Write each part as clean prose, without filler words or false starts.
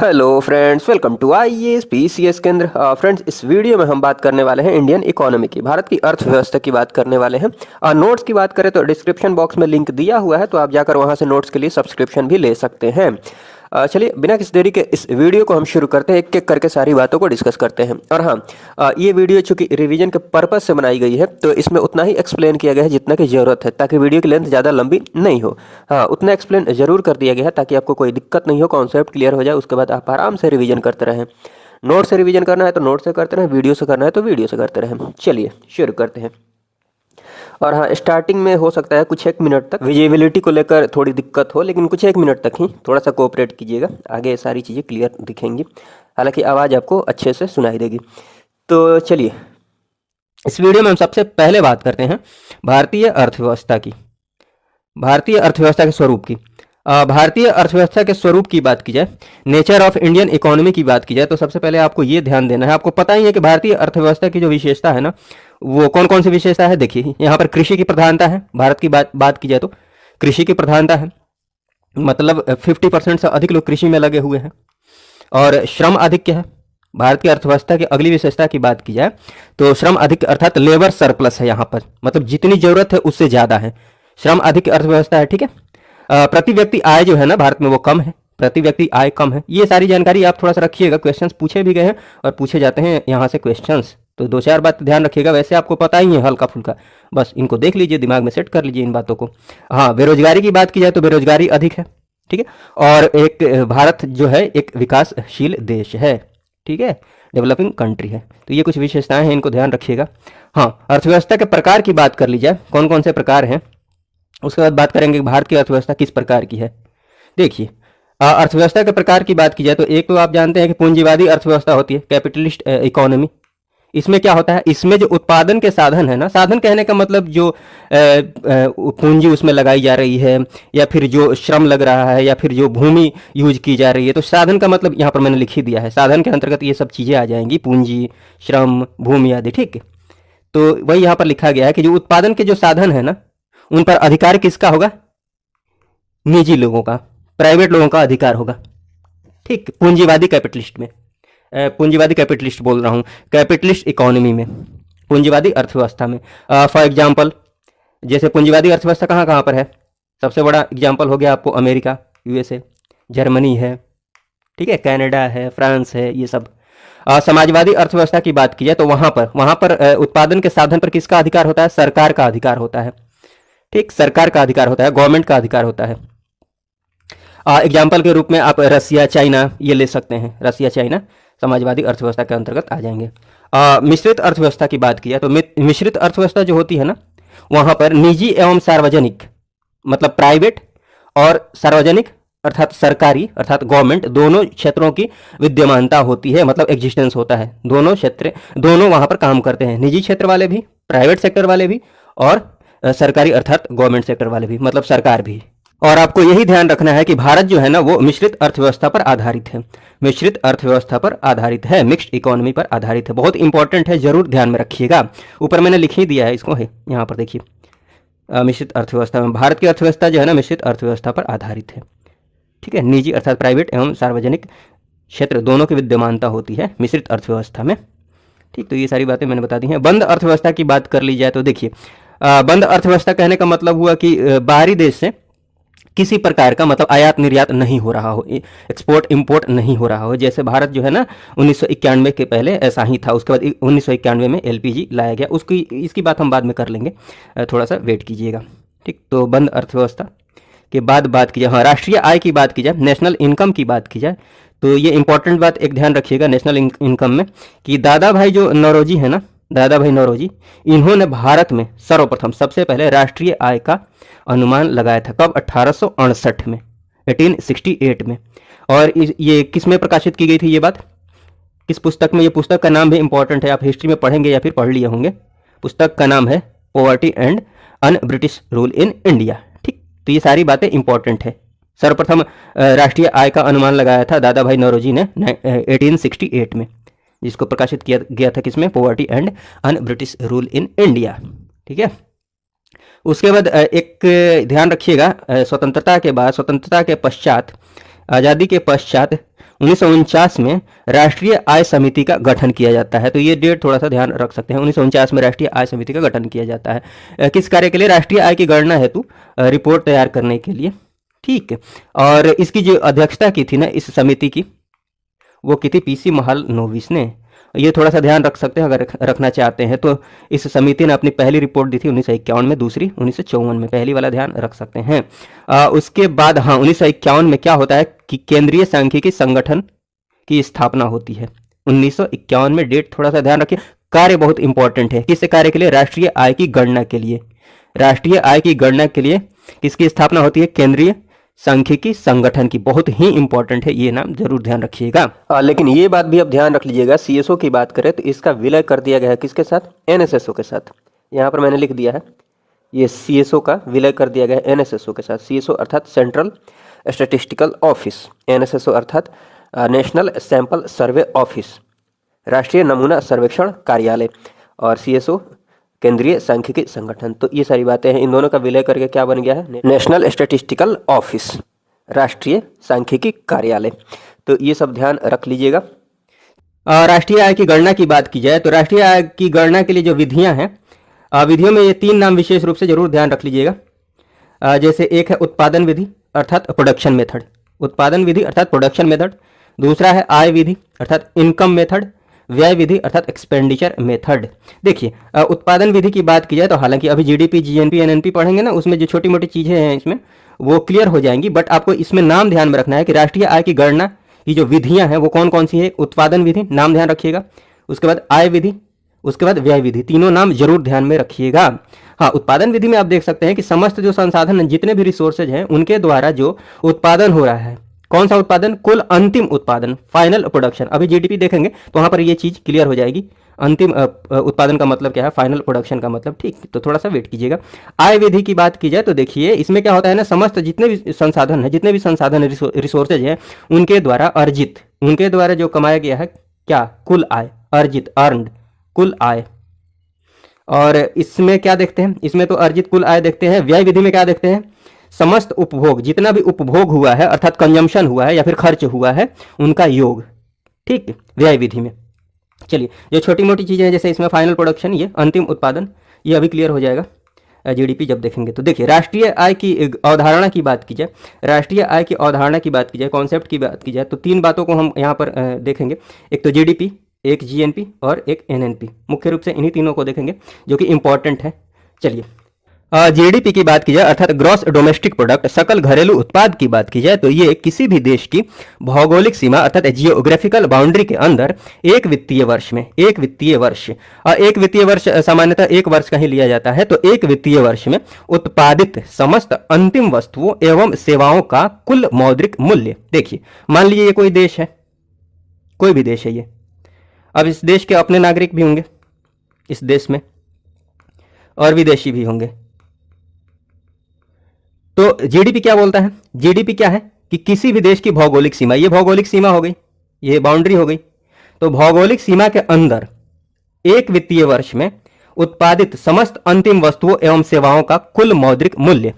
Hello friends, welcome to IAS PCS केंद्र। Friends, इस video में हम बात करने वाले हैं इंडियन इकोनॉमी की, भारत की अर्थव्यवस्था की बात करने वाले हैं। नोट्स की बात करें तो डिस्क्रिप्शन बॉक्स में लिंक दिया हुआ है, तो आप जाकर वहां से नोट्स के लिए सब्सक्रिप्शन भी ले सकते हैं। चलिए बिना किसी देरी के इस वीडियो को हम शुरू करते हैं, एक एक करके सारी बातों को डिस्कस करते हैं। और हाँ, ये वीडियो चूंकि रिवीजन के पर्पज से बनाई गई है, तो इसमें उतना ही एक्सप्लेन किया गया है जितना की ज़रूरत है, ताकि वीडियो की लेंथ ज़्यादा लंबी नहीं हो। हाँ, उतना एक्सप्लेन जरूर कर दिया गया है ताकि आपको कोई दिक्कत नहीं हो, कॉन्सेप्ट क्लियर हो जाए, उसके बाद आप आराम से रिवीजन करते रहें। नोट से रिवीजन करना है तो नोट से करते रहें, वीडियो से करना है तो वीडियो से करते रहें। चलिए शुरू करते हैं। और हाँ, स्टार्टिंग में हो सकता है कुछ 1 मिनट तक विजिबिलिटी को लेकर थोड़ी दिक्कत हो, लेकिन कुछ 1 मिनट तक ही थोड़ा सा कोऑपरेट कीजिएगा, आगे सारी चीज़ें क्लियर दिखेंगी। हालांकि आवाज़ आपको अच्छे से सुनाई देगी। तो चलिए, इस वीडियो में हम सबसे पहले बात करते हैं भारतीय अर्थव्यवस्था की, भारतीय अर्थव्यवस्था के स्वरूप की। भारतीय अर्थव्यवस्था के स्वरूप की बात की जाए, नेचर ऑफ इंडियन इकोनॉमी की बात की जाए, तो सबसे पहले आपको ये ध्यान देना है, आपको पता ही है कि भारतीय अर्थव्यवस्था की जो विशेषता है ना, वो कौन कौन सी विशेषता है। देखिए, यहाँ पर कृषि की प्रधानता है। भारत की बात की जाए तो कृषि की प्रधानता है, मतलब 50% से अधिक लोग कृषि में लगे हुए हैं। और श्रम आधिक्य है। भारत की अर्थव्यवस्था की अगली विशेषता की बात की जाए तो श्रम अधिक अर्थात लेबर सरप्लस है यहाँ पर, मतलब जितनी जरूरत है उससे ज्यादा है, श्रम अधिक अर्थव्यवस्था है। ठीक है। प्रति व्यक्ति आय जो है ना भारत में वो कम है, प्रति व्यक्ति आय कम है। ये सारी जानकारी आप थोड़ा सा रखिएगा, क्वेश्चंस पूछे भी गए हैं और पूछे जाते हैं यहाँ से क्वेश्चंस, तो 2-4 बात ध्यान रखिएगा। वैसे आपको पता ही है हल्का फुल्का, बस इनको देख लीजिए, दिमाग में सेट कर लीजिए इन बातों को। हाँ, बेरोजगारी की बात की जाए तो बेरोजगारी अधिक है। ठीक है। और एक भारत जो है एक विकासशील देश है। ठीक है, डेवलपिंग कंट्री है। तो ये कुछ विशेषताएं हैं, इनको ध्यान रखिएगा। हाँ, अर्थव्यवस्था के प्रकार की बात कर ली जाए, कौन कौन से प्रकार हैं, उसके बाद बात करेंगे कि भारत की अर्थव्यवस्था किस प्रकार की है। देखिए, अर्थव्यवस्था के प्रकार की बात की जाए तो एक तो आप जानते हैं कि पूंजीवादी अर्थव्यवस्था होती है, कैपिटलिस्ट इकोनॉमी। इसमें क्या होता है, इसमें जो उत्पादन के साधन है ना, साधन कहने का मतलब जो पूंजी उसमें लगाई जा रही है, या फिर जो श्रम लग रहा है, या फिर जो भूमि यूज की जा रही है, तो साधन का मतलब यहाँ पर मैंने लिख ही दिया है। साधन के अंतर्गत ये सब चीज़ें आ जाएंगी, पूंजी, श्रम, भूमि आदि। ठीक है। तो वही यहाँ पर लिखा गया है कि जो उत्पादन के जो साधन है ना, उन पर अधिकार किसका होगा, निजी लोगों का, प्राइवेट लोगों का अधिकार होगा। ठीक, पूंजीवादी कैपिटलिस्ट में, पूंजीवादी कैपिटलिस्ट बोल रहा हूँ, कैपिटलिस्ट इकोनॉमी में, पूंजीवादी अर्थव्यवस्था में। फॉर एग्जांपल, जैसे पूंजीवादी अर्थव्यवस्था कहाँ कहाँ पर है, सबसे बड़ा एग्जांपल हो गया आपको अमेरिका, यूएसए, जर्मनी है, ठीक है, कनाडा है, फ्रांस है, ये सब। समाजवादी अर्थव्यवस्था की बात की जाए तो वहाँ पर उत्पादन के साधन पर किसका अधिकार होता है, सरकार का अधिकार होता है। ठीक, सरकार का अधिकार होता है, गवर्नमेंट का अधिकार होता है। एग्जाम्पल के रूप में आप रसिया, चाइना ये ले सकते हैं। रसिया, चाइना समाजवादी अर्थव्यवस्था के अंतर्गत आ जाएंगे। मिश्रित अर्थव्यवस्था की बात की जाए तो मिश्रित अर्थव्यवस्था जो होती है ना, वहाँ पर निजी एवं सार्वजनिक, मतलब प्राइवेट और सार्वजनिक अर्थात सरकारी अर्थात गवर्नमेंट, दोनों क्षेत्रों की विद्यमानता होती है, मतलब एग्जिस्टेंस होता है। दोनों क्षेत्र, दोनों वहाँ पर काम करते हैं, निजी क्षेत्र वाले भी, प्राइवेट सेक्टर वाले भी, और सरकारी अर्थात गवर्नमेंट सेक्टर वाले भी, मतलब सरकार भी। और आपको यही ध्यान रखना है कि भारत जो है ना वो मिश्रित अर्थव्यवस्था पर आधारित है, मिश्रित अर्थव्यवस्था पर आधारित है, मिक्स्ड इकोनॉमी पर आधारित है। बहुत इंपॉर्टेंट है, जरूर ध्यान में रखिएगा। ऊपर मैंने लिख ही दिया है इसको, है यहाँ पर देखिए, मिश्रित अर्थव्यवस्था में भारत की अर्थव्यवस्था जो है ना मिश्रित अर्थव्यवस्था पर आधारित है। ठीक है, निजी अर्थात प्राइवेट एवं सार्वजनिक क्षेत्र दोनों की विद्यमानता होती है मिश्रित अर्थव्यवस्था में। ठीक, तो ये सारी बातें मैंने बता दी हैं। बंद अर्थव्यवस्था की बात कर ली जाए तो देखिए, बंद अर्थव्यवस्था कहने का मतलब हुआ कि बाहरी देश से किसी प्रकार का, मतलब आयात निर्यात नहीं हो रहा हो, एक्सपोर्ट इंपोर्ट नहीं हो रहा हो। जैसे भारत जो है ना 1991 के पहले ऐसा ही था, उसके बाद 1991 में एलपीजी लाया गया, उसकी इसकी बात हम बाद में कर लेंगे, थोड़ा सा वेट कीजिएगा। ठीक, तो बंद अर्थव्यवस्था के बाद बात की जाए, हाँ, राष्ट्रीय आय की बात की जाए, नेशनल इनकम की बात की जाए, तो ये इंपॉर्टेंट बात एक ध्यान रखिएगा नेशनल इनकम में, कि दादा भाई जो नौरोजी है ना, दादा भाई नौरोजी, इन्होंने भारत में सर्वप्रथम सबसे पहले राष्ट्रीय आय का अनुमान लगाया था। कब, 1868 में, 1868 में। और ये किस में प्रकाशित की गई थी ये बात, किस पुस्तक में, ये पुस्तक का नाम भी इंपॉर्टेंट है, आप हिस्ट्री में पढ़ेंगे या फिर पढ़ लिए होंगे। पुस्तक का नाम है poverty and un British rule in India. ठीक, तो ये सारी बातें इंपॉर्टेंट है। सर्वप्रथम राष्ट्रीय आय का अनुमान लगाया था दादा भाई नौरोजी ने 1868 में, जिसको प्रकाशित किया गया था किसमें, poverty and un British rule in India. ठीक है। उसके बाद एक ध्यान रखिएगा, स्वतंत्रता के बाद, स्वतंत्रता के पश्चात, आज़ादी के पश्चात 1949 में राष्ट्रीय आय समिति का गठन किया जाता है। तो ये डेट थोड़ा सा ध्यान रख सकते हैं। 1949 में राष्ट्रीय आय समिति का गठन किया जाता है। किस कार्य के लिए? राष्ट्रीय आय की गणना हेतु रिपोर्ट तैयार करने के लिए। ठीक है। और इसकी जो अध्यक्षता की थी ना इस समिति की, वो की थी पीसी महालनोबिस ने। ये थोड़ा सा ध्यान रख सकते हैं अगर रखना चाहते हैं तो। इस समिति ने अपनी पहली रिपोर्ट दी थी 1951 में, दूसरी 1954 में। पहली वाला ध्यान रख सकते हैं। उसके बाद हाँ 1951 में क्या होता है कि केंद्रीय सांख्यिकी संगठन की स्थापना होती है। 1951 में, डेट थोड़ा सा ध्यान रखिए। कार्य बहुत इंपॉर्टेंट है। किस कार्य के लिए? राष्ट्रीय आय की गणना के लिए। राष्ट्रीय आय की गणना के लिए किसकी स्थापना होती है? केंद्रीय सांख्यिकी संगठन की। बहुत ही इंपॉर्टेंट है, ये नाम जरूर ध्यान रखिएगा। लेकिन ये बात भी अब ध्यान रख लीजिएगा, सीएसओ की बात करें तो इसका विलय कर दिया गया है किसके साथ? एनएसएसओ के साथ। यहाँ पर मैंने लिख दिया है, ये सीएसओ का विलय कर दिया गया है एनएसएसओ के साथ। सीएसओ अर्थात सेंट्रल स्टैटिस्टिकल ऑफिस, एनएसएसओ अर्थात नेशनल सैंपल सर्वे ऑफिस, राष्ट्रीय नमूना सर्वेक्षण कार्यालय, और सीएसओ केंद्रीय सांख्यिकी संगठन। तो ये सारी बातें हैं। इन दोनों का विलय करके क्या बन गया है? नेशनल स्टैटिस्टिकल ऑफिस, राष्ट्रीय सांख्यिकी कार्यालय। तो ये सब ध्यान रख लीजिएगा। राष्ट्रीय आय की गणना की बात की जाए तो राष्ट्रीय आय की गणना के लिए जो विधियां हैं, विधियों में ये 3 नाम विशेष रूप से जरूर ध्यान रख लीजिएगा। जैसे एक है उत्पादन विधि अर्थात प्रोडक्शन मेथड, उत्पादन विधि अर्थात प्रोडक्शन मेथड। दूसरा है आय विधि अर्थात इनकम मेथड, व्यय विधि अर्थात एक्सपेंडिचर मेथड। देखिए उत्पादन विधि की बात की जाए तो हालांकि अभी जीडीपी, जीएनपी, एनएनपी पढ़ेंगे ना, उसमें जो छोटी मोटी चीजें हैं इसमें वो क्लियर हो जाएंगी। बट आपको इसमें नाम ध्यान में रखना है कि राष्ट्रीय आय की गणना की जो विधियां हैं वो कौन कौन सी है? उत्पादन विधि, नाम ध्यान रखिएगा। उसके बाद आय विधि, उसके बाद व्यय विधि। तीनों नाम जरूर ध्यान में रखिएगा। हाँ, उत्पादन विधि में आप देख सकते हैं कि समस्त जो संसाधन, जितने भी रिसोर्सेज हैं, उनके द्वारा जो उत्पादन हो रहा है, कौन सा उत्पादन? कुल अंतिम उत्पादन, फाइनल प्रोडक्शन। अभी जीडीपी देखेंगे तो वहां पर ये चीज क्लियर हो जाएगी। अंतिम उत्पादन का मतलब क्या है, फाइनल प्रोडक्शन का मतलब। ठीक, तो थोड़ा सा वेट कीजिएगा। आय विधि की बात की जाए तो देखिए इसमें क्या होता है ना, समस्त जितने भी संसाधन है, जितने भी संसाधन रिसोर्सेज हैं, उनके द्वारा अर्जित, उनके द्वारा जो कमाया गया है, क्या? कुल आय, अर्जित, अर्नड, कुल आय। और इसमें क्या देखते हैं? इसमें तो अर्जित कुल आय देखते हैं। व्यय विधि में क्या देखते हैं? समस्त उपभोग, जितना भी उपभोग हुआ है अर्थात कंजम्पशन हुआ है या फिर खर्च हुआ है, उनका योग। ठीक, व्यय विधि में। चलिए, जो छोटी मोटी चीजें हैं जैसे इसमें फाइनल प्रोडक्शन, ये अंतिम उत्पादन, ये अभी क्लियर हो जाएगा जीडीपी जब देखेंगे तो। देखिए, राष्ट्रीय आय की अवधारणा की बात की जाए, राष्ट्रीय आय की अवधारणा की बात की जाए, कॉन्सेप्ट की बात की जाए तो 3 बातों को हम यहाँ पर देखेंगे। एक तो जीडीपी, एक जीएनपी और एक एनएनपी। मुख्य रूप से इन्हीं तीनों को देखेंगे जो कि इंपॉर्टेंट है। चलिए, जीडीपी की बात की जाए अर्थात ग्रॉस डोमेस्टिक प्रोडक्ट, सकल घरेलू उत्पाद की बात की जाए तो ये किसी भी देश की भौगोलिक सीमा अर्थात जियोग्राफिकल बाउंड्री के अंदर एक वित्तीय वर्ष में, एक वित्तीय वर्ष सामान्यतः 1 वर्ष का ही लिया जाता है, तो एक वित्तीय वर्ष में उत्पादित समस्त अंतिम वस्तुओं एवं सेवाओं का कुल मौद्रिक मूल्य। देखिए, मान लीजिए ये कोई देश है, कोई भी देश है ये। अब इस देश के अपने नागरिक भी होंगे इस देश में और विदेशी भी होंगे। तो जीडीपी क्या बोलता है? जीडीपी क्या है कि किसी भी देश की भौगोलिक सीमा, ये भौगोलिक सीमा हो गई, ये बाउंड्री हो गई, तो भौगोलिक सीमा के अंदर एक वित्तीय वर्ष में उत्पादित समस्त अंतिम वस्तुओं एवं सेवाओं का कुल मौद्रिक मूल्य,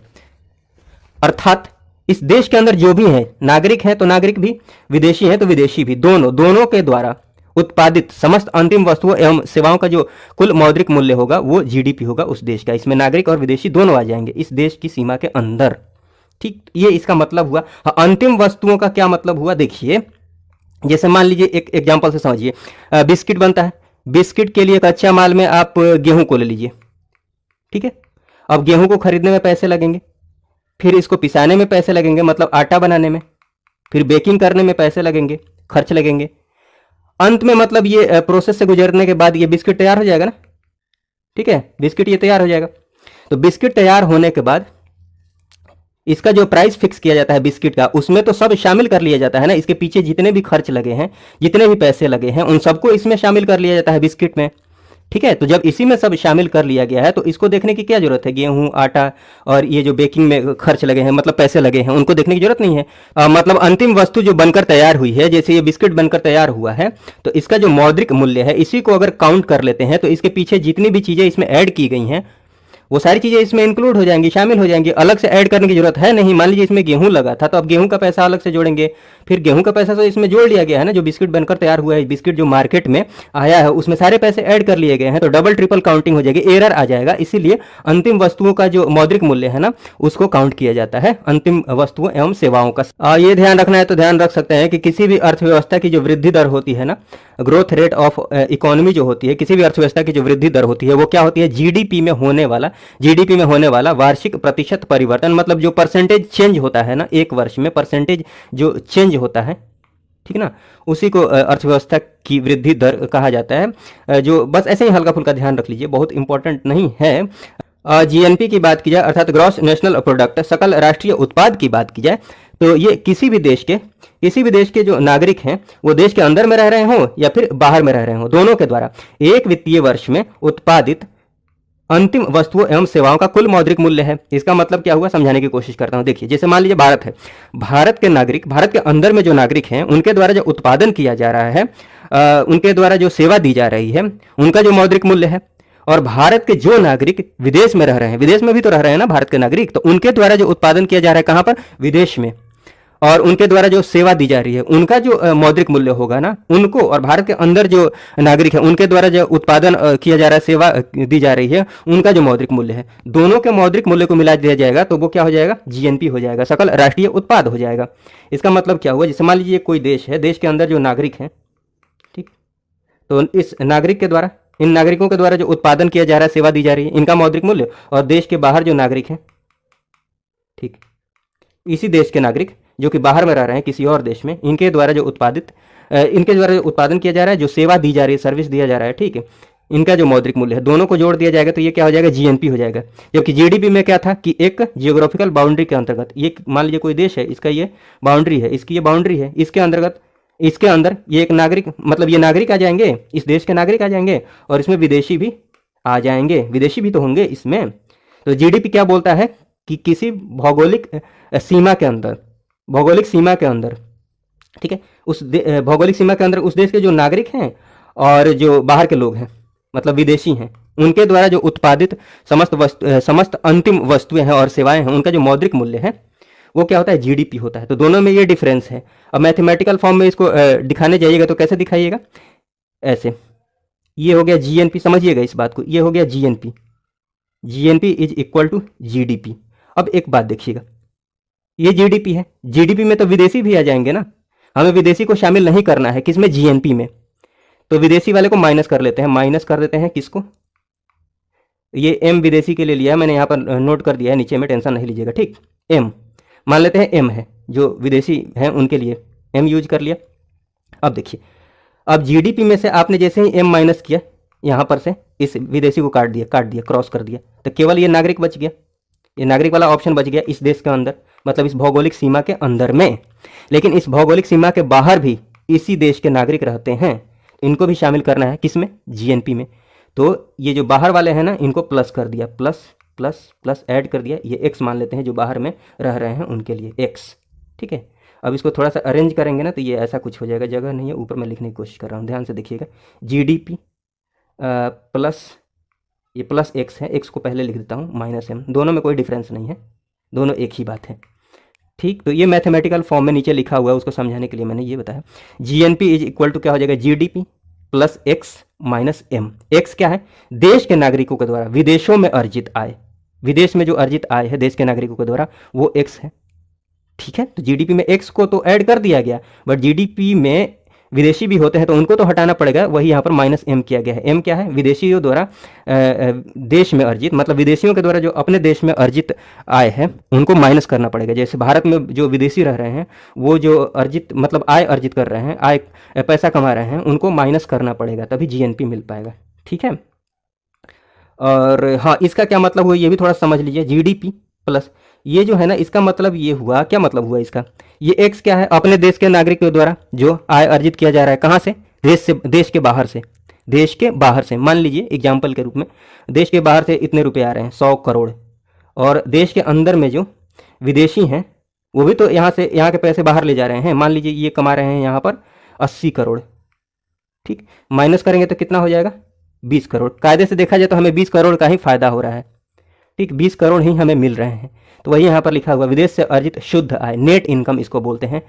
अर्थात इस देश के अंदर जो भी हैं, नागरिक हैं तो नागरिक भी, विदेशी हैं तो विदेशी भी, दोनों के द्वारा उत्पादित समस्त अंतिम वस्तुओं एवं सेवाओं का जो कुल मौद्रिक मूल्य होगा वो जीडीपी होगा उस देश का। इसमें नागरिक और विदेशी दोनों आ जाएंगे इस देश की सीमा के अंदर। ठीक, ये इसका मतलब हुआ। अंतिम वस्तुओं का क्या मतलब हुआ? देखिए, जैसे मान लीजिए एक एग्जांपल से समझिए, बिस्किट बनता है, बिस्किट के लिए कच्चा माल में आप गेहूं को ले लीजिए। ठीक है, अब गेहूं को खरीदने में पैसे लगेंगे, फिर इसको पिसाने में पैसे लगेंगे, मतलब आटा बनाने में, फिर बेकिंग करने में पैसे लगेंगे, खर्च लगेंगे। अंत में मतलब ये प्रोसेस से गुजरने के बाद ये बिस्किट तैयार हो जाएगा ना। ठीक है, बिस्किट ये तैयार हो जाएगा। तो बिस्किट तैयार होने के बाद इसका जो प्राइस फिक्स किया जाता है बिस्किट का, उसमें तो सब शामिल कर लिया जाता है ना। इसके पीछे जितने भी खर्च लगे हैं, जितने भी पैसे लगे हैं, उन सबको इसमें शामिल कर लिया जाता है बिस्किट में। ठीक है, तो जब इसी में सब शामिल कर लिया गया है तो इसको देखने की क्या जरूरत है? गेहूं, आटा और ये जो बेकिंग में खर्च लगे हैं, मतलब पैसे लगे हैं, उनको देखने की जरूरत नहीं है। मतलब अंतिम वस्तु जो बनकर तैयार हुई है, जैसे ये बिस्किट बनकर तैयार हुआ है, तो इसका जो मौद्रिक मूल्य है, इसी को अगर काउंट कर लेते हैं तो इसके पीछे जितनी भी चीजें इसमें ऐड की गई हैं वो सारी चीजें इसमें इंक्लूड हो जाएंगी, शामिल हो जाएंगी। अलग से ऐड करने की जरूरत है नहीं। मान लीजिए इसमें गेहूं लगा था तो अब गेहूं का पैसा अलग से जोड़ेंगे, फिर गेहूं का पैसा तो इसमें जोड़ लिया गया है ना, जो बिस्किट बनकर तैयार हुआ है, बिस्किट जो मार्केट में आया है उसमें सारे पैसे ऐड कर लिए गए हैं, तो डबल ट्रिपल काउंटिंग हो जाएगी, एरर आ जाएगा। इसीलिए अंतिम वस्तुओं का जो मौद्रिक मूल्य है ना उसको काउंट किया जाता है, अंतिम वस्तुओं एवं सेवाओं का। ये ध्यान रखना है तो ध्यान रख सकते हैं कि किसी भी अर्थव्यवस्था की जो वृद्धि दर होती है ना, ग्रोथ रेट ऑफ इकोनॉमी जो होती है, किसी भी अर्थव्यवस्था की जो वृद्धि दर होती है वो क्या होती है, जीडीपी में होने वाला वार्षिक प्रतिशत परिवर्तन, मतलब जो परसेंटेज चेंज होता है ना एक वर्ष में, परसेंटेज जो चेंज होता है, ठीक ना, उसी को अर्थव्यवस्था की वृद्धि दर कहा जाता है। जो बस ऐसे ही हल्का फुल्का ध्यान रख लीजिए, बहुत इंपॉर्टेंट नहीं है। जीएनपी की बात की जाए अर्थात ग्रॉस नेशनल प्रोडक्ट, सकल राष्ट्रीय उत्पाद की बात की जाए तो ये किसी भी देश के जो नागरिक हैं वो देश के अंदर में रह रहे हों या फिर बाहर में रह रहे हों, दोनों के द्वारा एक वित्तीय वर्ष में उत्पादित अंतिम वस्तुओं एवं सेवाओं का कुल मौद्रिक मूल्य है। इसका मतलब क्या हुआ, समझाने की कोशिश करता हूं। देखिए, जैसे मान लीजिए भारत है, भारत के अंदर में जो नागरिक हैं उनके द्वारा जो उत्पादन किया जा रहा है, उनके द्वारा जो सेवा दी जा रही है, उनका जो मौद्रिक मूल्य है। और भारत के जो नागरिक विदेश में रह रहे हैं, विदेश में भी तो रह रहे हैं ना भारत के नागरिक, तो उनके द्वारा जो उत्पादन किया जा रहा है कहां पर, विदेश में, और उनके द्वारा जो सेवा दी जा रही है उनका जो मौद्रिक मूल्य होगा ना उनको, और भारत के अंदर जो नागरिक है उनके द्वारा जो उत्पादन किया जा रहा है, सेवा दी जा रही है, उनका जो मौद्रिक मूल्य है, दोनों के मौद्रिक मूल्य को मिला दिया जाएगा तो वो क्या हो जाएगा, जीएनपी हो जाएगा, सकल राष्ट्रीय उत्पाद हो जाएगा। इसका मतलब क्या हुआ, जैसे मान लीजिए कोई देश है, देश के अंदर जो नागरिक है, ठीक, तो इस नागरिक के द्वारा, इन नागरिकों के द्वारा जो उत्पादन किया जा रहा है, सेवा दी जा रही है, इनका मौद्रिक मूल्य, और देश के बाहर जो नागरिक है, ठीक, इसी देश के नागरिक जो कि बाहर में रह रहे हैं किसी और देश में, इनके द्वारा जो उत्पादन किया जा रहा है, जो सेवा दी जा रही है, सर्विस दिया जा रहा है, ठीक है, इनका जो मौद्रिक मूल्य है, दोनों को जोड़ दिया जाएगा तो ये क्या हो जाएगा, जीएनपी हो जाएगा। जबकि जीडीपी में क्या था कि एक जियोग्राफिकल बाउंड्री के अंतर्गत, ये मान लीजिए कोई देश है, इसका ये बाउंड्री है, इसकी ये बाउंड्री है, इसके अंतर्गत, इसके अंदर ये एक नागरिक, मतलब ये नागरिक आ जाएंगे, इस देश के नागरिक आ जाएंगे, और इसमें विदेशी भी आ जाएंगे, विदेशी भी तो होंगे इसमें। तो जीडीपी क्या बोलता है कि किसी भौगोलिक सीमा के अंदर, ठीक है, उस भौगोलिक सीमा के अंदर उस देश के जो नागरिक हैं और जो बाहर के लोग हैं, मतलब विदेशी हैं, उनके द्वारा जो उत्पादित समस्त अंतिम वस्तुएं हैं और सेवाएं हैं, उनका जो मौद्रिक मूल्य है वो क्या होता है, जीडीपी होता है। तो दोनों में ये डिफरेंस है। अब मैथमेटिकल फॉर्म में इसको दिखाने जाइएगा तो कैसे दिखाइएगा, ऐसे, ये हो गया जीएनपी, समझिएगा इस बात को, ये हो गया GNP is equal to GDP. अब एक बात देखिएगा, ये जीडीपी है, जीडीपी में तो विदेशी भी आ जाएंगे ना, हमें विदेशी को शामिल नहीं करना है, किसमें, जीएनपी में, तो विदेशी वाले को माइनस कर लेते हैं, किसको, ये एम विदेशी के लिए लिया है मैंने, यहाँ पर नोट कर दिया है नीचे में, टेंशन नहीं लीजिएगा, ठीक, एम मान लेते हैं, एम है, जो विदेशी हैं उनके लिए एम यूज कर लिया। अब देखिए, अब जीडीपी में से आपने जैसे ही एम माइनस किया, यहाँ पर से इस विदेशी को काट दिया, क्रॉस कर दिया, तो केवल ये नागरिक बच गया, ये नागरिक वाला ऑप्शन बच गया इस देश के अंदर, मतलब इस भौगोलिक सीमा के अंदर में। लेकिन इस भौगोलिक सीमा के बाहर भी इसी देश के नागरिक रहते हैं, इनको भी शामिल करना है, किसमें, जीएनपी में। तो ये जो बाहर वाले हैं ना, इनको प्लस कर दिया, प्लस प्लस प्लस ऐड कर दिया, ये एक्स मान लेते हैं, जो बाहर में रह रहे हैं उनके लिए एक्स, ठीक है। अब इसको थोड़ा सा अरेंज करेंगे ना तो ये ऐसा कुछ हो जाएगा, जगह नहीं है, ऊपर मैं लिखने की कोशिश कर रहा हूँ, ध्यान से देखिएगा, जीडीपी प्लस, ये प्लस एक्स है, एक्स को पहले लिख देता हूँ, माइनस एम, दोनों में कोई डिफरेंस नहीं है, दोनों एक ही बात है, ठीक। तो ये मैथमेटिकल फॉर्म में नीचे लिखा हुआ है, उसको समझाने के लिए मैंने ये बताया। जीएनपी इज इक्वल टू क्या हो जाएगा, GDP plus X minus M. X क्या है, देश के नागरिकों के द्वारा विदेशों में अर्जित आय, विदेश में जो अर्जित आय है देश के नागरिकों के द्वारा, वो एक्स है, ठीक है। तो जीडीपी में एक्स को तो ऐड कर दिया गया, बट जीडीपी में विदेशी भी होते हैं तो उनको तो हटाना पड़ेगा, वही यहाँ पर माइनस एम किया गया है। एम क्या है, विदेशियों द्वारा देश में अर्जित, मतलब विदेशियों के द्वारा जो अपने देश में अर्जित आय है उनको माइनस करना पड़ेगा। जैसे भारत में जो विदेशी रह रहे हैं वो जो अर्जित, मतलब आय अर्जित कर रहे हैं, आय पैसा कमा रहे हैं, उनको माइनस करना पड़ेगा, तभी जीएनपी मिल पाएगा, ठीक है। और हाँ, इसका क्या मतलब हुआ ये भी थोड़ा समझ लीजिए, जीडीपी प्लस ये जो है ना, इसका मतलब ये हुआ, क्या मतलब हुआ इसका, ये एक्स क्या है, अपने देश के नागरिक के द्वारा जो आय अर्जित किया जा रहा है, कहाँ से, देश के बाहर से, मान लीजिए एग्जाम्पल के रूप में, देश के बाहर से इतने रुपए आ रहे हैं, 100 करोड़, और देश के अंदर में जो विदेशी हैं वो भी तो यहाँ के पैसे बाहर ले जा रहे हैं, मान लीजिए ये कमा रहे हैं यहाँ पर 80 करोड़, ठीक, माइनस करेंगे तो कितना हो जाएगा, 20 करोड़। कायदे से देखा जाए तो हमें 20 करोड़ का ही फायदा हो रहा है, ठीक, 20 करोड़ ही हमें मिल रहे हैं। तो वही यहाँ पर लिखा हुआ, विदेश से अर्जित शुद्ध आय, नेट इनकम इसको बोलते हैं,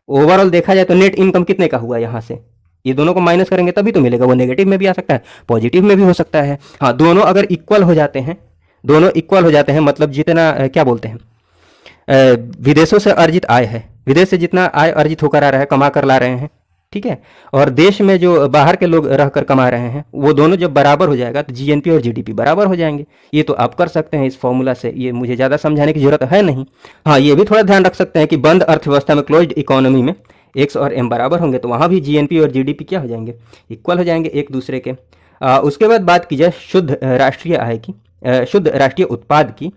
ओवरऑल देखा जाए तो नेट इनकम कितने का हुआ यहाँ से, ये दोनों को माइनस करेंगे तभी तो मिलेगा। वो नेगेटिव में भी आ सकता है, पॉजिटिव में भी हो सकता है। हाँ, दोनों अगर इक्वल हो जाते हैं, दोनों इक्वल हो जाते हैं, मतलब जितना क्या बोलते हैं, विदेशों से अर्जित आय है, विदेश से जितना आय अर्जित होकर आ रहा है, कमा कर ला रहे हैं, ठीक है, और देश में जो बाहर के लोग रहकर कमा रहे हैं, वो दोनों जब बराबर हो जाएगा तो जीएनपी और जीडीपी बराबर हो जाएंगे। ये तो आप कर सकते हैं इस फॉर्मूला से, ये मुझे ज़्यादा समझाने की जरूरत है नहीं। हाँ, ये भी थोड़ा ध्यान रख सकते हैं कि बंद अर्थव्यवस्था में, क्लोज्ड इकोनॉमी में एक्स और एम बराबर होंगे तो वहाँ भी जीएनपी और जीडीपी क्या हो जाएंगे, इक्वल हो जाएंगे एक दूसरे के। उसके बाद बात की जाए शुद्ध राष्ट्रीय आय की, शुद्ध राष्ट्रीय उत्पाद की,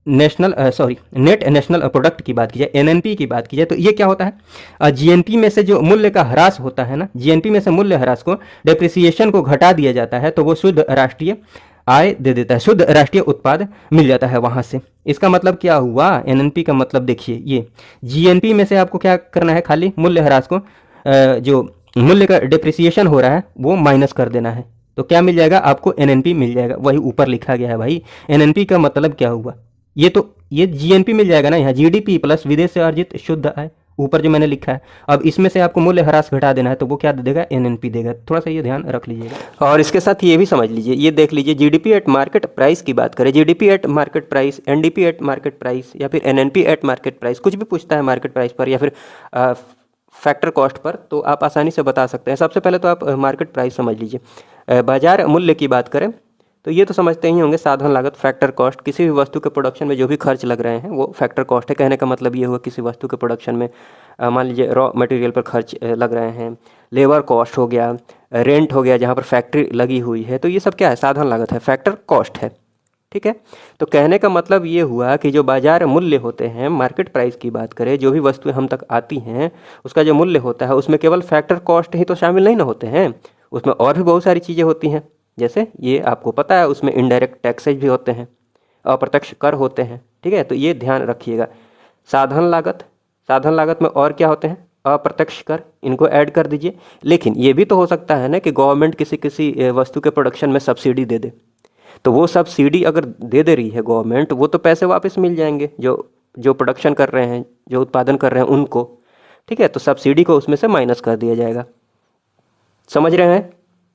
नेट नेशनल प्रोडक्ट की बात की जाए, एनएनपी की बात की जाए, तो ये क्या होता है, जीएनपी में से जो मूल्य का ह्रास होता है ना, जीएनपी में से मूल्य ह्रास को, डेप्रिसिएशन को घटा दिया जाता है तो वो शुद्ध राष्ट्रीय आय दे देता है, शुद्ध राष्ट्रीय उत्पाद मिल जाता है वहाँ से। इसका मतलब क्या हुआ, एनएनपी का मतलब देखिए, ये जीएनपी में से आपको क्या करना है, खाली मूल्य ह्रास को, जो मूल्य का डेप्रिसिएशन हो रहा है वो माइनस कर देना है, तो क्या मिल जाएगा आपको, एनएनपी मिल जाएगा। वही ऊपर लिखा गया है भाई, एनएनपी का मतलब क्या हुआ, ये जीएनपी मिल जाएगा ना, यहाँ जीडीपी प्लस विदेश से अर्जित शुद्ध आय, ऊपर जो मैंने लिखा है। अब इसमें से आपको मूल्य ह्रास घटा देना है तो वो क्या देगा, एनएनपी देगा। थोड़ा सा ये ध्यान रख लीजिएगा। और इसके साथ ये भी समझ लीजिए, ये देख लीजिए, जीडीपी एट मार्केट प्राइस की बात करें, GDP at market price, NDP at market price, या फिर एनएनपी एट मार्केट प्राइस, कुछ भी पूछता है मार्केट प्राइस पर या फिर फैक्टर कॉस्ट पर, तो आप आसानी से बता सकते हैं। सबसे पहले तो आप मार्केट प्राइस समझ लीजिए। बाजार मूल्य की बात करें तो ये तो समझते ही होंगे, साधन लागत, फैक्टर कॉस्ट, किसी भी वस्तु के प्रोडक्शन में जो भी खर्च लग रहे हैं वो फैक्टर कॉस्ट है। कहने का मतलब ये हुआ किसी वस्तु के प्रोडक्शन में मान लीजिए रॉ मटेरियल पर खर्च लग रहे हैं, लेबर कॉस्ट हो गया, रेंट हो गया जहाँ पर फैक्ट्री लगी हुई है, तो ये सब क्या है, साधन लागत है, फैक्टर कॉस्ट है, ठीक है। तो कहने का मतलब ये हुआ कि जो बाजार मूल्य होते हैं, मार्केट प्राइस की बात करें, जो भी वस्तुएं हम तक आती हैं उसका जो मूल्य होता है उसमें केवल फैक्टर कॉस्ट ही तो शामिल नहीं ना होते हैं, उसमें और भी बहुत सारी चीज़ें होती हैं। जैसे ये आपको पता है, उसमें इनडायरेक्ट टैक्सेज भी होते हैं, अप्रत्यक्ष कर होते हैं, ठीक है। तो ये ध्यान रखिएगा, साधन लागत में और क्या होते हैं, अप्रत्यक्ष कर, इनको ऐड कर दीजिए। लेकिन ये भी तो हो सकता है ना कि गवर्नमेंट किसी वस्तु के प्रोडक्शन में सब्सिडी दे दे, तो वो सब्सिडी अगर दे रही है गवर्नमेंट, वो तो पैसे वापस मिल जाएंगे जो प्रोडक्शन कर रहे हैं, जो उत्पादन कर रहे हैं उनको, ठीक है। तो सब्सिडी को उसमें से माइनस कर दिया जाएगा। समझ रहे हैं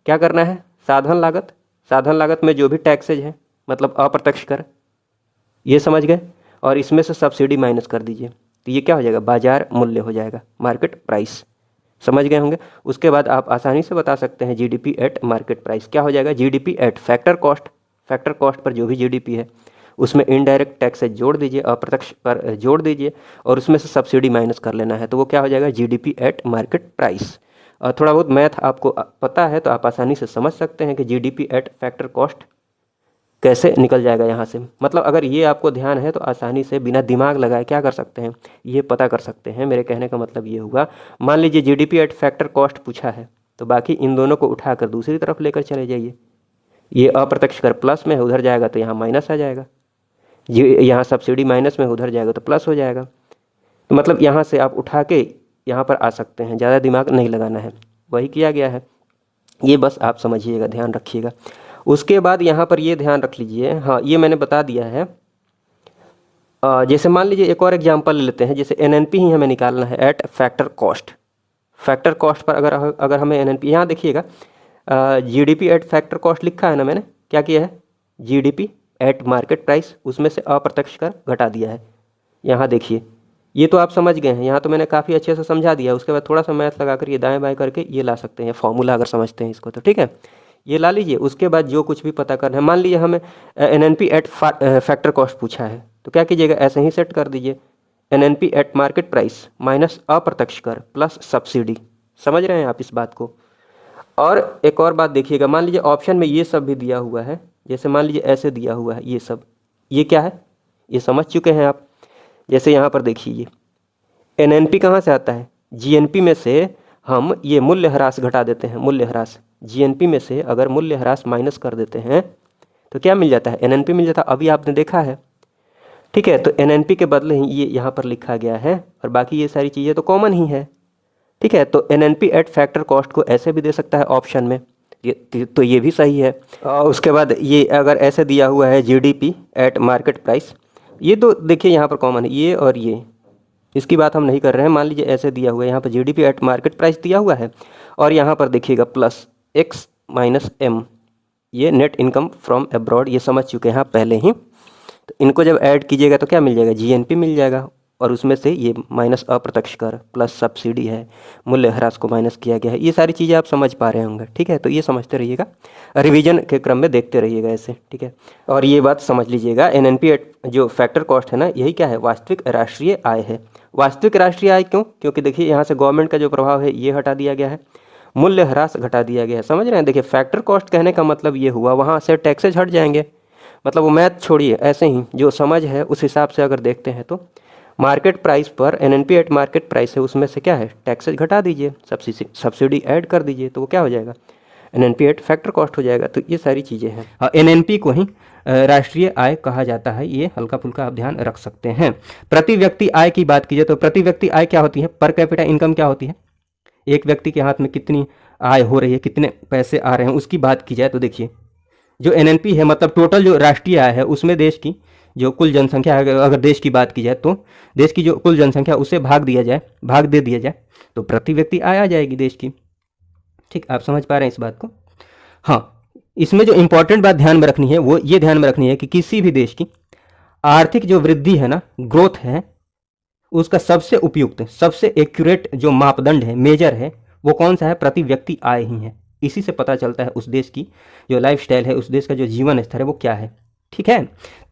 क्या करना है, साधन लागत में जो भी टैक्सेज है, मतलब अप्रत्यक्ष कर, ये समझ गए, और इसमें से सब्सिडी माइनस कर दीजिए, तो ये क्या हो जाएगा, बाजार मूल्य हो जाएगा, मार्केट प्राइस। समझ गए होंगे। उसके बाद आप आसानी से बता सकते हैं जीडीपी एट मार्केट प्राइस क्या हो जाएगा, GDP at factor cost per जो भी जीडीपी है उसमें इनडायरेक्ट टैक्सेज जोड़ दीजिए, अप्रत्यक्ष कर जोड़ दीजिए, और उसमें से सब्सिडी माइनस कर लेना है, तो वो क्या हो जाएगा, जीडीपी एट मार्केट प्राइस। और थोड़ा बहुत मैथ आपको पता है तो आप आसानी से समझ सकते हैं कि जीडीपी एट फैक्टर कॉस्ट कैसे निकल जाएगा यहाँ से। मतलब अगर ये आपको ध्यान है तो आसानी से बिना दिमाग लगाए क्या कर सकते हैं, ये पता कर सकते हैं। मेरे कहने का मतलब ये हुआ, मान लीजिए जीडीपी एट फैक्टर कॉस्ट पूछा है तो बाकी इन दोनों को उठाकर दूसरी तरफ लेकर चले जाइए। ये अप्रत्यक्ष कर प्लस में है, उधर जाएगा तो यहाँ माइनस आ जाएगा, यहाँ सब्सिडी माइनस में, उधर जाएगा तो प्लस हो जाएगा। तो मतलब यहाँ से आप उठा के यहाँ पर आ सकते हैं, ज़्यादा दिमाग नहीं लगाना है, वही किया गया है। ये बस आप समझिएगा, ध्यान रखिएगा। उसके बाद यहाँ पर ये ध्यान रख लीजिए, हाँ ये मैंने बता दिया है। जैसे मान लीजिए एक और एग्जांपल ले लेते हैं, जैसे एनएनपी ही हमें निकालना है एट फैक्टर कॉस्ट पर अगर हमें एनएनपी, यहाँ देखिएगा जीडीपी एट फैक्टर कॉस्ट लिखा है ना, मैंने क्या किया है, जीडीपी एट मार्केट प्राइस, उसमें से अप्रत्यक्ष कर घटा दिया है। यहाँ देखिए, ये तो आप समझ गए हैं, यहाँ तो मैंने काफ़ी अच्छे से समझा दिया। उसके बाद थोड़ा सा मैथ लगाकर ये दाएं बाएं करके ये ला सकते हैं फॉर्मूला, अगर समझते हैं इसको तो ठीक है, ये ला लीजिए। उसके बाद जो कुछ भी पता करना है, मान लीजिए हमें एनएनपी एट फैक्टर कॉस्ट पूछा है तो क्या कीजिएगा, ऐसे ही सेट कर दीजिए, NNP eight market price minus अप्रत्यक्ष कर प्लस सब्सिडी। समझ रहे हैं आप इस बात को। और एक और बात देखिएगा, मान लीजिए ऑप्शन में ये सब भी दिया हुआ है, जैसे मान लीजिए ऐसे दिया हुआ है ये सब, ये क्या है, ये समझ चुके हैं आप। जैसे यहाँ पर देखिए, ये एनएनपी कहाँ से आता है, जीएनपी में से हम ये मूल्य ह्रास घटा देते हैं, मूल्य ह्रास, जीएनपी में से अगर मूल्य ह्रास माइनस कर देते हैं तो क्या मिल जाता है, एनएनपी मिल जाता है। अभी आपने देखा है, ठीक है। तो एनएनपी के बदले ही ये यहाँ पर लिखा गया है, और बाकी ये सारी चीज़ें तो कॉमन ही है, ठीक है। तो एनएनपी एट फैक्टर कॉस्ट को ऐसे भी दे सकता है ऑप्शन में, तो ये भी सही है। उसके बाद ये अगर ऐसे दिया हुआ है जीडीपी एट मार्केट प्राइस, ये तो देखिए यहाँ पर कॉमन है, ये और ये, इसकी बात हम नहीं कर रहे हैं। मान लीजिए ऐसे दिया हुआ है, यहाँ पर जीडीपी एट मार्केट प्राइस दिया हुआ है और यहाँ पर देखिएगा प्लस एक्स माइनस एम, ये नेट इनकम फ्रॉम अब्रॉड, ये समझ चुके हैं आप पहले ही। तो इनको जब ऐड कीजिएगा तो क्या मिल जाएगा, जीएनपी मिल जाएगा और उसमें से ये माइनस अप्रत्यक्ष कर प्लस सब्सिडी है, मूल्य ह्रास को माइनस किया गया है। ये सारी चीज़ें आप समझ पा रहे होंगे, ठीक है। तो ये समझते रहिएगा, रिवीजन के क्रम में देखते रहिएगा ऐसे, ठीक है। और ये बात समझ लीजिएगा, एनएनपी जो फैक्टर कॉस्ट है ना, यही क्या है, वास्तविक राष्ट्रीय आय है। वास्तविक राष्ट्रीय आय क्यों, क्योंकि देखिए यहाँ से गवर्नमेंट का जो प्रभाव है ये हटा दिया गया है, मूल्य ह्रास घटा दिया गया है, समझ रहे हैं। देखिए फैक्टर कॉस्ट कहने का मतलब ये हुआ, वहाँ से टैक्सेज हट जाएंगे, मतलब वो मैथ छोड़िए, ऐसे ही जो समझ है उस हिसाब से अगर देखते हैं तो मार्केट प्राइस पर एनएनपी एट मार्केट प्राइस है, उसमें से क्या है, टैक्सेज घटा दीजिए, सब्सिडी ऐड कर दीजिए, तो वो क्या हो जाएगा, एनएनपी एट फैक्टर कॉस्ट हो जाएगा। तो ये सारी चीज़ें हैं। एनएनपी को ही राष्ट्रीय आय कहा जाता है, ये हल्का फुल्का आप ध्यान रख सकते हैं। प्रति व्यक्ति आय की बात कीजिए तो प्रति व्यक्ति आय क्या होती है, पर कैपिटा इनकम क्या होती है, एक व्यक्ति के हाथ में कितनी आय हो रही है, कितने पैसे आ रहे हैं, उसकी बात की जाए तो देखिए जो एनएनपी है, मतलब टोटल जो राष्ट्रीय आय है उसमें देश की जो कुल जनसंख्या है, अगर देश की बात की जाए तो देश की जो कुल जनसंख्या उसे भाग दे दिया जाए तो प्रति व्यक्ति आय आ जाएगी देश की। ठीक, आप समझ पा रहे हैं इस बात को। हाँ, इसमें जो इंपॉर्टेंट बात ध्यान में रखनी है वो ये ध्यान में रखनी है कि किसी भी देश की आर्थिक जो वृद्धि है ना, ग्रोथ है, उसका सबसे उपयुक्त, सबसे एक्यूरेट जो मापदंड है, मेजर है, वो कौन सा है, प्रति व्यक्ति आय ही है। इसी से पता चलता है उस देश की जो लाइफस्टाइल है, उस देश का जो जीवन स्तर है वो क्या है। ठीक है,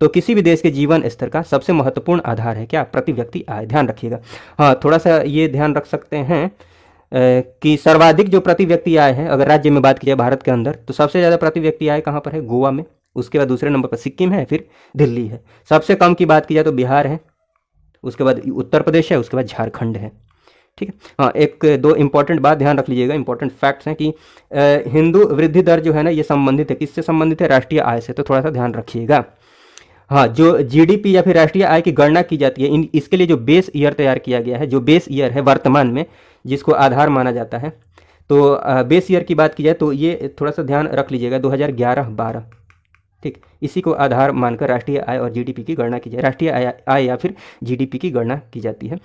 तो किसी भी देश के जीवन स्तर का सबसे महत्वपूर्ण आधार है क्या, प्रति व्यक्ति आय, ध्यान रखिएगा। हाँ, थोड़ा सा ये ध्यान रख सकते हैं कि सर्वाधिक जो प्रति व्यक्ति आय है, अगर राज्य में बात की जाए भारत के अंदर, तो सबसे ज़्यादा प्रति व्यक्ति आय कहाँ पर है, गोवा में, उसके बाद दूसरे नंबर पर सिक्किम है, फिर दिल्ली है। सबसे कम की बात की जाए तो बिहार है, उसके बाद उत्तर प्रदेश है, उसके बाद झारखंड है। ठीक है। हाँ, एक दो इंपॉर्टेंट बात ध्यान रख लीजिएगा, इंपॉर्टेंट फैक्ट्स हैं कि हिंदू वृद्धि दर जो है ना, ये संबंधित है, किससे संबंधित है, राष्ट्रीय आय से, तो थोड़ा सा ध्यान रखिएगा। हाँ, जो जीडीपी या फिर राष्ट्रीय आय की गणना की जाती है, इसके लिए जो बेस ईयर तैयार किया गया है, जो बेस ईयर है वर्तमान में जिसको आधार माना जाता है, तो बेस ईयर की बात की जाए तो ये थोड़ा सा ध्यान रख लीजिएगा, 2011-12। ठीक, इसी को आधार मानकर राष्ट्रीय आय और जीडीपी की गणना की जाए, राष्ट्रीय आय या फिर जीडीपी की गणना की जाती है।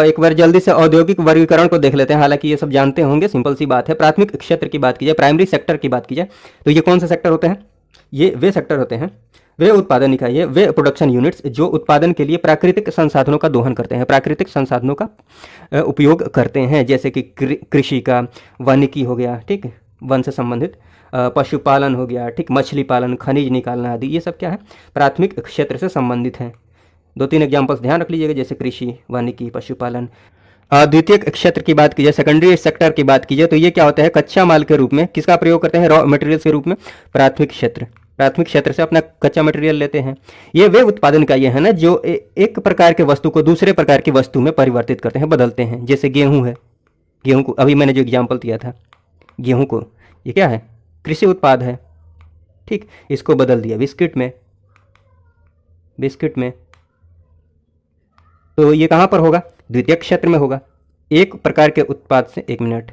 एक बार जल्दी से औद्योगिक वर्गीकरण को देख लेते हैं, हालांकि ये सब जानते होंगे, सिंपल सी बात है। प्राथमिक क्षेत्र की बात की जाए, प्राइमरी सेक्टर की बात की जाए तो ये कौन से सेक्टर होते हैं, ये वे सेक्टर होते हैं, वे उत्पादन इकाई, वे प्रोडक्शन यूनिट्स जो उत्पादन के लिए प्राकृतिक संसाधनों का दोहन करते हैं, प्राकृतिक संसाधनों का उपयोग करते हैं, जैसे कि कृषि का, वानिकी हो गया, ठीक, वन से संबंधित, पशुपालन हो गया, ठीक, मछली पालन, खनिज निकालना आदि, ये सब क्या है, प्राथमिक क्षेत्र से संबंधित हैं। 2-3 एग्जाम्पल्स ध्यान रख लीजिएगा, जैसे कृषि, वानिकी, पशुपालन। द्वितीयक क्षेत्र की बात की जाए, सेकेंडरी सेक्टर की बात की जाए तो ये क्या होता है, कच्चा माल के रूप में किसका प्रयोग करते हैं, रॉ मटेरियल्स के रूप में प्राथमिक क्षेत्र, प्राथमिक क्षेत्र से अपना कच्चा मटेरियल लेते हैं। ये वे उत्पादन इकाइयाँ है ना जो एक प्रकार के वस्तु को दूसरे प्रकार की वस्तु में परिवर्तित करते हैं, बदलते हैं। जैसे गेहूँ है, गेहूँ को अभी मैंने जो एग्जाम्पल दिया था, गेहूँ को, ये क्या है, कृषि उत्पाद है, ठीक, इसको बदल दिया बिस्किट में, तो ये कहाँ पर होगा, द्वितीय क्षेत्र में होगा। एक प्रकार के उत्पाद से, 1 मिनट,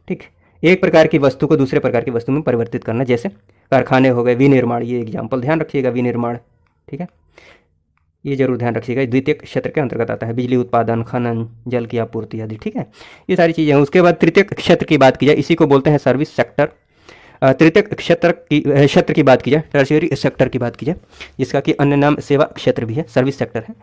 ठीक, एक प्रकार की वस्तु को दूसरे प्रकार की वस्तु में परिवर्तित करना, जैसे कारखाने हो गए, विनिर्माण, ये एग्जाम्पल ध्यान रखिएगा, विनिर्माण, ठीक है, ये जरूर ध्यान रखिएगा, द्वितीय क्षेत्र के अंतर्गत आता है। बिजली उत्पादन, खनन, जल की आपूर्ति आदि, ठीक है, ये सारी चीज़ें हैं। उसके बाद तृतीय क्षेत्र की बात की जाए, इसी को बोलते हैं सर्विस सेक्टर। तृतीय क्षेत्र की बात की जाए, टर्शियरी सेक्टर की बात की जाए, जिसका कि अन्य नाम सेवा क्षेत्र भी है, सर्विस सेक्टर है।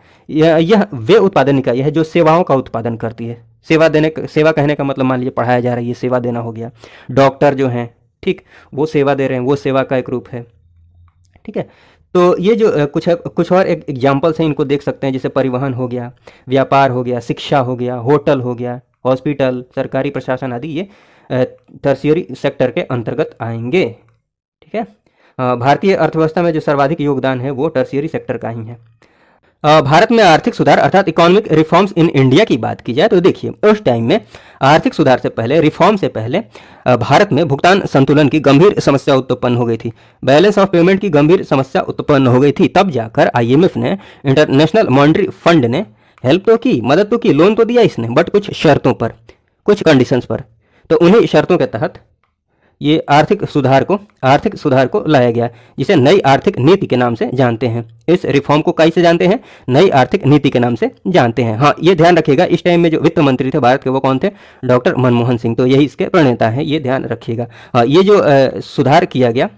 यह वे उत्पादन इकाई है जो सेवाओं का उत्पादन करती है। सेवा कहने का मतलब, मान लीजिए पढ़ाया जा रहा है, ये सेवा देना हो गया। डॉक्टर जो हैं, ठीक, वो सेवा दे रहे हैं, वो सेवा का एक रूप है। ठीक है, तो ये जो कुछ और एग्जाम्पल्स हैं, इनको देख सकते हैं, जैसे परिवहन हो गया, व्यापार हो गया, शिक्षा हो गया, होटल हो गया, हॉस्पिटल, सरकारी प्रशासन आदि, ये टर्शियरी सेक्टर के अंतर्गत आएंगे। ठीक है, भारतीय अर्थव्यवस्था में जो सर्वाधिक योगदान है वो टर्शियरी सेक्टर का ही है। भारत में आर्थिक सुधार अर्थात इकोनॉमिक रिफॉर्म्स इन इंडिया की बात की जाए तो देखिए, उस टाइम में आर्थिक सुधार से पहले, रिफॉर्म से पहले भारत में भुगतान संतुलन की गंभीर समस्या उत्पन्न हो गई थी, बैलेंस ऑफ पेमेंट की गंभीर समस्या उत्पन्न हो गई थी। तब जाकर आईएमएफ ने, इंटरनेशनल मॉनेटरी फंड ने हेल्प तो की, मदद तो की, लोन तो दिया इसने, बट कुछ शर्तों पर, कुछ कंडीशंस पर। तो उन्हीं शर्तों के तहत ये आर्थिक सुधार को लाया गया, जिसे नई आर्थिक नीति के नाम से जानते हैं। इस रिफॉर्म को कैसे जानते हैं? नई आर्थिक नीति के नाम से जानते हैं। हाँ, ये ध्यान रखिएगा, इस टाइम में जो वित्त मंत्री थे भारत के वो कौन थे? डॉक्टर मनमोहन सिंह, तो यही इसके प्रणेता हैं, ये ध्यान रखिएगा। हाँ, ये जो सुधार किया गया,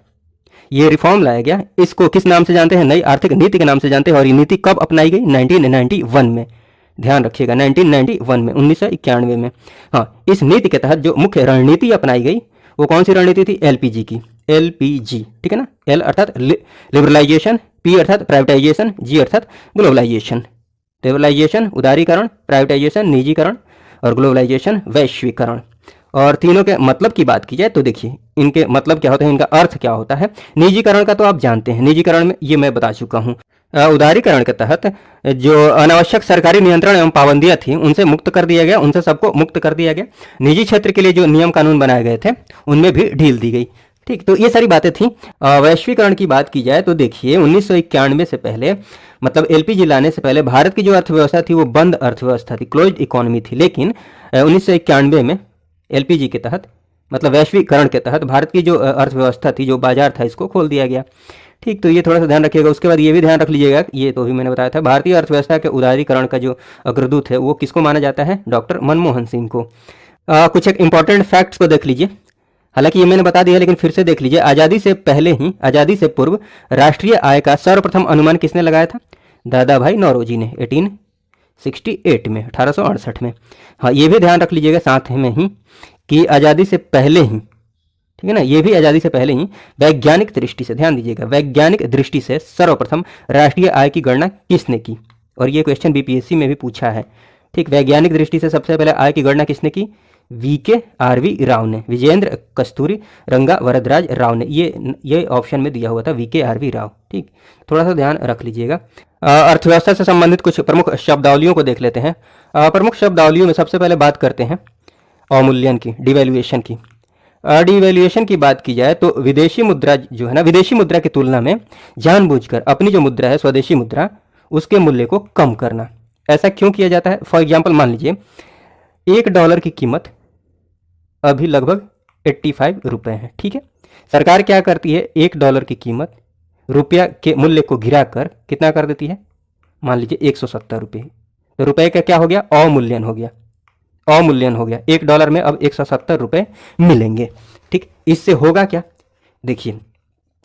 ये रिफॉर्म लाया गया, इसको किस नाम से जानते हैं? नई आर्थिक नीति के नाम से जानते हैं। और ये नीति कब अपनाई गई? 1991 में, ध्यान रखिएगा, 1991 में, 1991 में। हाँ, इस नीति के तहत जो मुख्य रणनीति अपनाई गई वो कौन सी रणनीति थी? एलपीजी की, एलपीजी, ठीक है ना। एल अर्थात लिबरलाइजेशन, पी अर्थात प्राइवेटाइजेशन, जी अर्थात ग्लोबलाइजेशन। लिबरलाइजेशन उदारीकरण, प्राइवेटाइजेशन निजीकरण, और ग्लोबलाइजेशन वैश्वीकरण। और तीनों के मतलब की बात की जाए तो देखिए इनके मतलब क्या होता है, इनका अर्थ क्या होता है। निजीकरण का तो आप जानते हैं, निजीकरण में ये मैं बता चुका हूँ। उदारीकरण के तहत जो अनावश्यक सरकारी नियंत्रण एवं पाबंदियां थी उनसे मुक्त कर दिया गया, उनसे सबको मुक्त कर दिया गया। निजी क्षेत्र के लिए जो नियम कानून बनाए गए थे उनमें भी ढील दी गई। ठीक, तो ये सारी बातें थी। वैश्वीकरण की बात की जाए तो देखिए 1991 से पहले, मतलब एलपीजी लाने से पहले भारत की जो अर्थव्यवस्था थी वो बंद अर्थव्यवस्था थी, क्लोज्ड इकोनॉमी थी। लेकिन 1991 में एलपीजी के तहत, मतलब वैश्वीकरण के तहत भारत की जो अर्थव्यवस्था थी, जो बाजार था, इसको खोल दिया गया। ठीक, तो ये थोड़ा सा ध्यान रखिएगा। उसके बाद ये भी ध्यान रख लीजिएगा, ये तो भी मैंने बताया था, भारतीय अर्थव्यवस्था के उदारीकरण का जो अग्रदूत है वो किसको माना जाता है? डॉक्टर मनमोहन सिंह को। कुछ एक इंपॉर्टेंट फैक्ट्स को देख लीजिए, हालांकि ये मैंने बता दिया लेकिन फिर से देख लीजिए। आज़ादी से पूर्व राष्ट्रीय आय का सर्वप्रथम अनुमान किसने लगाया था? दादा भाई नौरोजी ने, 1868 में, 1868 में। हाँ, ये भी ध्यान रख लीजिएगा साथ में ही कि आज़ादी से पहले ही, ठीक है ना, ये भी आज़ादी से पहले ही वैज्ञानिक दृष्टि से, ध्यान दीजिएगा, वैज्ञानिक दृष्टि से सर्वप्रथम राष्ट्रीय आय की गणना किसने की? और ये क्वेश्चन बीपीएससी में भी पूछा है। ठीक, वैज्ञानिक दृष्टि से सबसे पहले आय की गणना किसने की? VKRV राव ने, विजेंद्र कस्तूरी रंगा वरदराज राव ने। ये ऑप्शन में दिया हुआ था, VKRV राव। ठीक, थोड़ा सा ध्यान रख लीजिएगा। अर्थव्यवस्था से संबंधित कुछ प्रमुख शब्दावलियों को देख लेते हैं। प्रमुख शब्दावलियों में सबसे पहले बात करते हैं अवमूल्यन की, डिवैल्यूएशन की। डिवैल्यूएशन की बात की जाए तो विदेशी मुद्रा जो है ना, विदेशी मुद्रा की तुलना में जानबूझकर अपनी जो मुद्रा है, स्वदेशी मुद्रा, उसके मूल्य को कम करना। ऐसा क्यों किया जाता है? फॉर एग्जाम्पल मान लीजिए $1 की कीमत अभी लगभग 85 रुपये है। ठीक है, सरकार क्या करती है? $1 की कीमत रुपया के मूल्य को गिराकर कितना कर देती है? मान लीजिए 170 रुपये। तो रुपये का क्या हो गया? अवमूल्यन हो गया, अवमूल्यन हो गया। $1 में अब 170 रुपये मिलेंगे। ठीक, इससे होगा क्या? देखिए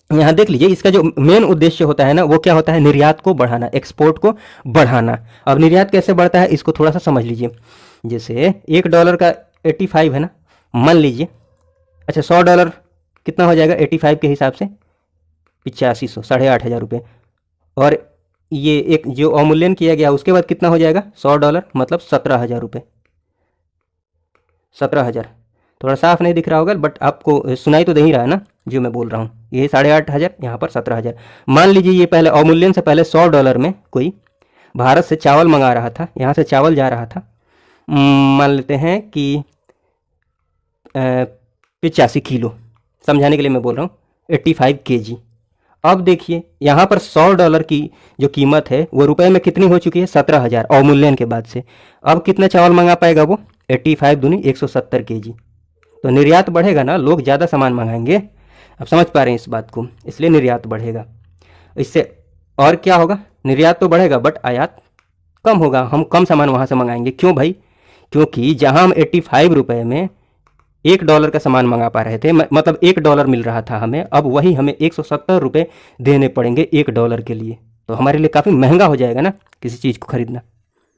यहाँ देख लीजिए, इसका जो मेन उद्देश्य होता है ना, वो क्या होता है? निर्यात को बढ़ाना, एक्सपोर्ट को बढ़ाना। अब निर्यात कैसे बढ़ता है इसको थोड़ा सा समझ लीजिए। जैसे $1 का 85 है ना, मान लीजिए, अच्छा $100 कितना हो जाएगा 85 के हिसाब से? 8500, 8500 रुपये। और ये एक जो अवमूल्यन किया गया उसके बाद कितना हो जाएगा? $100 मतलब 17,000 रुपये। 17,000 थोड़ा साफ नहीं दिख रहा होगा बट आपको सुनाई तो दे ही रहा है ना जो मैं बोल रहा हूँ। ये 8,500, यहाँ पर 17,000। मान लीजिए ये पहले अवमूल्यन से पहले $100 में कोई भारत से चावल मंगा रहा था, यहाँ से चावल जा रहा था, मान लेते हैं कि 85 किलो, समझाने के लिए मैं बोल रहा हूँ, 85 kg। अब देखिए यहाँ पर $100 की जो कीमत है वो रुपए में कितनी हो चुकी है? 17,000 अवमूल्यन के बाद से। अब कितना चावल मंगा पाएगा वो? 85 दूनी 170 kg। तो निर्यात बढ़ेगा ना, लोग ज़्यादा सामान मंगाएंगे। अब समझ पा रहे हैं इस बात को, इसलिए निर्यात बढ़ेगा। इससे और क्या होगा? निर्यात तो बढ़ेगा बट आयात कम होगा, हम कम सामान वहाँ से मंगाएंगे। क्यों भाई? क्योंकि जहाँ हम 85 रुपये में $1 का सामान मंगा पा रहे थे, मतलब $1 मिल रहा था हमें, अब वही हमें 170 रुपये देने पड़ेंगे $1 के लिए। तो हमारे लिए काफ़ी महंगा हो जाएगा ना किसी चीज़ को खरीदना,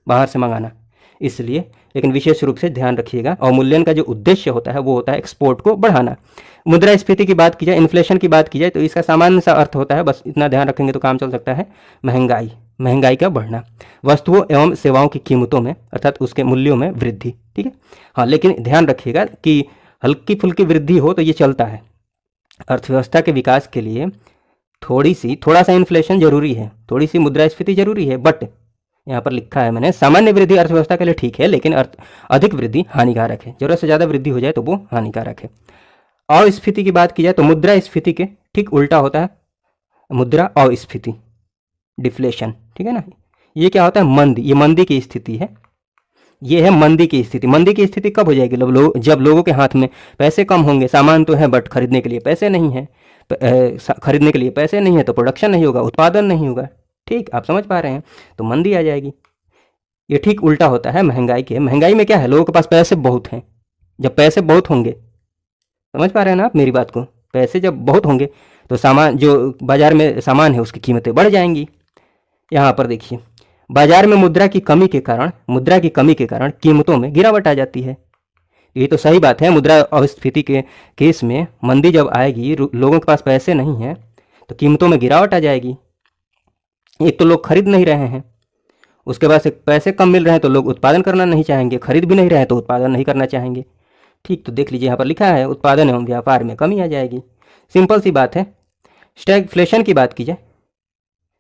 बाहर से मंगाना। इसलिए लेकिन विशेष रूप से ध्यान रखिएगा, अवमूल्यन का जो उद्देश्य होता है वो होता है एक्सपोर्ट को बढ़ाना। मुद्रास्फीति की बात की जाए, इन्फ्लेशन की बात की जाए तो इसका सामान्य सा अर्थ होता है, बस इतना ध्यान रखेंगे तो काम चल सकता है, महंगाई, महंगाई का बढ़ना, वस्तुओं एवं सेवाओं की कीमतों में अर्थात उसके मूल्यों में वृद्धि। ठीक है, हाँ, लेकिन ध्यान रखिएगा कि हल्की फुल्की वृद्धि हो तो ये चलता है। अर्थव्यवस्था के विकास के लिए थोड़ा सा इन्फ्लेशन जरूरी है, थोड़ी सी मुद्रास्फीति जरूरी है, बट यहाँ पर लिखा है मैंने, सामान्य वृद्धि अर्थव्यवस्था के लिए ठीक है लेकिन अधिक वृद्धि हानिकारक है। जरूरत से ज़्यादा वृद्धि हो जाए तो वो हानिकारक है। अस्फीति की बात की जाए तो मुद्रास्फीति के ठीक उल्टा होता है मुद्रा अस्फीति, डिफ्लेशन। ठीक है ना, ये क्या होता है? मंदी, ये मंदी की स्थिति है। ये है मंदी की स्थिति। मंदी की स्थिति कब हो जाएगी? जब लोगों के हाथ में पैसे कम होंगे, सामान तो है बट खरीदने के लिए पैसे नहीं है, खरीदने के लिए पैसे नहीं है तो प्रोडक्शन नहीं होगा, उत्पादन नहीं होगा। ठीक, आप समझ पा रहे हैं? तो मंदी आ जाएगी। ये ठीक उल्टा होता है महंगाई के। महंगाई में क्या है, लोगों के पास पैसे बहुत हैं। जब पैसे बहुत होंगे, समझ पा रहे हैं ना आप मेरी बात को, पैसे जब बहुत होंगे तो सामान, जो बाजार में सामान है उसकी कीमतें बढ़ जाएंगी। यहाँ पर देखिए, बाजार में मुद्रा की कमी के कारण कीमतों में गिरावट आ जाती है। ये तो सही बात है। मुद्रा अस्फीति के केस में मंदी जब आएगी, लोगों के पास पैसे नहीं हैं तो कीमतों में गिरावट आ जाएगी। एक तो लोग खरीद नहीं रहे हैं, उसके बाद से पैसे कम मिल रहे हैं तो लोग उत्पादन करना नहीं चाहेंगे, खरीद भी नहीं रहे हैं तो उत्पादन नहीं करना चाहेंगे। ठीक, तो देख लीजिए यहाँ पर लिखा है उत्पादन एवं व्यापार में कमी आ जाएगी। सिंपल सी बात है। स्टैगफ्लेशन की बात की जाए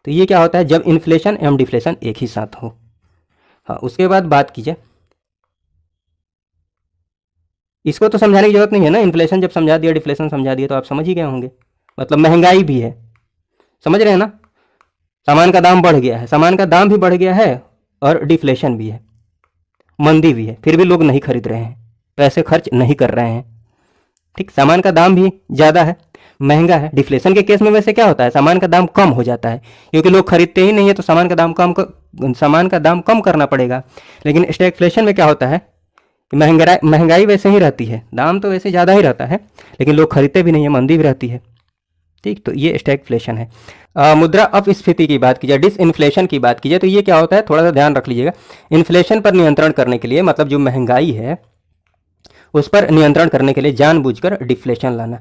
तो ये क्या होता है, जब इन्फ्लेशन एवं डिफ्लेशन एक ही साथ हो। हाँ, उसके बाद बात की जाए, इसको तो समझाने की जरूरत नहीं है ना, इन्फ्लेशन जब समझा दिया, डिफ्लेशन समझा दिया तो आप समझ ही गए होंगे। मतलब महंगाई भी है, समझ रहे हैं ना, सामान का दाम बढ़ गया है, सामान का दाम भी बढ़ गया है और डिफ्लेशन भी है, मंदी भी है, फिर भी लोग नहीं खरीद रहे हैं, पैसे खर्च नहीं कर रहे हैं। ठीक, सामान का दाम भी ज़्यादा है, महंगा है। डिफ्लेशन के केस में वैसे क्या होता है, सामान का दाम कम हो जाता है, क्योंकि लोग खरीदते ही नहीं है तो सामान का दाम कम करना पड़ेगा। लेकिन स्टैगफ्लेशन में क्या होता है, महंगाई वैसे ही रहती है, दाम तो वैसे ज़्यादा ही रहता है, लेकिन लोग खरीदते भी नहीं है, मंदी भी रहती है। ठीक, तो ये स्टैगफ्लेशन है। मुद्रा अपस्फीति की बात की जाए, डिसइन्फ्लेशन की बात की जाए तो ये क्या होता है, थोड़ा सा ध्यान रख लीजिएगा। इन्फ्लेशन पर नियंत्रण करने के लिए, मतलब जो महंगाई है उस पर नियंत्रण करने के लिए जानबूझकर डिफ्लेशन लाना,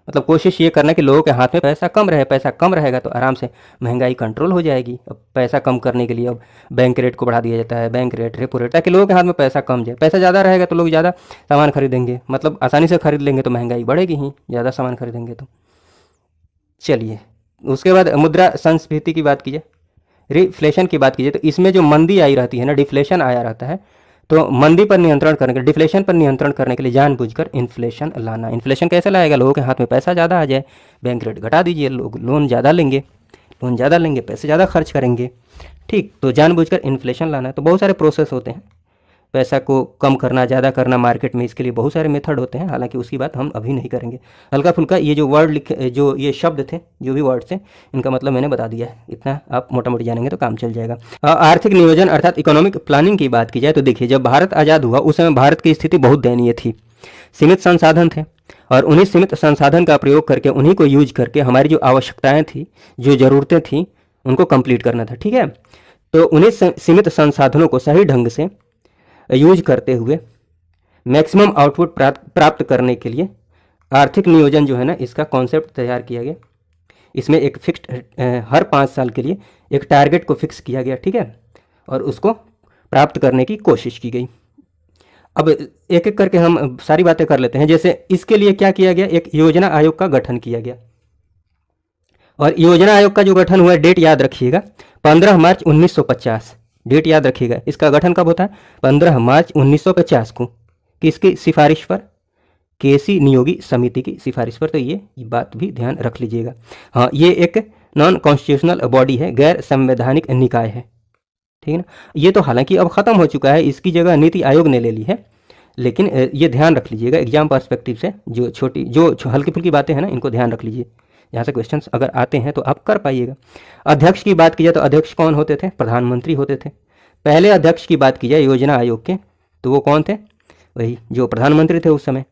मतलब कोशिश ये करना कि लोगों के हाथ में पैसा कम रहे। पैसा कम रहेगा तो आराम से महंगाई कंट्रोल हो जाएगी। अब पैसा कम करने के लिए अब बैंक रेट को बढ़ा दिया जाता है, बैंक रेट, रेपो रेट, ताकि लोगों के हाथ में पैसा कम जाए। पैसा ज़्यादा रहेगा तो लोग ज़्यादा सामान खरीदेंगे, मतलब आसानी से खरीद लेंगे तो महंगाई बढ़ेगी ही, ज़्यादा सामान खरीदेंगे तो। चलिए, उसके बाद मुद्रा संस्फीति की बात कीजिए, रिफ्लेशन की बात कीजिए तो इसमें जो मंदी आई रहती है ना, डिफ्लेशन आया रहता है, तो मंदी पर नियंत्रण करने के लिए, डिफ्लेशन पर नियंत्रण करने के लिए जानबूझकर इन्फ्लेशन लाना। इन्फ्लेशन कैसे लाएगा, लोगों के हाथ में पैसा ज़्यादा आ जाए, बैंक रेट घटा दीजिए, लोग लोन ज़्यादा लेंगे, पैसे ज़्यादा खर्च करेंगे। ठीक, तो जानबूझकर इन्फ्लेशन लाना है। तो बहुत सारे प्रोसेस होते हैं, पैसा को कम करना, ज़्यादा करना मार्केट में, इसके लिए बहुत सारे मेथड होते हैं, हालांकि उसकी बात हम अभी नहीं करेंगे। हल्का फुल्का ये जो वर्ड लिखे, जो ये शब्द थे, जो भी वर्ड्स हैं, इनका मतलब मैंने बता दिया है, इतना आप मोटा मोटी जानेंगे तो काम चल जाएगा। आर्थिक नियोजन अर्थात इकोनॉमिक प्लानिंग की बात की जाए तो देखिए, जब भारत आज़ाद हुआ उस समय भारत की स्थिति बहुत दयनीय थी। सीमित संसाधन थे और उन्हीं सीमित संसाधन का प्रयोग करके, उन्हीं को यूज करके हमारी जो आवश्यकताएँ थी, जो ज़रूरतें थी, उनको कंप्लीट करना था। ठीक है, तो उन्हीं सीमित संसाधनों को सही ढंग से यूज करते हुए मैक्सिमम आउटपुट प्राप्त करने के लिए आर्थिक नियोजन जो है ना, इसका कॉन्सेप्ट तैयार किया गया। इसमें एक फिक्स्ड, हर 5 साल के लिए एक टारगेट को फिक्स किया गया। ठीक है, और उसको प्राप्त करने की कोशिश की गई। अब एक एक करके हम सारी बातें कर लेते हैं। जैसे इसके लिए क्या किया गया, एक योजना आयोग का गठन किया गया, और योजना आयोग का जो गठन हुआ, डेट याद रखिएगा, 15 मार्च 1950। डेट याद रखिएगा, इसका गठन कब होता है, 15 मार्च 1950 को। किसकी सिफारिश पर, केसी नियोगी समिति की सिफारिश पर। तो ये बात भी ध्यान रख लीजिएगा। हाँ, ये एक नॉन कॉन्स्टिट्यूशनल बॉडी है, गैर संवैधानिक निकाय है। ठीक है ना, ये तो हालांकि अब खत्म हो चुका है, इसकी जगह नीति आयोग ने ले ली है, लेकिन ये ध्यान रख लीजिएगा एग्जाम पर्सपेक्टिव से, जो हल्की फुल्की बातें हैं ना, इनको ध्यान रख लीजिए, यहाँ से क्वेश्चंस अगर आते हैं तो आप कर पाइएगा। अध्यक्ष की बात की जाए तो अध्यक्ष कौन होते थे, प्रधानमंत्री होते थे। पहले अध्यक्ष की बात की जाए योजना आयोग के, तो वो कौन थे, वही जो प्रधानमंत्री थे उस समय,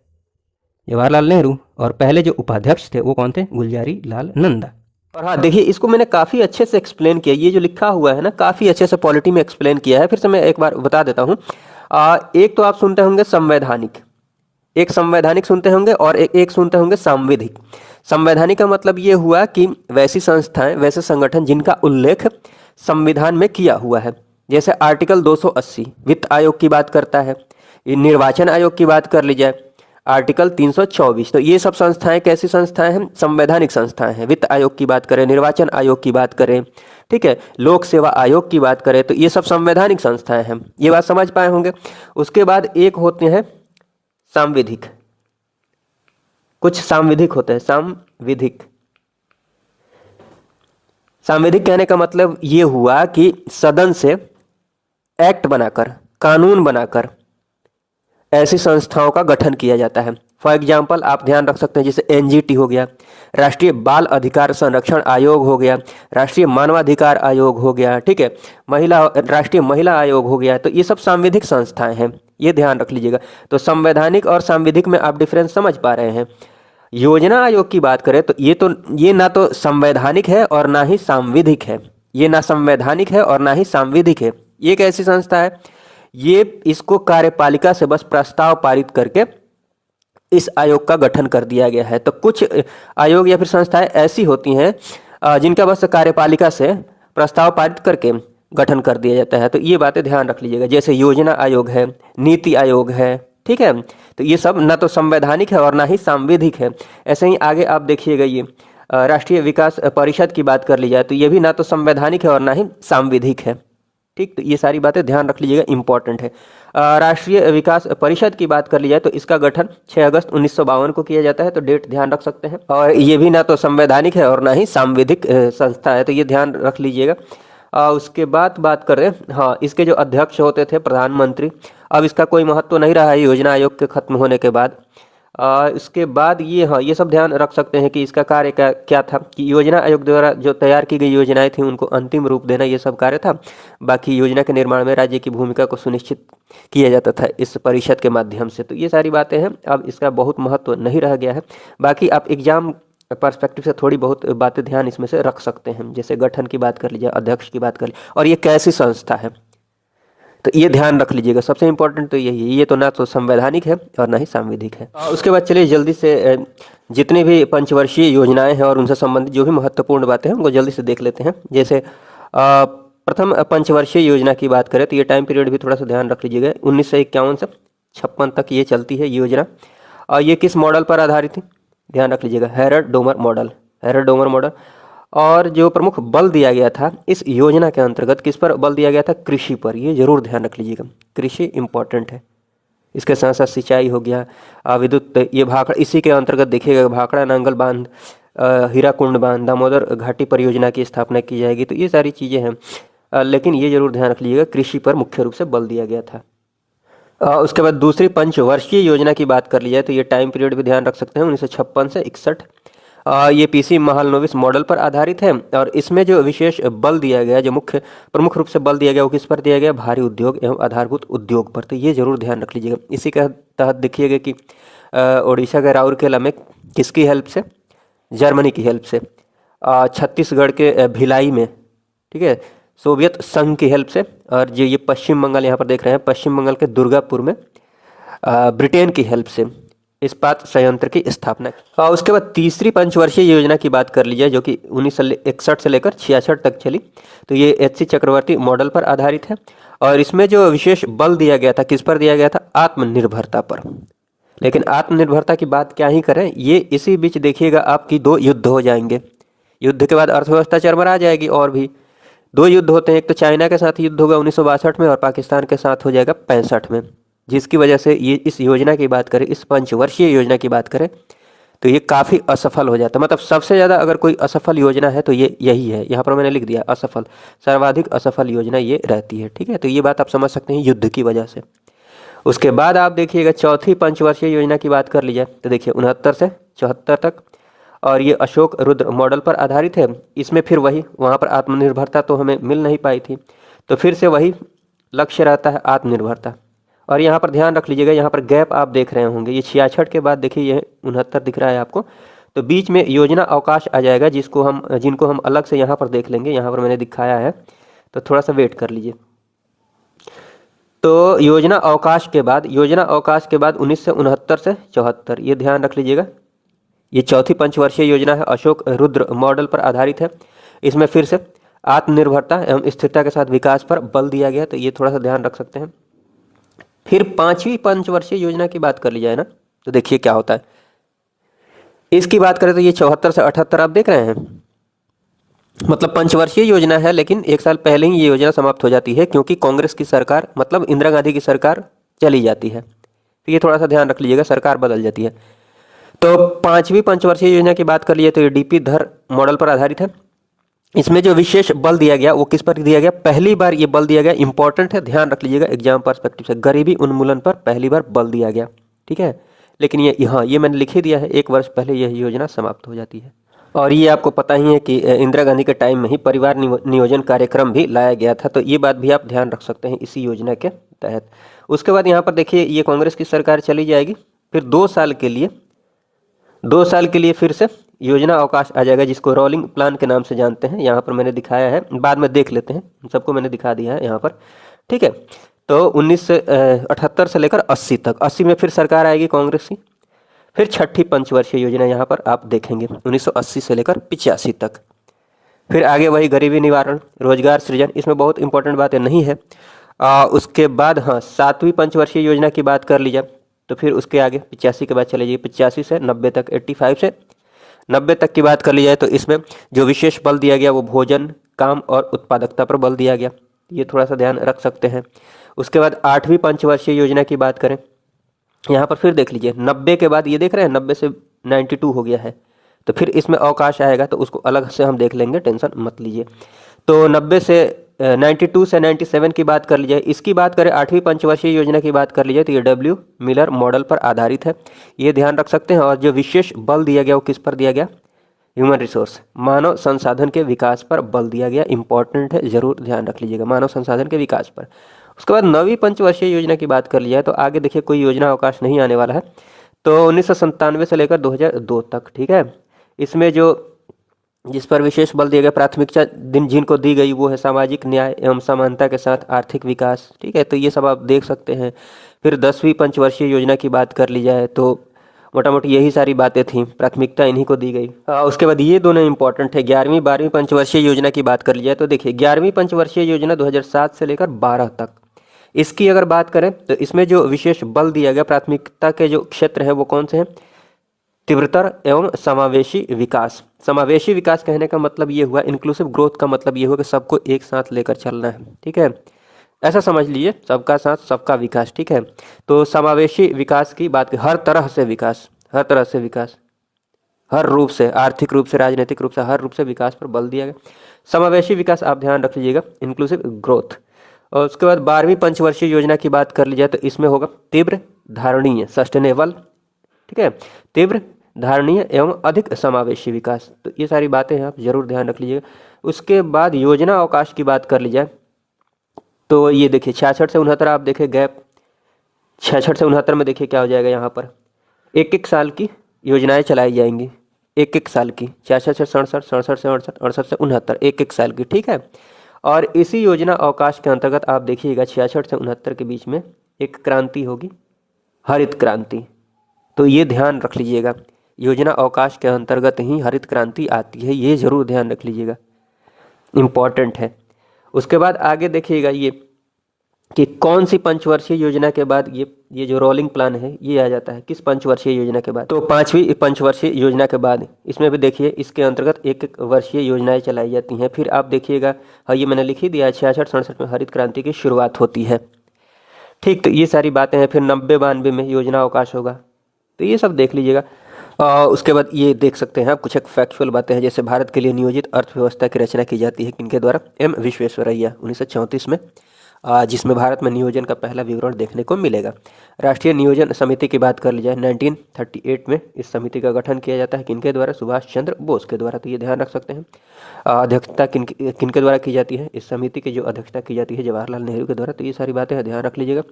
जवाहरलाल नेहरू। और पहले जो उपाध्यक्ष थे वो कौन थे, गुलजारी लाल नंदा। और हाँ देखिए, इसको मैंने काफ़ी अच्छे से एक्सप्लेन किया, ये जो लिखा हुआ है ना, काफ़ी अच्छे से पॉलिटी में एक्सप्लेन किया है। फिर से मैं एक बार बता देता हूँ। एक तो आप सुनते होंगे संवैधानिक, एक संवैधानिक सुनते होंगे, और एक सुनते होंगे सांविधिक। संवैधानिक का मतलब ये हुआ कि वैसी संस्थाएं, वैसे संगठन जिनका उल्लेख संविधान में किया हुआ है। जैसे आर्टिकल 280 वित्त आयोग की बात करता है, निर्वाचन आयोग की बात कर ली जाए, आर्टिकल 324। तो ये सब संस्थाएं कैसी संस्थाएं हैं, संवैधानिक संस्थाएं हैं। वित्त आयोग की बात करें, निर्वाचन आयोग की बात करें, ठीक है, लोक सेवा आयोग की बात करें, तो ये सब संवैधानिक संस्थाएं हैं। ये बात समझ पाए होंगे। उसके बाद एक होते हैं सांविधिक, कुछ सांविधिक होते हैं, सांविधिक। सांविधिक कहने का मतलब ये हुआ कि सदन से एक्ट बनाकर, कानून बनाकर ऐसी संस्थाओं का गठन किया जाता है। फॉर एग्जाम्पल आप ध्यान रख सकते हैं, जैसे एनजीटी हो गया, राष्ट्रीय बाल अधिकार संरक्षण आयोग हो गया, राष्ट्रीय मानवाधिकार आयोग हो गया, ठीक है, राष्ट्रीय महिला आयोग हो गया। तो ये सब सांविधिक संस्थाएं हैं, ये ध्यान रख लीजिएगा। तो संवैधानिक और सांविधिक में आप डिफरेंस समझ पा रहे हैं। योजना आयोग की बात करें तो ये ना तो संवैधानिक है और ना ही सांविधिक है। ये ना संवैधानिक है और ना ही सांविधिक है। ये एक ऐसी संस्था है, ये इसको कार्यपालिका से बस प्रस्ताव पारित करके इस आयोग का गठन कर दिया गया है। तो कुछ आयोग या फिर संस्थाएं ऐसी होती हैं जिनका बस कार्यपालिका से प्रस्ताव पारित करके गठन कर दिया जाता है। तो ये बातें ध्यान रख लीजिएगा, जैसे योजना आयोग है, नीति आयोग है, ठीक है। तो ये सब ना तो संवैधानिक है और ना ही सांविधिक है। ऐसे ही आगे आप देखिएगा, ये राष्ट्रीय विकास परिषद की बात कर ली जाए तो ये भी ना तो संवैधानिक है और ना ही सांविधिक है, ठीक। तो ये सारी बातें ध्यान रख लीजिएगा, इंपॉर्टेंट है। राष्ट्रीय विकास परिषद की बात कर ली जाए तो इसका गठन 6 अगस्त 1952 को किया जाता है, तो डेट ध्यान रख सकते हैं। और ये भी ना तो संवैधानिक है और ना ही सांविधिक संस्था है, तो ये ध्यान रख लीजिएगा। उसके बाद बात करें, हाँ, इसके जो अध्यक्ष होते थे प्रधानमंत्री, अब इसका कोई महत्व नहीं रहा है योजना आयोग के खत्म होने के बाद। इसके बाद ये, हाँ, ये सब ध्यान रख सकते हैं कि इसका कार्य क्या था, कि योजना आयोग द्वारा जो तैयार की गई योजनाएं थी उनको अंतिम रूप देना, ये सब कार्य था। बाकी योजना के निर्माण में राज्य की भूमिका को सुनिश्चित किया जाता था इस परिषद के माध्यम से। तो ये सारी बातें हैं, अब इसका बहुत महत्व नहीं रह गया है। बाकी आप एग्जाम पर्सपेक्टिव से थोड़ी बहुत बातें ध्यान इसमें से रख सकते हैं, जैसे गठन की बात कर लीजिए, अध्यक्ष की बात कर लीजिए, और ये कैसी संस्था है, तो ये ध्यान रख लीजिएगा। सबसे इंपॉर्टेंट तो यही है, ये तो ना तो संवैधानिक है और ना ही सांविधिक है। उसके बाद चलिए जल्दी से जितनी भी पंचवर्षीय योजनाएं हैं और उनसे संबंधित जो भी महत्वपूर्ण बातें हैं उनको जल्दी से देख लेते हैं। जैसे प्रथम पंचवर्षीय योजना की बात करें तो ये टाइम पीरियड भी थोड़ा सा ध्यान रख लीजिएगा, 1951 से 56 तक ये चलती है योजना। और ये किस मॉडल पर आधारित थी, ध्यान रख लीजिएगा, हेरर-डोमर मॉडल। और जो प्रमुख बल दिया गया था इस योजना के अंतर्गत, किस पर बल दिया गया था, कृषि पर, ये जरूर ध्यान रख लीजिएगा, कृषि इंपॉर्टेंट है। इसके साथ साथ सिंचाई हो गया, विद्युत, ये भाखड़ा, इसी के अंतर्गत देखिएगा, भाखड़ा नांगल बांध, हीराकुंड बांध, दामोदर घाटी परियोजना की स्थापना की जाएगी। तो ये सारी चीज़ें हैं, लेकिन ये जरूर ध्यान रख लीजिएगा, कृषि पर मुख्य रूप से बल दिया गया था। उसके बाद दूसरी पंचवर्षीय योजना की बात कर ली जाए तो ये टाइम पीरियड भी ध्यान रख सकते हैं, 1956 से 61। ये पीसी महालनोबिस मॉडल पर आधारित है। और इसमें जो विशेष बल दिया गया, जो प्रमुख रूप से बल दिया गया, वो किस पर दिया गया, भारी उद्योग एवं आधारभूत उद्योग पर। तो ये जरूर ध्यान रख लीजिएगा। इसी के तहत देखिएगा कि ओडिशा के राउरकेला में किसकी हेल्प से, जर्मनी की हेल्प से, छत्तीसगढ़ के भिलाई में, ठीक है, सोवियत संघ की हेल्प से, और जो ये पश्चिम बंगाल यहाँ पर देख रहे हैं, पश्चिम बंगाल के दुर्गापुर में ब्रिटेन की हेल्प से इस्पात संयंत्र की स्थापना। उसके बाद तीसरी पंचवर्षीय योजना की बात कर लीजिए, जो कि 1961 से लेकर 66 तक चली। तो ये एच.सी. चक्रवर्ती मॉडल पर आधारित है। और इसमें जो विशेष बल दिया गया था, किस पर दिया गया था, आत्मनिर्भरता पर। लेकिन आत्मनिर्भरता की बात क्या ही करें, ये इसी बीच देखिएगा आपकी 2 युद्ध हो जाएंगे। युद्ध के बाद अर्थव्यवस्था चरमरा जाएगी। और भी 2 युद्ध होते हैं, एक तो चाइना के साथ युद्ध होगा 1962 में, और पाकिस्तान के साथ हो जाएगा 65 में, जिसकी वजह से ये इस योजना की बात करें, इस पंचवर्षीय योजना की बात करें तो ये काफ़ी असफल हो जाता है। मतलब सबसे ज़्यादा अगर कोई असफल योजना है तो ये यही है, यहाँ पर मैंने लिख दिया असफल, सर्वाधिक असफल योजना ये रहती है, ठीक है। तो ये बात आप समझ सकते हैं, युद्ध की वजह से। उसके बाद आप देखिएगा चौथी पंचवर्षीय योजना की बात कर लीजिए तो देखिए 69 से 74 तक, और ये अशोक रुद्र मॉडल पर आधारित है। इसमें फिर वही, वहाँ पर आत्मनिर्भरता तो हमें मिल नहीं पाई थी, तो फिर से वही लक्ष्य रहता है, आत्मनिर्भरता। और यहाँ पर ध्यान रख लीजिएगा, यहाँ पर गैप आप देख रहे होंगे, ये 66 के बाद देखिए ये 69 दिख रहा है आपको, तो बीच में योजना अवकाश आ जाएगा, जिनको हम अलग से यहाँ पर देख लेंगे। यहाँ पर मैंने दिखाया है, तो थोड़ा सा वेट कर लीजिए। तो योजना अवकाश के बाद 1969 से 74, ये ध्यान रख लीजिएगा। ये चौथी पंचवर्षीय योजना है, अशोक रुद्र मॉडल पर आधारित है। इसमें फिर से आत्मनिर्भरता एवं स्थिरता के साथ विकास पर बल दिया गया, तो ये थोड़ा सा ध्यान रख सकते हैं। फिर पांचवी पंचवर्षीय योजना की बात कर ली जाए ना, तो देखिए क्या होता है। इसकी बात करें तो ये 74 से 78 आप देख रहे हैं, मतलब पंचवर्षीय योजना है, लेकिन 1 साल पहले ही ये योजना समाप्त हो जाती है, क्योंकि कांग्रेस की सरकार, मतलब इंदिरा गांधी की सरकार चली जाती है। तो ये थोड़ा सा ध्यान रख लीजिएगा, सरकार बदल जाती है। तो पांचवी पंचवर्षीय योजना की बात कर लिए तो ये डीपी धर मॉडल पर आधारित है। इसमें जो विशेष बल दिया गया वो किस पर दिया गया, पहली बार ये बल दिया गया, इंपॉर्टेंट है, ध्यान रख लीजिएगा एग्जाम पर्सपेक्टिव से, गरीबी उन्मूलन पर पहली बार बल दिया गया। ठीक है, लेकिन ये हाँ ये मैंने लिख ही दिया है, 1 वर्ष पहले यह योजना समाप्त हो जाती है। और ये आपको पता ही है कि इंदिरा गांधी के टाइम में ही परिवार नियोजन कार्यक्रम भी लाया गया था, तो ये बात भी आप ध्यान रख सकते हैं इसी योजना के तहत। उसके बाद यहाँ पर देखिए ये कांग्रेस की सरकार चली जाएगी, फिर 2 साल के लिए फिर से योजना अवकाश आ जाएगा, जिसको रोलिंग प्लान के नाम से जानते हैं। यहाँ पर मैंने दिखाया है, बाद में देख लेते हैं, सबको मैंने दिखा दिया है यहाँ पर। ठीक है, तो 1978 से लेकर 80 तक, 80 में फिर सरकार आएगी कांग्रेस की। फिर छठी पंचवर्षीय योजना यहाँ पर आप देखेंगे 1980 से लेकर 85 तक। फिर आगे वही गरीबी निवारण, रोजगार सृजन, इसमें बहुत इंपॉर्टेंट बातें नहीं है। उसके बाद हाँ 7वीं पंचवर्षीय योजना की बात कर लीजिए, तो फिर उसके आगे 85 के बाद चले जाइए 85 से 90 तक, 85 से 90 तक की बात कर ली जाए तो इसमें जो विशेष बल दिया गया वो भोजन, काम और उत्पादकता पर बल दिया गया, ये थोड़ा सा ध्यान रख सकते हैं। उसके बाद 8वीं पंचवर्षीय योजना की बात करें, यहाँ पर फिर देख लीजिए 90 के बाद ये देख रहे हैं 90 से 92 हो गया है, तो फिर इसमें अवकाश आएगा, तो उसको अलग से हम देख लेंगे, टेंशन मत लीजिए। तो 92 से 92 से 97 की बात कर लीजिए। इसकी बात करें 8वीं पंचवर्षीय योजना की बात कर लीजिए तो ये डब्ल्यू मिलर मॉडल पर आधारित है, ये ध्यान रख सकते हैं। और जो विशेष बल दिया गया वो किस पर दिया गया, ह्यूमन रिसोर्स, मानव संसाधन के विकास पर बल दिया गया, इंपॉर्टेंट है, जरूर ध्यान रख लीजिएगा, मानव संसाधन के विकास पर। उसके बाद 9वीं पंचवर्षीय योजना की बात कर लिया है तो आगे देखिए कोई योजना अवकाश नहीं आने वाला है, तो 1997 से लेकर 2002 तक। ठीक है, इसमें जो जिस पर विशेष बल दिया गया, प्राथमिकता जिनको दी गई वो है सामाजिक न्याय एवं समानता के साथ आर्थिक विकास। ठीक है, तो ये सब आप देख सकते हैं। फिर 10वीं पंचवर्षीय योजना की बात कर ली जाए तो मोटा मोटी यही सारी बातें थी, प्राथमिकता इन्हीं को दी गई। उसके बाद ये दोनों इंपॉर्टेंट है। 11वीं 12वीं पंचवर्षीय योजना की बात कर ली जाए तो देखिए 11वीं पंचवर्षीय योजना 2007 से लेकर 12 तक, इसकी अगर बात करें तो इसमें जो विशेष बल दिया गया, प्राथमिकता के जो क्षेत्र हैं वो कौन से हैं, तीव्रतर एवं समावेशी विकास। समावेशी विकास कहने का मतलब ये हुआ, इंक्लूसिव ग्रोथ का मतलब ये हुआ कि सबको एक साथ लेकर चलना है। ठीक है, ऐसा समझ लीजिए, सबका साथ सबका विकास। ठीक है, तो समावेशी विकास की बात, हर तरह से विकास, हर तरह से विकास, हर रूप से, आर्थिक रूप से, राजनीतिक रूप से, हर रूप से विकास पर बल दिया गया। समावेशी विकास आप ध्यान रख लीजिएगा, इंक्लूसिव ग्रोथ। और उसके बाद 12वीं पंचवर्षीय योजना की बात कर ली जाए तो इसमें होगा तीव्र धारणीय, सस्टेनेबल। ठीक है, तीव्र धारणीय एवं अधिक समावेशी विकास, तो ये सारी बातें हैं, आप जरूर ध्यान रख लीजिएगा। उसके बाद योजना अवकाश की बात कर ली जाए तो ये देखिए 66 से 69 आप देखें गैप, 66 से 69 में देखिए क्या हो जाएगा, यहाँ पर 1-1 साल की योजनाएं चलाई जाएंगी, 1-1 साल की, 66 से 67, 67 से 68, 68 से 69, 1-1 साल की। ठीक है, और इसी योजना अवकाश के अंतर्गत आप देखिएगा 66 से 69 के बीच में एक क्रांति होगी, हरित क्रांति, तो ये ध्यान रख लीजिएगा, योजना अवकाश के अंतर्गत ही हरित क्रांति आती है, ये जरूर ध्यान रख लीजिएगा, इम्पॉर्टेंट है। उसके बाद आगे देखिएगा ये कि कौन सी पंचवर्षीय योजना के बाद ये जो रोलिंग प्लान है ये आ जाता है, किस पंचवर्षीय योजना के बाद, तो 5वीं पंचवर्षीय योजना के बाद। इसमें भी देखिए इसके अंतर्गत 1-1 वर्षीय योजनाएं चलाई जाती हैं। फिर आप देखिएगा, हाँ ये मैंने लिख ही दिया है, 66-67 में हरित क्रांति की शुरुआत होती है। ठीक, तो ये सारी बातें हैं। फिर 90-92 में योजना अवकाश होगा, तो ये सब देख लीजिएगा। उसके बाद ये देख सकते हैं आप कुछ एक फैक्चुअल बातें हैं, जैसे भारत के लिए नियोजित अर्थव्यवस्था की रचना की जाती है किनके द्वारा, एम विश्वेश्वरैया 1934 में, जिसमें भारत में नियोजन का पहला विवरण देखने को मिलेगा। राष्ट्रीय नियोजन समिति की बात कर ली जाए 1938 में इस समिति का गठन किया जाता है, किनके द्वारा, सुभाष चंद्र बोस के द्वारा, तो ये ध्यान रख सकते हैं। अध्यक्षता किनके द्वारा की जाती है, इस समिति की जो अध्यक्षता की जाती है जवाहरलाल नेहरू के द्वारा, तो ये सारी बातें ध्यान रख लीजिएगा।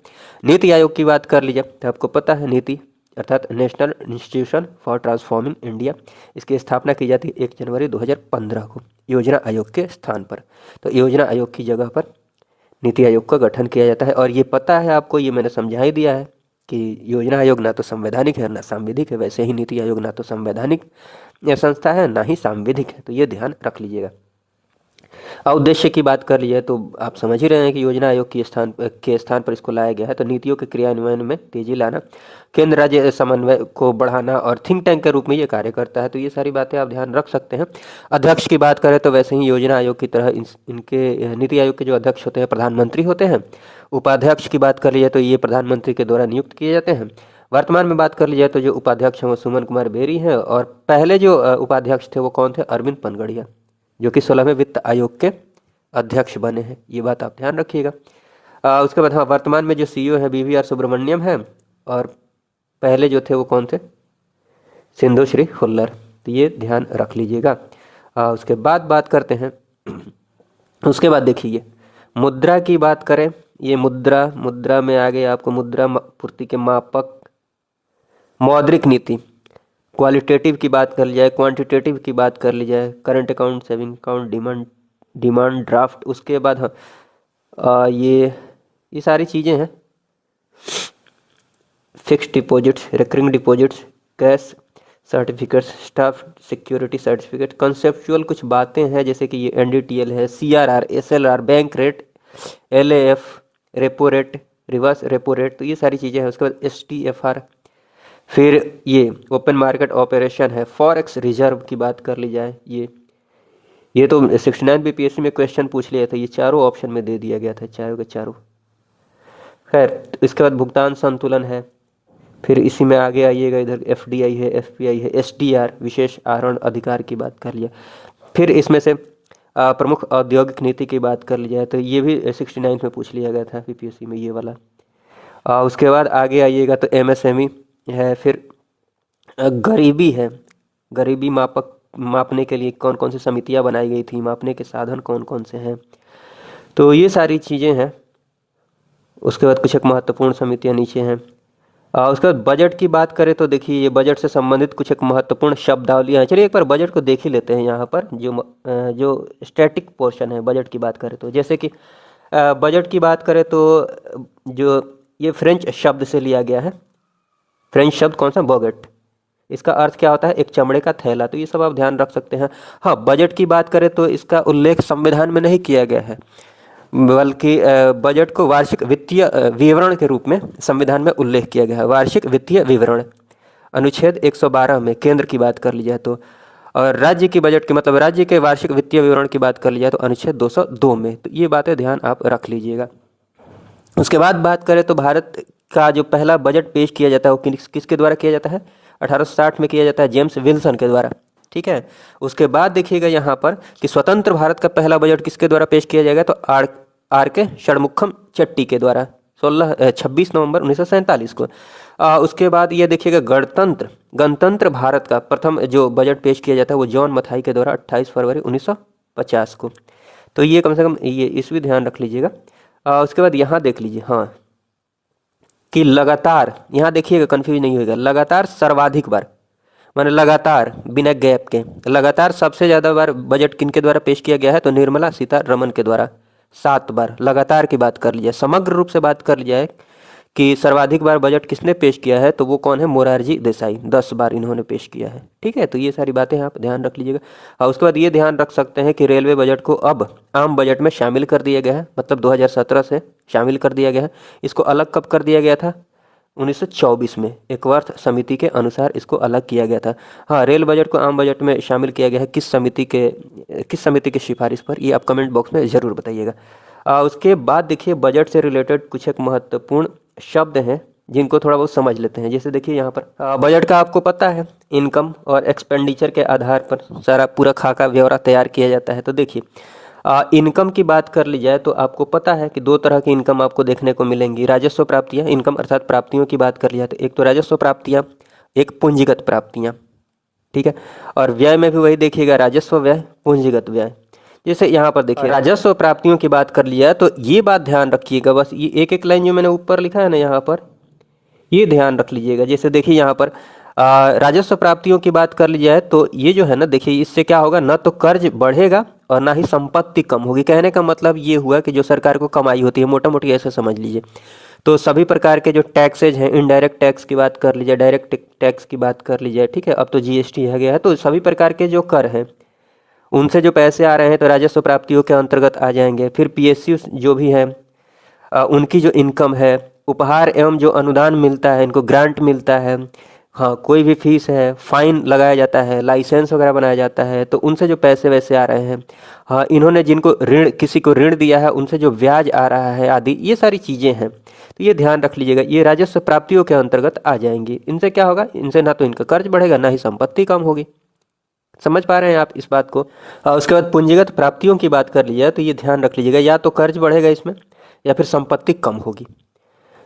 नीति आयोग की बात कर लीजिए तो आपको पता है, नीति अर्थात national institution for transforming India, इसकी स्थापना की जाती है 1 जनवरी 2015 को योजना आयोग के स्थान पर, तो योजना आयोग की जगह पर नीति आयोग का गठन किया जाता है। और ये पता है आपको, ये मैंने समझा ही दिया है कि योजना आयोग ना तो संवैधानिक है ना सांविधिक है, वैसे ही नीति आयोग ना तो संवैधानिक संस्था है ना ही सांविधिक है, तो ये ध्यान रख लीजिएगा। उद्देश्य की बात कर लीजिए तो आप समझ ही रहे हैं कि योजना आयोग के स्थान पर इसको लाया गया है, तो नीतियों के क्रियान्वयन में तेजी लाना, केंद्र राज्य समन्वय को बढ़ाना और थिंक टैंक के रूप में ये कार्य करता है, तो ये सारी बातें आप ध्यान रख सकते हैं। अध्यक्ष की बात करें तो वैसे ही योजना आयोग की तरह इनके नीति आयोग के जो अध्यक्ष होते हैं प्रधानमंत्री होते हैं। उपाध्यक्ष की बात कर लीजिए तो ये प्रधानमंत्री के द्वारा नियुक्त किए जाते हैं। वर्तमान में बात कर ली जाए तो जो उपाध्यक्ष हैं वो सुमन कुमार बेरी हैं, और पहले जो उपाध्यक्ष थे वो कौन थे, अरविंद पनगड़िया। जो कि 16वें वित्त आयोग के अध्यक्ष बने हैं, ये बात आप ध्यान रखिएगा। उसके बाद हाँ, वर्तमान में जो सीईओ है BVR सुब्रमण्यम है, और पहले जो थे वो कौन थे, सिंधु श्री हुल्लर, तो ये ध्यान रख लीजिएगा। उसके बाद बात करते हैं, उसके बाद देखिए मुद्रा की बात करें, ये मुद्रा में आगे आपको मुद्रा पूर्ति के मापक, मौद्रिक नीति, क्वालिटेटिव की बात कर ली जाए, क्वांटिटेटिव की बात कर ली जाए, current account, saving account, demand draft, उसके बाद हाँ ये सारी चीज़ें हैं, fixed deposits, recurring deposits, cash certificates, staff security certificate, conceptual कुछ बातें हैं जैसे कि ये NDTL है, CRR, SLR, bank rate, LAF, repo rate, reverse repo rate, तो ये सारी चीज़ें हैं। उसके बाद STFR, फिर ये ओपन मार्केट ऑपरेशन है, फॉरेक्स रिजर्व की बात कर ली जाए, ये तो 69 BPSC में क्वेश्चन पूछ लिया था, ये चारों ऑप्शन में दे दिया गया था, चारों के चारों। खैर, इसके बाद भुगतान संतुलन है, फिर इसी में आगे आइएगा, इधर FDI है, FPI है, SDR विशेष आहरण अधिकार की बात कर लिया, फिर इसमें से प्रमुख औद्योगिक नीति की बात कर ली जाए तो ये भी 69 में पूछ लिया गया था BPSC में, ये वाला। उसके बाद आगे आइएगा तो MSME है, फिर गरीबी है, गरीबी मापने के लिए कौन कौन सी समितियां बनाई गई थी, मापने के साधन कौन कौन से हैं, तो ये सारी चीज़ें हैं। उसके बाद कुछ एक महत्वपूर्ण समितियां नीचे हैं। उसके बाद बजट की बात करें तो देखिए ये बजट से संबंधित कुछ एक महत्वपूर्ण शब्दावलियाँ हैं। चलिए एक बार बजट को देख ही लेते हैं। यहाँ पर जो स्टैटिक पोर्शन है बजट की बात करें तो, जैसे कि बजट की बात करें तो जो ये फ्रेंच शब्द से लिया गया है, फ्रेंच शब्द कौन सा, बॉगेट, इसका अर्थ क्या होता है, एक चमड़े का थैला, तो ये सब आप ध्यान रख सकते हैं। हाँ, बजट की बात करें तो इसका उल्लेख संविधान में नहीं किया गया है, बल्कि बजट को वार्षिक वित्तीय विवरण के रूप में संविधान में उल्लेख किया गया है। वार्षिक वित्तीय विवरण अनुच्छेद 112 में केंद्र की बात कर ली जाए तो, और राज्य की बजट की मतलब राज्य के वार्षिक वित्तीय विवरण की बात कर ली जाए तो अनुच्छेद 202 में, तो ये बातें ध्यान आप रख लीजिएगा। उसके बाद बात करें तो भारत का जो पहला बजट पेश किया जाता है वो किसके द्वारा किया जाता है, 1860 में किया जाता है, जेम्स विल्सन के द्वारा, ठीक है। उसके बाद देखिएगा यहाँ पर कि स्वतंत्र भारत का पहला बजट किसके द्वारा पेश किया जाएगा तो आर के षणमुखम चट्टी के द्वारा 26 नवंबर 1947 को। उसके बाद ये देखिएगा गणतंत्र भारत का प्रथम जो बजट पेश किया जाता है वो जॉन मथाई के द्वारा 28 फरवरी 1950 को। तो ये कम से कम ये इस भी ध्यान रख लीजिएगा। उसके बाद यहाँ देख लीजिए हाँ कि लगातार, यहाँ देखिएगा कन्फ्यूज नहीं होगा, लगातार सर्वाधिक बार माने लगातार बिना गैप के लगातार सबसे ज़्यादा बार बजट किनके द्वारा पेश किया गया है तो निर्मला सीतारमण के द्वारा 7 बार। लगातार की बात कर ली जाए, समग्र रूप से बात कर ली जाए कि सर्वाधिक बार बजट किसने पेश किया है तो वो कौन है, मोरारजी देसाई, 10 बार इन्होंने पेश किया है, ठीक है। तो ये सारी बातें आप ध्यान रख लीजिएगा। और उसके बाद ये ध्यान रख सकते हैं कि रेलवे बजट को अब आम बजट में शामिल कर दिया गया है, मतलब 2017 से शामिल कर दिया गया है। इसको अलग कब कर दिया गया था, 1924 में एकवर्थ समिति के अनुसार इसको अलग किया गया था। हाँ, रेल बजट को आम बजट में शामिल किया गया है किस समिति की सिफारिश पर, ये आप कमेंट बॉक्स में ज़रूर बताइएगा। उसके बाद देखिए बजट से रिलेटेड कुछ एक महत्वपूर्ण शब्द हैं जिनको थोड़ा बहुत समझ लेते हैं। जैसे देखिए यहाँ पर बजट का आपको पता है इनकम और एक्सपेंडिचर के आधार पर सारा पूरा खाका ब्यौरा तैयार किया जाता है। तो देखिए इनकम की बात कर ली जाए तो आपको पता है कि 2 तरह की इनकम आपको देखने को मिलेंगी, राजस्व प्राप्तियाँ, इनकम अर्थात प्राप्तियों की बात कर लिया तो एक तो राजस्व प्राप्तियाँ, एक पूंजीगत प्राप्तियाँ, ठीक है। और व्यय में भी वही देखिएगा, राजस्व व्यय, पूंजीगत व्यय। जैसे यहाँ पर देखिए राजस्व प्राप्तियों की बात कर लिया तो ये बात ध्यान रखिएगा, बस ये एक एक लाइन जो मैंने ऊपर लिखा है ना यहाँ पर ये ध्यान रख लीजिएगा। जैसे देखिए यहाँ पर राजस्व प्राप्तियों की बात कर ली जाए तो ये जो है ना देखिए इससे क्या होगा, ना तो कर्ज बढ़ेगा और ना ही संपत्ति कम होगी। कहने का मतलब ये हुआ कि जो सरकार को कमाई होती है, मोटा मोटी ऐसे समझ लीजिए, तो सभी प्रकार के जो टैक्सेज हैं, इनडायरेक्ट टैक्स की बात कर लीजिए, डायरेक्ट टैक्स की बात कर लीजिए, ठीक है, अब तो GST है गया है, तो सभी प्रकार के जो कर हैं उनसे जो पैसे आ रहे हैं तो राजस्व प्राप्तियों के अंतर्गत आ जाएंगे। फिर PSU जो भी है उनकी जो इनकम है, उपहार एवं जो अनुदान मिलता है, इनको ग्रांट मिलता है, हाँ कोई भी फीस है, फाइन लगाया जाता है, लाइसेंस वगैरह बनाया जाता है, तो उनसे जो पैसे वैसे आ रहे हैं, हाँ इन्होंने जिनको ऋण किसी को ऋण दिया है उनसे जो ब्याज आ रहा है आदि, ये सारी चीज़ें हैं। तो ये ध्यान रख लीजिएगा, ये राजस्व प्राप्तियों के अंतर्गत आ जाएंगी। इनसे क्या होगा, इनसे ना तो इनका कर्ज बढ़ेगा ना ही संपत्ति कम होगी। समझ पा रहे हैं आप इस बात को। उसके बाद पूंजीगत प्राप्तियों की बात कर लीजिए तो ये ध्यान रख लीजिएगा, या तो कर्ज बढ़ेगा इसमें या फिर संपत्ति कम होगी।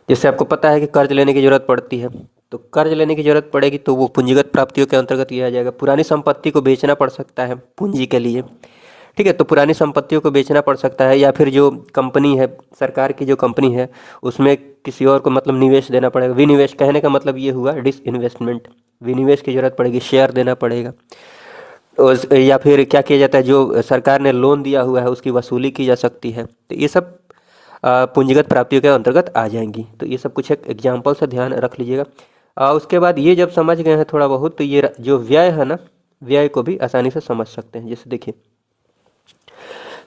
जैसे आपको पता है कि कर्ज लेने की ज़रूरत पड़ती है, तो कर्ज लेने की ज़रूरत पड़ेगी तो वो पूंजीगत प्राप्तियों के अंतर्गत ये आ जाएगा। पुरानी संपत्ति को बेचना पड़ सकता है पूंजी के लिए, ठीक है, तो पुरानी संपत्तियों को बेचना पड़ सकता है, या फिर जो कंपनी है, सरकार की जो कंपनी है, उसमें किसी और को मतलब निवेश देना पड़ेगा। विनिवेश कहने का मतलब ये हुआ डिसइन्वेस्टमेंट, विनिवेश की ज़रूरत पड़ेगी, शेयर देना पड़ेगा। या फिर क्या किया जाता है, जो सरकार ने लोन दिया हुआ है उसकी वसूली की जा सकती है। तो ये सब पूंजीगत प्राप्तियों के अंतर्गत आ जाएंगी। तो ये सब कुछ एक एग्जाम्पल से ध्यान रख लीजिएगा। उसके बाद ये जब समझ गए हैं थोड़ा बहुत, तो ये जो व्यय है ना, व्यय को भी आसानी से समझ सकते हैं। जैसे देखिए,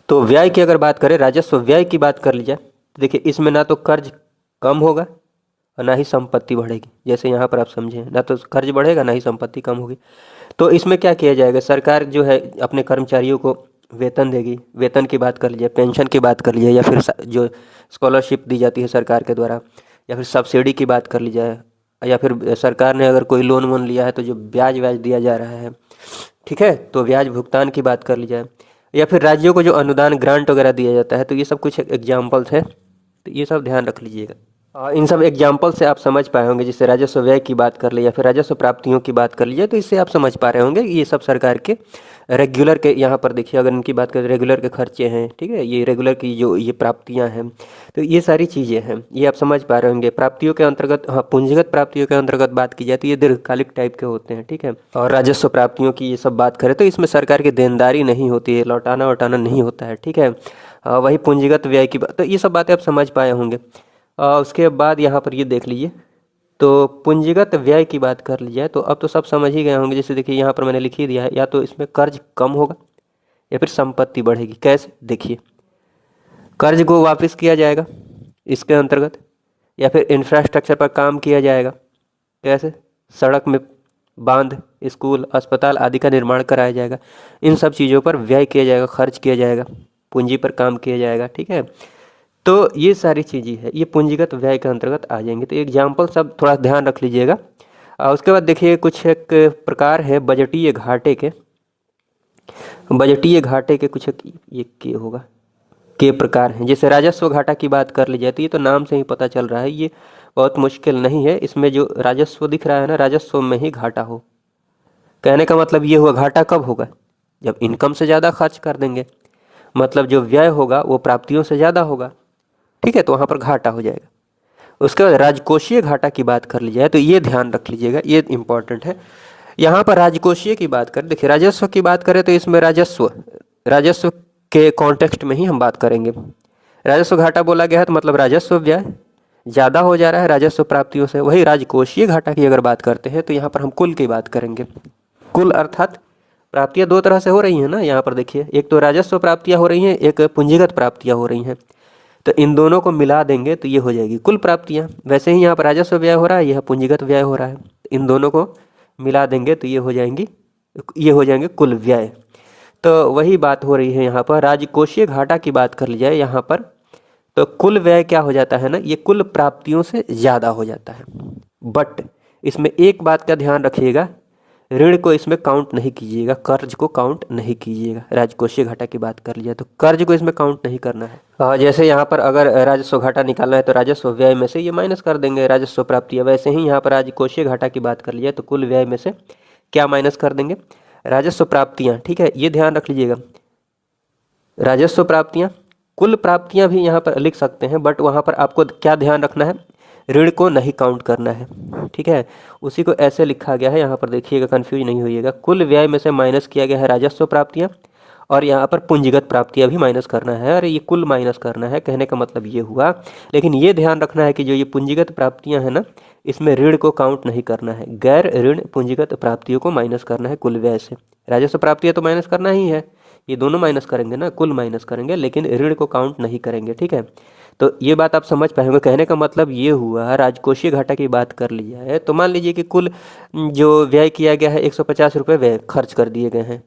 तो व्यय की अगर बात करें, राजस्व व्यय की बात कर ली जाए, तो देखिए इसमें ना तो कर्ज कम होगा और ना ही संपत्ति बढ़ेगी। जैसे यहाँ पर आप समझें, ना तो कर्ज बढ़ेगा ना ही संपत्ति कम होगी। तो इसमें क्या किया जाएगा, सरकार जो है अपने कर्मचारियों को वेतन देगी। वेतन की बात कर लीजिए, पेंशन की बात कर लीजिए, या फिर जो स्कॉलरशिप दी जाती है सरकार के द्वारा, या फिर सब्सिडी की बात कर ली जाए, या फिर सरकार ने अगर कोई लोन वोन लिया है तो जो ब्याज व्याज दिया जा रहा है, ठीक है, तो ब्याज भुगतान की बात कर ली जाए, या फिर राज्यों को जो अनुदान ग्रांट वगैरह दिया जाता है। तो ये सब कुछ एग्जाम्पल्स हैं, तो ये सब ध्यान रख लीजिएगा। इन सब एग्जाम्पल से आप समझ पाए होंगे। जैसे राजस्व व्यय की बात कर ले या फिर राजस्व प्राप्तियों की बात कर लीजिए, तो इससे आप समझ पा रहे होंगे कि ये सब सरकार के रेगुलर के, यहाँ पर देखिए अगर इनकी बात करें, रेगुलर के खर्चे हैं, ठीक है, ये रेगुलर की जो ये प्राप्तियाँ हैं, तो ये सारी चीज़ें हैं, ये आप समझ पा रहे होंगे। प्राप्तियों के अंतर्गत, हाँ, पूंजीगत प्राप्तियों के अंतर्गत बात की जाती है, ये दीर्घकालिक टाइप के होते हैं, ठीक है। और राजस्व प्राप्तियों की ये सब बात करें तो इसमें सरकार की देनदारी नहीं होती है, लौटाना वटाना नहीं होता है, ठीक है। वही पूंजीगत व्यय की बात, तो ये सब बातें आप समझ पाए होंगे। उसके बाद यहाँ पर ये देख लीजिए, तो पूंजीगत व्यय की बात कर ली जाए तो अब तो सब समझ ही गए होंगे। जैसे देखिए यहाँ पर मैंने लिख ही दिया है, या तो इसमें कर्ज कम होगा या फिर संपत्ति बढ़ेगी। कैसे, देखिए, कर्ज को वापस किया जाएगा इसके अंतर्गत, या फिर इंफ्रास्ट्रक्चर पर काम किया जाएगा। कैसे, सड़क में बांध, स्कूल, अस्पताल आदि का निर्माण कराया जाएगा। इन सब चीज़ों पर व्यय किया जाएगा, खर्च किया जाएगा, पूंजी पर काम किया जाएगा, ठीक है। तो ये सारी चीज़ें हैं, ये पूंजीगत व्यय के अंतर्गत आ जाएंगे। तो एग्जाम्पल सब थोड़ा ध्यान रख लीजिएगा। उसके बाद देखिए कुछ एक प्रकार है बजटीय घाटे के। बजटीय घाटे के कुछ एक ये होगा के प्रकार हैं। जैसे राजस्व घाटा की बात कर ली जाती है, तो नाम से ही पता चल रहा है ये बहुत मुश्किल नहीं है। इसमें जो राजस्व दिख रहा है ना, राजस्व में ही घाटा हो। कहने का मतलब ये हुआ, घाटा कब होगा, जब इनकम से ज़्यादा खर्च कर देंगे, मतलब जो व्यय होगा वो प्राप्तियों से ज़्यादा होगा, ठीक है, तो वहाँ पर घाटा हो जाएगा। उसके बाद राजकोषीय घाटा की बात कर ली जाए तो ये ध्यान रख लीजिएगा, ये इंपॉर्टेंट है। यहाँ पर राजकोषीय की बात करें, देखिए राजस्व की बात करें तो इसमें राजस्व के कॉन्टेक्स्ट में ही हम बात करेंगे। राजस्व घाटा बोला गया है तो मतलब राजस्व व्यय ज़्यादा हो जा रहा है राजस्व प्राप्तियों से। वही राजकोषीय घाटा की अगर बात करते हैं तो यहाँ पर हम कुल की बात करेंगे। कुल अर्थात प्राप्तियाँ दो तरह से हो रही हैं ना, यहाँ पर देखिए, एक तो राजस्व प्राप्तियाँ हो रही हैं, एक पूंजीगत प्राप्तियाँ हो रही हैं। तो इन दोनों को मिला देंगे तो ये हो जाएगी कुल प्राप्तियाँ। वैसे ही यहाँ पर राजस्व व्यय हो रहा है, यह पूंजीगत व्यय हो रहा है, इन दोनों को मिला देंगे तो ये हो जाएंगे कुल व्यय। तो वही बात हो रही है यहाँ पर। राजकोषीय घाटा की बात कर ली जाए यहाँ पर, तो कुल व्यय क्या हो जाता है ना, ये कुल प्राप्तियों से ज़्यादा हो जाता है। बट इसमें एक बात का ध्यान रखिएगा, ऋण को इसमें काउंट नहीं कीजिएगा, कर्ज को काउंट नहीं कीजिएगा। राजकोषीय घाटा की बात कर लिया तो कर्ज को इसमें काउंट नहीं करना है। जैसे यहाँ पर अगर राजस्व घाटा निकालना है तो राजस्व व्यय में से ये माइनस कर देंगे राजस्व प्राप्तियाँ। वैसे ही यहाँ पर राजकोषीय घाटा की बात कर लिया तो कुल व्यय में से क्या माइनस कर देंगे, राजस्व प्राप्तियाँ, ठीक है, ये ध्यान रख लीजिएगा। राजस्व प्राप्तियाँ, कुल प्राप्तियाँ भी यहाँ पर लिख सकते हैं, बट वहाँ पर आपको क्या ध्यान रखना है, ऋण को नहीं काउंट करना है, ठीक है। उसी को ऐसे लिखा गया है, यहाँ पर देखिएगा, कंफ्यूज नहीं होइएगा। कुल व्यय में से माइनस किया गया है राजस्व प्राप्तियाँ, और यहाँ पर पूंजीगत प्राप्तियाँ भी माइनस करना है, और ये कुल माइनस करना है। कहने का मतलब ये हुआ, लेकिन ये ध्यान रखना है कि जो ये पूंजीगत प्राप्तियाँ हैं ना, इसमें ऋण को काउंट नहीं करना है। गैर ऋण पूंजीगत प्राप्तियों को माइनस करना है कुल व्यय से। राजस्व प्राप्तियाँ तो माइनस करना ही है, ये दोनों माइनस करेंगे ना, कुल माइनस करेंगे, लेकिन ऋण को काउंट नहीं करेंगे, ठीक है। तो ये बात आप समझ पाएंगे। कहने का मतलब ये हुआ, राजकोषीय घाटा की बात कर लिया है तो मान लीजिए कि कुल जो व्यय किया गया है 150 रुपये व्यय खर्च कर दिए गए हैं,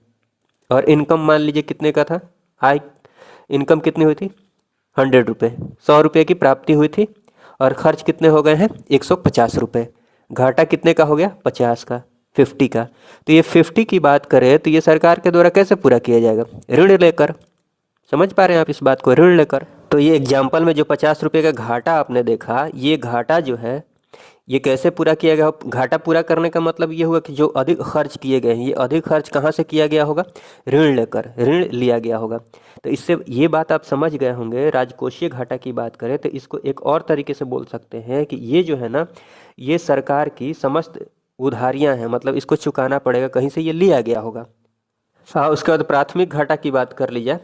और इनकम मान लीजिए कितने का था, आय इनकम कितनी हुई थी, 100 रुपये, 100 रुपये की प्राप्ति हुई थी, और खर्च कितने हो गए हैं, 150 रुपये। घाटा कितने का हो गया, 50 का। 50 का। तो ये 50 की बात करें तो ये सरकार के द्वारा कैसे पूरा किया जाएगा? ऋण लेकर। समझ पा रहे हैं आप इस बात को? ऋण लेकर। तो ये एग्जाम्पल में जो 50 रुपये का घाटा आपने देखा, ये घाटा जो है ये कैसे पूरा किया गया? घाटा पूरा करने का मतलब ये हुआ कि जो अधिक खर्च किए गए हैं, ये अधिक खर्च कहाँ से किया गया होगा? ऋण लेकर, ऋण लिया गया होगा। तो इससे ये बात आप समझ गए होंगे। राजकोषीय घाटा की बात करें तो इसको एक और तरीके से बोल सकते हैं कि ये जो है ना, ये सरकार की समस्त उधारियां हैं, मतलब इसको चुकाना पड़ेगा, कहीं से ये लिया गया होगा। हाँ, उसके बाद प्राथमिक घाटा की बात कर ली जाए।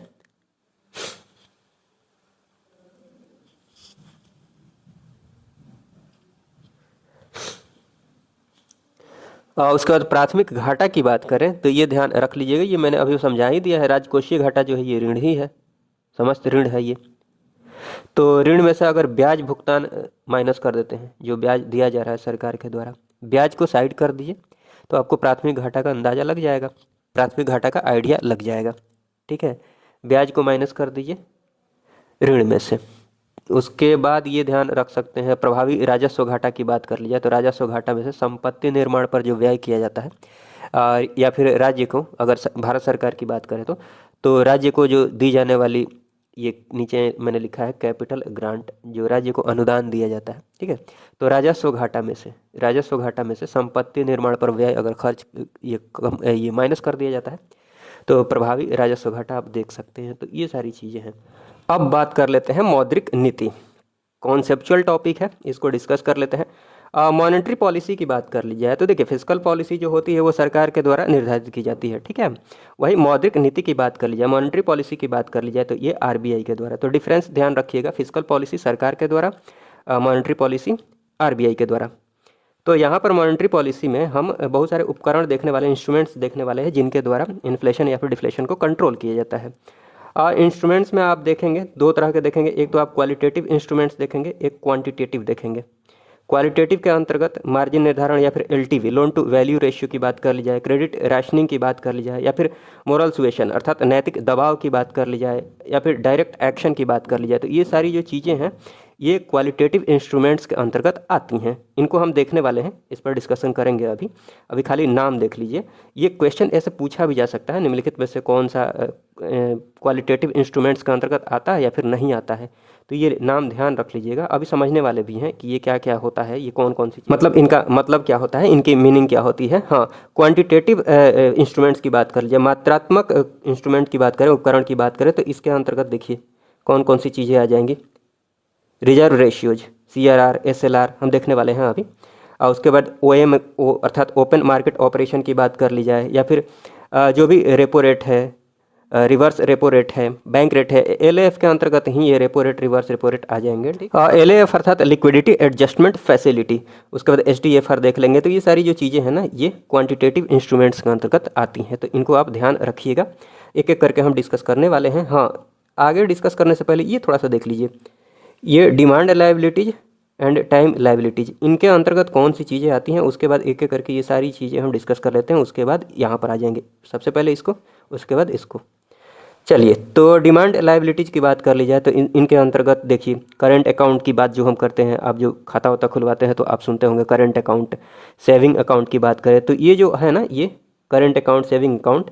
उसके बाद प्राथमिक घाटा की बात करें तो ये ध्यान रख लीजिएगा, ये मैंने अभी समझा ही दिया है। राजकोषीय घाटा जो है ये ऋण ही है, समस्त ऋण है ये। तो ऋण में से अगर ब्याज भुगतान माइनस कर देते हैं, जो ब्याज दिया जा रहा है सरकार के द्वारा, ब्याज को साइड कर दीजिए तो आपको प्राथमिक घाटा का अंदाज़ा लग जाएगा, प्राथमिक घाटा का आइडिया लग जाएगा। ठीक है, ब्याज को माइनस कर दीजिए ऋण में से। उसके बाद ये ध्यान रख सकते हैं, प्रभावी राजस्व घाटा की बात कर ली जाए तो राजस्व घाटा में से संपत्ति निर्माण पर जो व्यय किया जाता है या फिर राज्य को, अगर भारत सरकार की बात करें तो राज्य को जो दी जाने वाली, ये नीचे मैंने लिखा है कैपिटल ग्रांट, जो राज्य को अनुदान दिया जाता है। ठीक है, तो राजस्व घाटा में से संपत्ति निर्माण पर व्यय अगर खर्च ये माइनस कर दिया जाता है तो प्रभावी राजस्व घाटा आप देख सकते हैं। तो ये सारी चीज़ें हैं। अब बात कर लेते हैं मौद्रिक नीति, कॉन्सेप्चुअल टॉपिक है, इसको डिस्कस कर लेते हैं। मॉनेटरी पॉलिसी की बात कर ली जाए तो देखिए, फिस्कल पॉलिसी जो होती है वो सरकार के द्वारा निर्धारित की जाती है। ठीक है, वही मौद्रिक नीति की बात कर ली जाए, मॉनेटरी पॉलिसी की बात कर ली जाए तो ये आरबीआई के द्वारा। तो डिफरेंस ध्यान रखिएगा, फिस्कल पॉलिसी सरकार के द्वारा, मॉनेटरी पॉलिसी आरबीआई के द्वारा। तो यहाँ पर मॉनेटरी पॉलिसी में हम बहुत सारे उपकरण देखने वाले, इंस्ट्रूमेंट्स देखने वाले हैं जिनके द्वारा इन्फ्लेशन या फिर डिफ्लेशन को कंट्रोल किया जाता है। इंस्ट्रूमेंट्स में आप देखेंगे दो तरह के देखेंगे, एक तो आप क्वालिटेटिव इंस्ट्रूमेंट्स देखेंगे, एक क्वांटिटेटिव देखेंगे। क्वालिटेटिव के अंतर्गत मार्जिन निर्धारण या फिर LTV, loan to value ratio की बात कर ली जाए, क्रेडिट रैशनिंग की बात कर ली जाए, या फिर मोरल सुएशन अर्थात नैतिक दबाव की बात कर ली जाए, या फिर डायरेक्ट एक्शन की बात कर ली जाए, तो ये सारी जो चीज़ें हैं ये क्वालिटेटिव इंस्ट्रूमेंट्स के अंतर्गत आती हैं। इनको हम देखने वाले हैं, इस पर डिस्कशन करेंगे। अभी खाली नाम देख लीजिए। ये क्वेश्चन ऐसे पूछा भी जा सकता है, निम्नलिखित में से कौन सा क्वालिटेटिव इंस्ट्रूमेंट्स के अंतर्गत आता है या फिर नहीं आता है। तो ये नाम ध्यान रख लीजिएगा। अभी समझने वाले भी हैं कि ये क्या क्या होता है, ये कौन कौन सी, मतलब इनका मतलब क्या होता है, इनकी मीनिंग क्या होती है। हाँ, क्वांटिटेटिव इंस्ट्रूमेंट्स की बात कर लीजिए, मात्रात्मक इंस्ट्रूमेंट की बात करें, उपकरण की बात करें तो इसके अंतर्गत देखिए कौन कौन सी चीज़ें आ जाएंगी। रिजर्व रेशियोज, सीआरआर, एसएलआर हम देखने वाले हैं अभी। और उसके बाद ओएम अर्थात ओपन मार्केट ऑपरेशन की बात कर ली जाए, या फिर जो भी रेपो रेट है, रिवर्स रेपो रेट है, बैंक रेट है, एलएएफ के अंतर्गत ही ये repo rate, reverse repo rate आ जाएंगे। ठीक, एलएएफ अर्थात लिक्विडिटी एडजस्टमेंट फैसिलिटी। उसके बाद एचडीएफआर देख लेंगे। तो ये सारी जो चीज़ें हैं ना, ये क्वांटिटेटिव इंस्ट्रूमेंट्स के अंतर्गत आती हैं, तो इनको आप ध्यान रखिएगा। एक एक करके हम डिस्कस करने वाले हैं। हाँ, आगे डिस्कस करने से पहले ये थोड़ा सा देख लीजिए, ये demand liabilities and time liabilities, इनके अंतर्गत कौन सी चीज़ें आती हैं, उसके बाद एक एक करके ये सारी चीज़ें हम डिस्कस कर लेते हैं। उसके बाद यहाँ पर आ जाएंगे, सबसे पहले इसको, उसके बाद इसको। चलिए, तो डिमांड लायबिलिटीज की बात कर ली जाए तो इनके अंतर्गत देखिए, करंट अकाउंट की बात जो हम करते हैं, आप जो खाता वोता खुलवाते हैं तो आप सुनते होंगे करंट अकाउंट। सेविंग अकाउंट की बात करें तो ये जो है ना, ये करंट अकाउंट, सेविंग अकाउंट,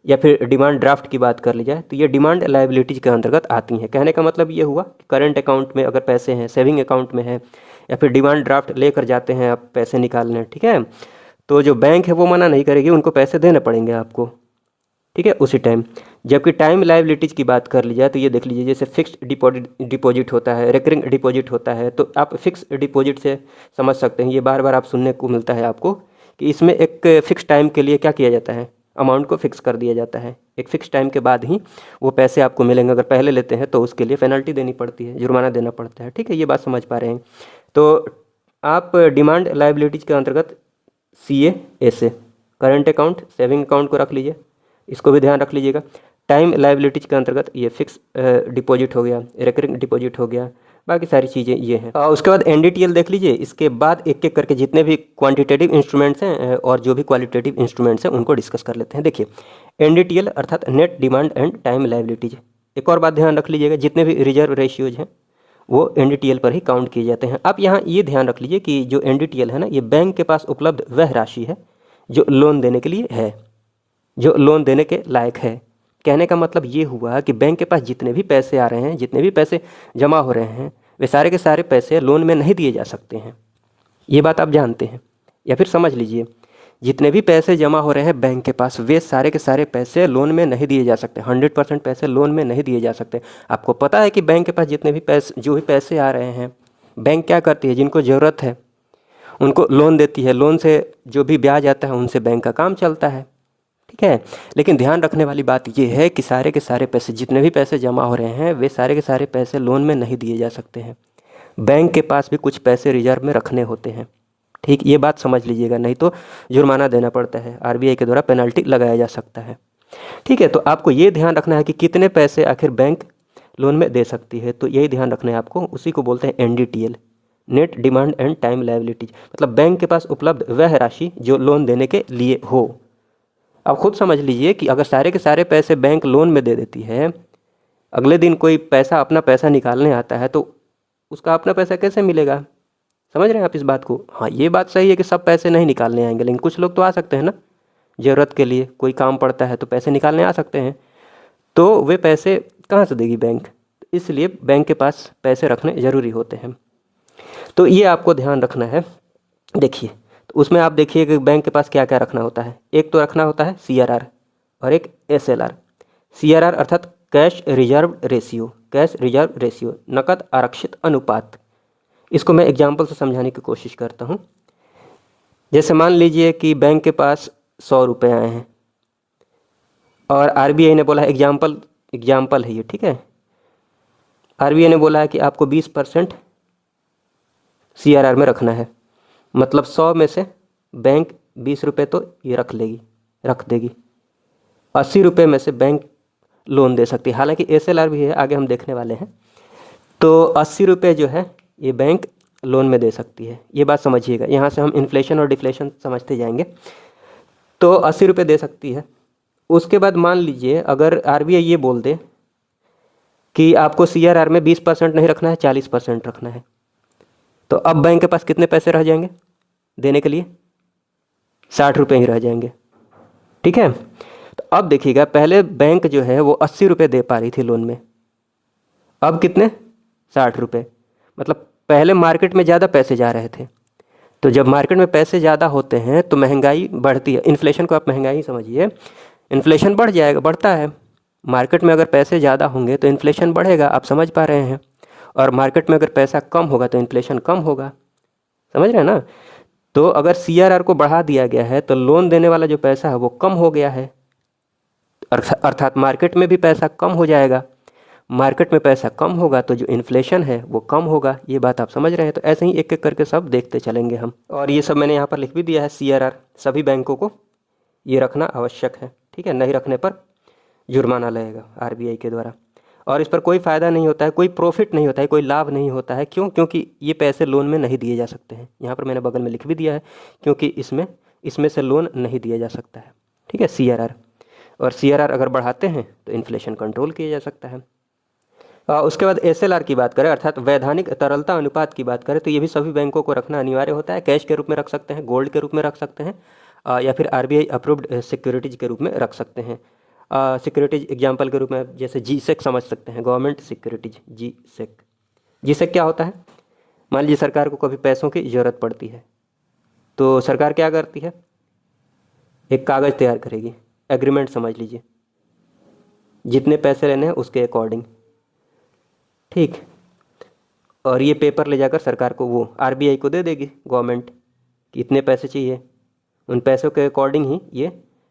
या फिर डिमांड ड्राफ्ट की बात कर ली जाए तो ये डिमांड लायबिलिटीज के अंतर्गत आती हैं। कहने का मतलब ये हुआ कि करंट अकाउंट में अगर पैसे हैं, सेविंग अकाउंट में है, या फिर डिमांड ड्राफ्ट लेकर जाते हैं आप पैसे निकालने, ठीक है, तो जो बैंक है वो मना नहीं करेगी, उनको पैसे देने पड़ेंगे आपको, ठीक है, उसी टाइम। जबकि टाइम लायबिलिटीज़ की बात कर ली जाए तो ये देख लीजिए, जैसे फिक्स्ड डिपॉजिट होता है, रिकरिंग डिपॉजिट होता है, तो आप फिक्स डिपॉजिट से समझ सकते हैं, ये बार बार आप सुनने को मिलता है आपको कि इसमें एक फ़िक्स टाइम के लिए क्या किया जाता है, अमाउंट को फिक्स कर दिया जाता है। एक फ़िक्स टाइम के बाद ही वो पैसे आपको मिलेंगे। अगर पहले लेते हैं तो उसके लिए पेनल्टी देनी पड़ती है, जुर्माना देना पड़ता है, ठीक है, ये बात समझ पा रहे हैं। तो आप डिमांड लायबिलिटीज़ के अंतर्गत CA ऐसे करंट अकाउंट, सेविंग अकाउंट को रख लीजिए, इसको भी ध्यान रख लीजिएगा। टाइम लायबिलिटीज़ के अंतर्गत ये फिक्स डिपॉजिट हो गया, रिकरिंग डिपॉजिट हो गया, बाकी सारी चीज़ें ये हैं। उसके बाद NDTL देख लीजिए। इसके बाद एक एक करके जितने भी क्वांटिटेटिव इंस्ट्रूमेंट्स हैं और जो भी क्वालिटेटिव इंस्ट्रूमेंट्स हैं उनको डिस्कस कर लेते हैं। देखिए, NDTL अर्थात net demand and time liabilities. एक और बात ध्यान रख लीजिएगा, जितने भी रिजर्व रेशियोज हैं वो NDTL पर ही काउंट किए जाते हैं। आप यहाँ ये ध्यान रख लीजिए कि जो NDTL है ना, ये बैंक के पास उपलब्ध वह राशि है जो लोन देने के लिए है, जो लोन देने के लायक है। कहने का मतलब ये हुआ कि बैंक के पास जितने भी पैसे आ रहे हैं, जितने भी पैसे जमा हो रहे हैं, वे सारे के सारे पैसे लोन में नहीं दिए जा सकते हैं। ये बात आप जानते हैं, या फिर समझ लीजिए, जितने भी पैसे जमा हो रहे हैं बैंक के पास, वे सारे के सारे पैसे लोन में नहीं दिए जा सकते। 100% पैसे लोन में नहीं दिए जा सकते। आपको पता है कि बैंक के पास जितने भी पैसे, जो भी पैसे आ रहे हैं, बैंक क्या करती है, जिनको ज़रूरत है उनको लोन देती है। लोन से जो भी ब्याज आता है उनसे बैंक का काम चलता है, ठीक है। लेकिन ध्यान रखने वाली बात यह है कि सारे के सारे पैसे, जितने भी पैसे जमा हो रहे हैं, वे सारे के सारे पैसे लोन में नहीं दिए जा सकते हैं। बैंक के पास भी कुछ पैसे रिजर्व में रखने होते हैं, ठीक। ये बात समझ लीजिएगा, नहीं तो जुर्माना देना पड़ता है, आरबीआई के द्वारा पेनल्टी लगाया जा सकता है, ठीक है। तो आपको ये ध्यान रखना है कि कितने पैसे आखिर बैंक लोन में दे सकती है। तो यही ध्यान रखना है आपको, उसी को बोलते हैं NDTL, net demand and time liabilities. मतलब बैंक के पास उपलब्ध वह राशि जो लोन देने के लिए हो। अब खुद समझ लीजिए कि अगर सारे के सारे पैसे बैंक लोन में दे देती है, अगले दिन कोई पैसा अपना पैसा निकालने आता है तो उसका अपना पैसा कैसे मिलेगा? समझ रहे हैं आप इस बात को? हाँ, ये बात सही है कि सब पैसे नहीं निकालने आएंगे, लेकिन कुछ लोग तो आ सकते हैं ना, ज़रूरत के लिए कोई काम पड़ता है तो पैसे निकालने आ सकते हैं। तो वे पैसे कहाँ से देगी बैंक? इसलिए बैंक के पास पैसे रखने ज़रूरी होते हैं। तो ये आपको ध्यान रखना है। देखिए, तो उसमें आप देखिए कि बैंक के पास क्या क्या रखना होता है। एक तो रखना होता है CRR और एक SLR। CRR अर्थात cash reserve ratio, cash reserve ratio, नकद आरक्षित अनुपात। इसको मैं एग्जाम्पल से समझाने की कोशिश करता हूँ। जैसे मान लीजिए कि बैंक के पास 100 रुपये आए हैं और आरबीआई ने बोला है, एग्जाम्पल है ये, ठीक है। आरबीआई ने बोला है कि आपको 20% CRR में रखना है। मतलब 100 में से बैंक 20 रुपये तो ये रख देगी। 80 रुपये में से बैंक लोन दे सकती है। हालांकि SLR भी है, आगे हम देखने वाले हैं। तो 80 रुपये जो है ये बैंक लोन में दे सकती है। ये बात समझिएगा, यहाँ से हम इन्फ्लेशन और डिफ्लेशन समझते जाएंगे। तो 80 रुपये दे सकती है। उसके बाद मान लीजिए अगर आरबीआई ये बोल दे कि आपको CRR में 20% नहीं रखना है, 40% रखना है, तो अब बैंक के पास कितने पैसे रह जाएंगे देने के लिए? 60 रुपये ही रह जाएंगे, ठीक है। तो अब देखिएगा, पहले बैंक जो है वो 80 रुपये दे पा रही थी लोन में, अब कितने? 60 रुपये। मतलब पहले मार्केट में ज़्यादा पैसे जा रहे थे। तो जब मार्केट में पैसे ज़्यादा होते हैं तो महंगाई बढ़ती है। इन्फ्लेशन को आप महंगाई ही समझिए, इन्फ्लेशन बढ़ता है। मार्केट में अगर पैसे ज़्यादा होंगे तो इन्फ्लेशन बढ़ेगा, आप समझ पा रहे हैं। और मार्केट में अगर पैसा कम होगा तो इन्फ्लेशन कम होगा, समझ रहे हैं ना। तो अगर CRR को बढ़ा दिया गया है तो लोन देने वाला जो पैसा है वो कम हो गया है, अर्थात मार्केट में भी पैसा कम हो जाएगा। मार्केट में पैसा कम होगा तो जो इन्फ्लेशन है वो कम होगा। ये बात आप समझ रहे हैं। तो ऐसे ही एक एक करके सब देखते चलेंगे हम। और ये सब मैंने यहाँ पर लिख भी दिया है। CRR सभी बैंकों को ये रखना आवश्यक है, ठीक है। नहीं रखने पर जुर्माना लगेगा आरबीआई के द्वारा। और इस पर कोई फ़ायदा नहीं होता है, कोई प्रॉफिट नहीं होता है, कोई लाभ नहीं होता है। क्यों? क्योंकि ये पैसे लोन में नहीं दिए जा सकते हैं। यहाँ पर मैंने बगल में लिख भी दिया है, क्योंकि इसमें से लोन नहीं दिया जा सकता है, ठीक है। CRR और CRR अगर बढ़ाते हैं तो इन्फ्लेशन कंट्रोल किया जा सकता है। उसके बाद SLR की बात करें, अर्थात वैधानिक तरलता अनुपात की बात करें, तो ये भी सभी बैंकों को रखना अनिवार्य होता है। कैश के रूप में रख सकते हैं, गोल्ड के रूप में रख सकते हैं, या फिर आरबीआई अप्रूव्ड सिक्योरिटीज़ के रूप में रख सकते हैं। सिक्योरिटीज एग्जांपल के रूप में जैसे GSEC समझ सकते हैं, गवर्नमेंट सिक्योरिटीज। GSEC क्या होता है? मान लीजिए सरकार को कभी पैसों की ज़रूरत पड़ती है तो सरकार क्या करती है? एक कागज़ तैयार करेगी, एग्रीमेंट समझ लीजिए, जितने पैसे लेने हैं उसके अकॉर्डिंग, ठीक। और ये पेपर ले जाकर सरकार को, वो आरबीआई को दे देगी गवर्नमेंट कि इतने पैसे चाहिए। उन पैसों के अकॉर्डिंग ही ये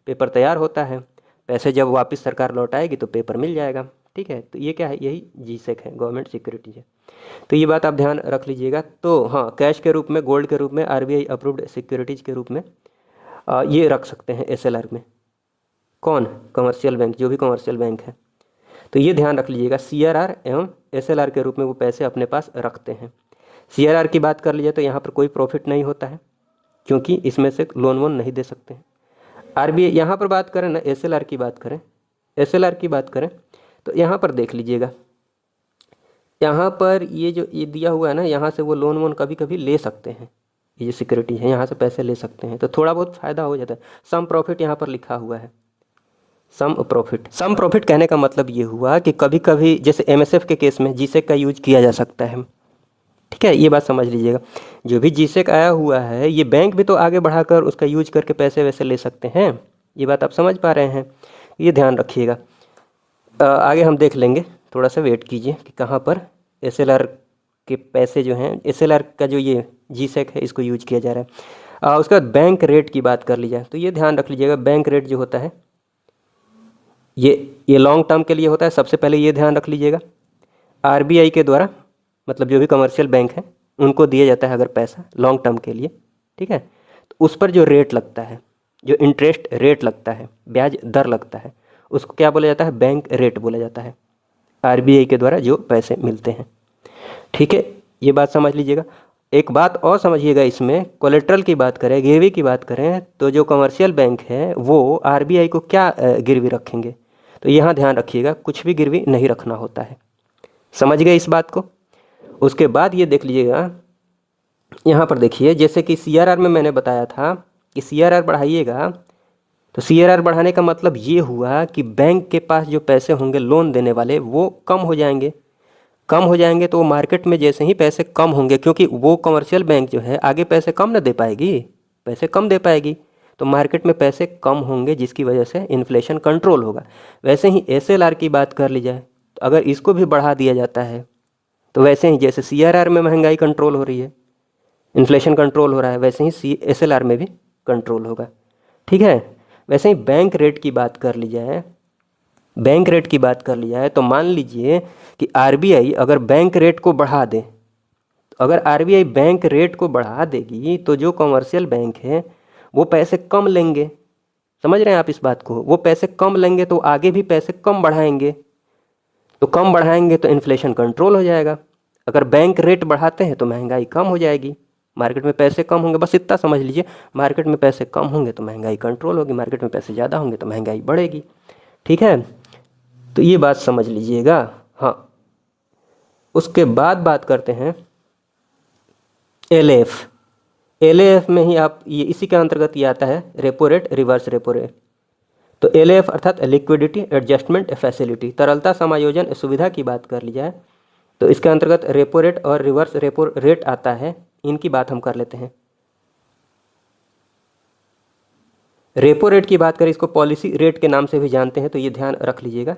पेपर तैयार होता है। पैसे जब वापस सरकार लौटाएगी तो पेपर मिल जाएगा, ठीक है। तो ये क्या है? यही GSEC है, गवर्नमेंट सिक्योरिटीज है। तो ये बात आप ध्यान रख लीजिएगा। तो हाँ, कैश के रूप में, गोल्ड के रूप में, आरबीआई अप्रूव्ड सिक्योरिटीज़ के रूप में ये रख सकते हैं SLR में। कौन? कमर्शियल बैंक, जो भी कमर्शियल बैंक है। तो ये ध्यान रख लीजिएगा, CRR एवं SLR के रूप में वो पैसे अपने पास रखते हैं। CRR की बात कर लीजिए तो यहाँ पर कोई प्रॉफिट नहीं होता है, क्योंकि इसमें से लोन वोन नहीं दे सकते हैं। आरबीआई यहाँ पर बात करें ना, SLR की बात करें तो यहाँ पर देख लीजिएगा, यहाँ पर ये जो ये दिया हुआ है ना, यहाँ से वो लोन वोन कभी कभी ले सकते हैं, ये जो सिक्योरिटी है यहाँ से पैसे ले सकते हैं, तो थोड़ा बहुत फ़ायदा हो जाता है। सम प्रॉफिट यहाँ पर लिखा हुआ है, सम प्रॉफिट कहने का मतलब ये हुआ कि कभी कभी जैसे एमएसएफ के केस में जीसेक का यूज किया जा सकता है। ठीक है, ये बात समझ लीजिएगा। जो भी जीसेक आया हुआ है ये बैंक भी तो आगे बढ़ाकर उसका यूज करके पैसे वैसे ले सकते हैं। ये बात आप समझ पा रहे हैं, ये ध्यान रखिएगा। आगे हम देख लेंगे, थोड़ा सा वेट कीजिए कि कहाँ पर एसएलआर के पैसे जो हैं, एसएलआर का जो ये जीसेक है इसको यूज किया जा रहा है। उसके बाद बैंक रेट की बात कर ली जाए तो ये ध्यान रख लीजिएगा, बैंक रेट जो होता है ये लॉन्ग टर्म के लिए होता है। सबसे पहले ये ध्यान रख लीजिएगा, आरबीआई के द्वारा, मतलब जो भी कमर्शियल बैंक है उनको दिया जाता है अगर पैसा लॉन्ग टर्म के लिए, ठीक है, तो उस पर जो रेट लगता है, जो इंटरेस्ट रेट लगता है, ब्याज दर लगता है, उसको क्या बोला जाता है, बैंक रेट बोला जाता है, आरबीआई के द्वारा जो पैसे मिलते हैं। ठीक है, ये बात समझ लीजिएगा। एक बात और समझिएगा, इसमें कोलेट्रल की बात करें, गिरवी की बात करें, तो जो कमर्शियल बैंक है वो आरबीआई को क्या गिरवी रखेंगे, तो यहाँ ध्यान रखिएगा कुछ भी गिरवी नहीं रखना होता है। समझ गए इस बात को। उसके बाद ये देख लीजिएगा, यहाँ पर देखिए, जैसे कि सीआरआर में मैंने बताया था कि सीआरआर बढ़ाइएगा, तो सीआरआर बढ़ाने का मतलब ये हुआ कि बैंक के पास जो पैसे होंगे लोन देने वाले वो कम हो जाएंगे। कम हो जाएंगे तो वो मार्केट में जैसे ही पैसे कम होंगे, क्योंकि वो कमर्शियल बैंक जो है आगे पैसे कम ना दे पाएगी, पैसे कम दे पाएगी, तो मार्केट में पैसे कम होंगे जिसकी वजह से इन्फ्लेशन कंट्रोल होगा। वैसे ही एसएलआर की बात कर ली जाए तो अगर इसको भी बढ़ा दिया जाता है तो वैसे ही जैसे सीआरआर में महंगाई कंट्रोल हो रही है, इन्फ्लेशन कंट्रोल हो रहा है, वैसे ही एसएलआर में भी कंट्रोल होगा। ठीक है, वैसे ही बैंक रेट की बात कर ली जाए, बैंक रेट की बात कर ली जाए तो मान लीजिए कि आरबीआई अगर बैंक रेट को बढ़ा दे, तो अगर आरबीआई बैंक रेट को बढ़ा देगी तो जो कमर्शियल बैंक है वो पैसे कम लेंगे। समझ रहे हैं आप इस बात को, वो पैसे कम लेंगे तो आगे भी पैसे कम बढ़ाएंगे, तो कम बढ़ाएंगे तो इन्फ्लेशन कंट्रोल हो जाएगा। अगर बैंक रेट बढ़ाते हैं तो महंगाई कम हो जाएगी, मार्केट में पैसे कम होंगे। बस इतना समझ लीजिए, मार्केट में पैसे कम होंगे तो महंगाई कंट्रोल होगी, मार्केट में पैसे ज़्यादा होंगे तो महंगाई बढ़ेगी। ठीक है, तो ये बात समझ लीजिएगा। हाँ, उसके बाद बात करते हैं एलएएफ। एलएएफ में ही आप ये इसी के अंतर्गत ये आता है, repo rate, reverse repo rate. तो एलएएफ अर्थात लिक्विडिटी एडजस्टमेंट फैसिलिटी, तरलता समायोजन सुविधा की बात कर ली जाए तो इसके अंतर्गत रेपो रेट और रिवर्स रेपो रेट आता है। इनकी बात हम कर लेते हैं। रेपो रेट की बात करें, इसको पॉलिसी रेट के नाम से भी जानते हैं, तो ये ध्यान रख लीजिएगा।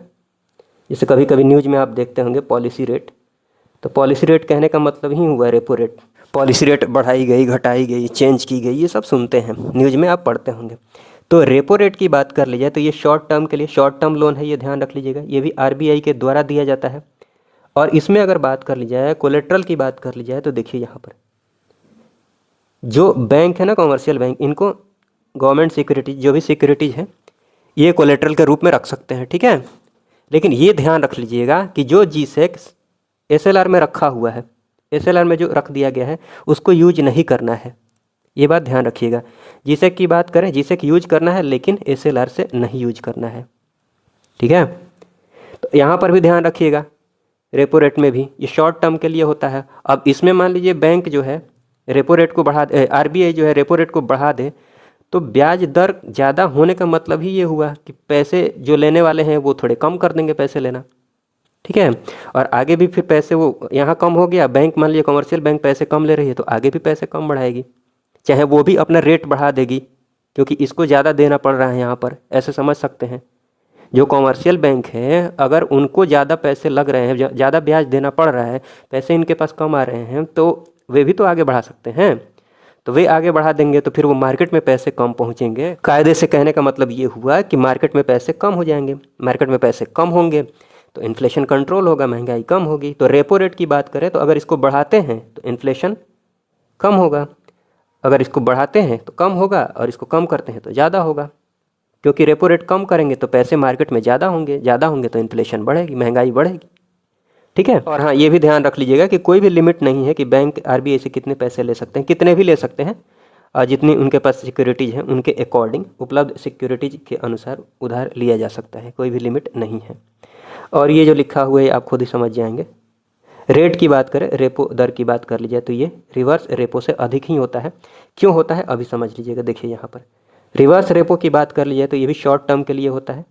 जैसे कभी कभी न्यूज़ में आप देखते होंगे पॉलिसी रेट, तो पॉलिसी रेट कहने का मतलब ही हुआ रेपो रेट। पॉलिसी रेट बढ़ाई गई, घटाई गई, चेंज की गई, ये सब सुनते हैं, न्यूज़ में आप पढ़ते होंगे। तो रेपो रेट की बात कर ली जाए तो ये शॉर्ट टर्म के लिए, शॉर्ट टर्म लोन है, ये ध्यान रख लीजिएगा। ये भी आरबीआई के द्वारा दिया जाता है। और इसमें अगर बात कर ली जाए, कोलेट्रल की बात कर ली जाए, तो देखिए यहाँ पर जो बैंक है ना, कमर्शियल बैंक, इनको गवर्नमेंट सिक्योरिटीज, जो भी सिक्योरिटीज़ है, ये कोलेट्रल के रूप में रख सकते हैं। ठीक है, लेकिन ये ध्यान रख लीजिएगा कि जो जीसेक एसएलआर में रखा हुआ है, एसएलआर में जो रख दिया गया है उसको यूज नहीं करना है, ये बात ध्यान रखिएगा। जीसेक की बात करें, जीसेक यूज करना है लेकिन एसएलआर से नहीं यूज करना है। ठीक है, तो यहाँ पर भी ध्यान रखिएगा। रेपो रेट में भी ये शॉर्ट टर्म के लिए होता है। अब इसमें मान लीजिए बैंक जो है रेपो रेट को बढ़ा दे, आरबीआई जो है रेपो रेट को बढ़ा दे, तो ब्याज दर ज़्यादा होने का मतलब ही ये हुआ कि पैसे जो लेने वाले हैं वो थोड़े कम कर देंगे पैसे लेना। ठीक है, और आगे भी फिर पैसे, वो यहाँ कम हो गया, बैंक मान लीजिए कमर्शियल बैंक पैसे कम ले रही है तो आगे भी पैसे कम बढ़ाएगी, चाहे वो भी अपना रेट बढ़ा देगी क्योंकि इसको ज़्यादा देना पड़ रहा है यहाँ पर, ऐसे समझ सकते हैं। जो कमर्शियल बैंक है अगर उनको ज़्यादा पैसे लग रहे हैं, ज़्यादा ब्याज देना पड़ रहा है, पैसे इनके पास कम आ रहे हैं, तो वे भी तो आगे बढ़ा सकते हैं, तो वे आगे बढ़ा देंगे तो फिर वो मार्केट में पैसे कम पहुंचेंगे। कायदे से कहने का मतलब ये हुआ कि मार्केट में पैसे कम हो जाएंगे, मार्केट में पैसे कम होंगे तो इन्फ्लेशन कंट्रोल होगा, महंगाई कम होगी। तो रेपो रेट की बात करें तो अगर इसको बढ़ाते हैं तो इन्फ्लेशन कम होगा, अगर इसको बढ़ाते हैं तो कम होगा और इसको कम करते हैं तो ज़्यादा होगा, क्योंकि रेपो रेट कम करेंगे तो पैसे मार्केट में ज़्यादा होंगे तो इन्फ्लेशन बढ़ेगी, महंगाई बढ़ेगी। ठीक है, और हाँ ये भी ध्यान रख लीजिएगा कि कोई भी लिमिट नहीं है कि बैंक आरबीआई से कितने पैसे ले सकते हैं, कितने भी ले सकते हैं, और जितनी उनके पास सिक्योरिटीज़ हैं उनके अकॉर्डिंग, उपलब्ध सिक्योरिटीज के अनुसार उधार लिया जा सकता है, कोई भी लिमिट नहीं है। और ये जो लिखा हुआ है आप खुद ही समझ जाएंगे। रेट की बात करें, रेपो दर की बात कर लीजिए तो ये रिवर्स रेपो से अधिक ही होता है। क्यों होता है अभी समझ लीजिएगा। देखिए यहाँ पर रिवर्स रेपो की बात कर लीजिए तो ये भी शॉर्ट टर्म के लिए होता है।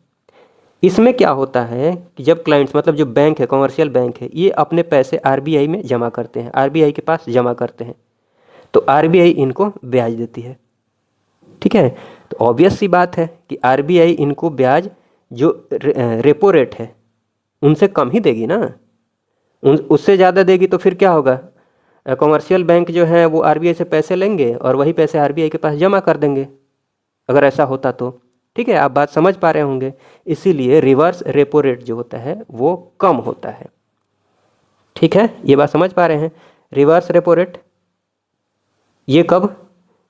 इसमें क्या होता है कि जब क्लाइंट्स मतलब जो बैंक है, कमर्शियल बैंक है, ये अपने पैसे आरबीआई में जमा करते हैं, आरबीआई के पास जमा करते हैं, तो आरबीआई इनको ब्याज देती है। ठीक है, तो ऑब्वियस सी बात है कि आरबीआई इनको ब्याज जो रेपो रेट है उनसे कम ही देगी ना। उससे ज़्यादा देगी तो फिर क्या होगा, कमर्शियल बैंक जो है वो आरबीआई से पैसे लेंगे और वही पैसे आरबीआई के पास जमा कर देंगे, अगर ऐसा होता तो। ठीक है, आप बात समझ पा रहे होंगे। इसीलिए रिवर्स रेपो रेट जो होता है वो कम होता है। ठीक है, ये बात समझ पा रहे हैं। रिवर्स रेपो रेट ये कब,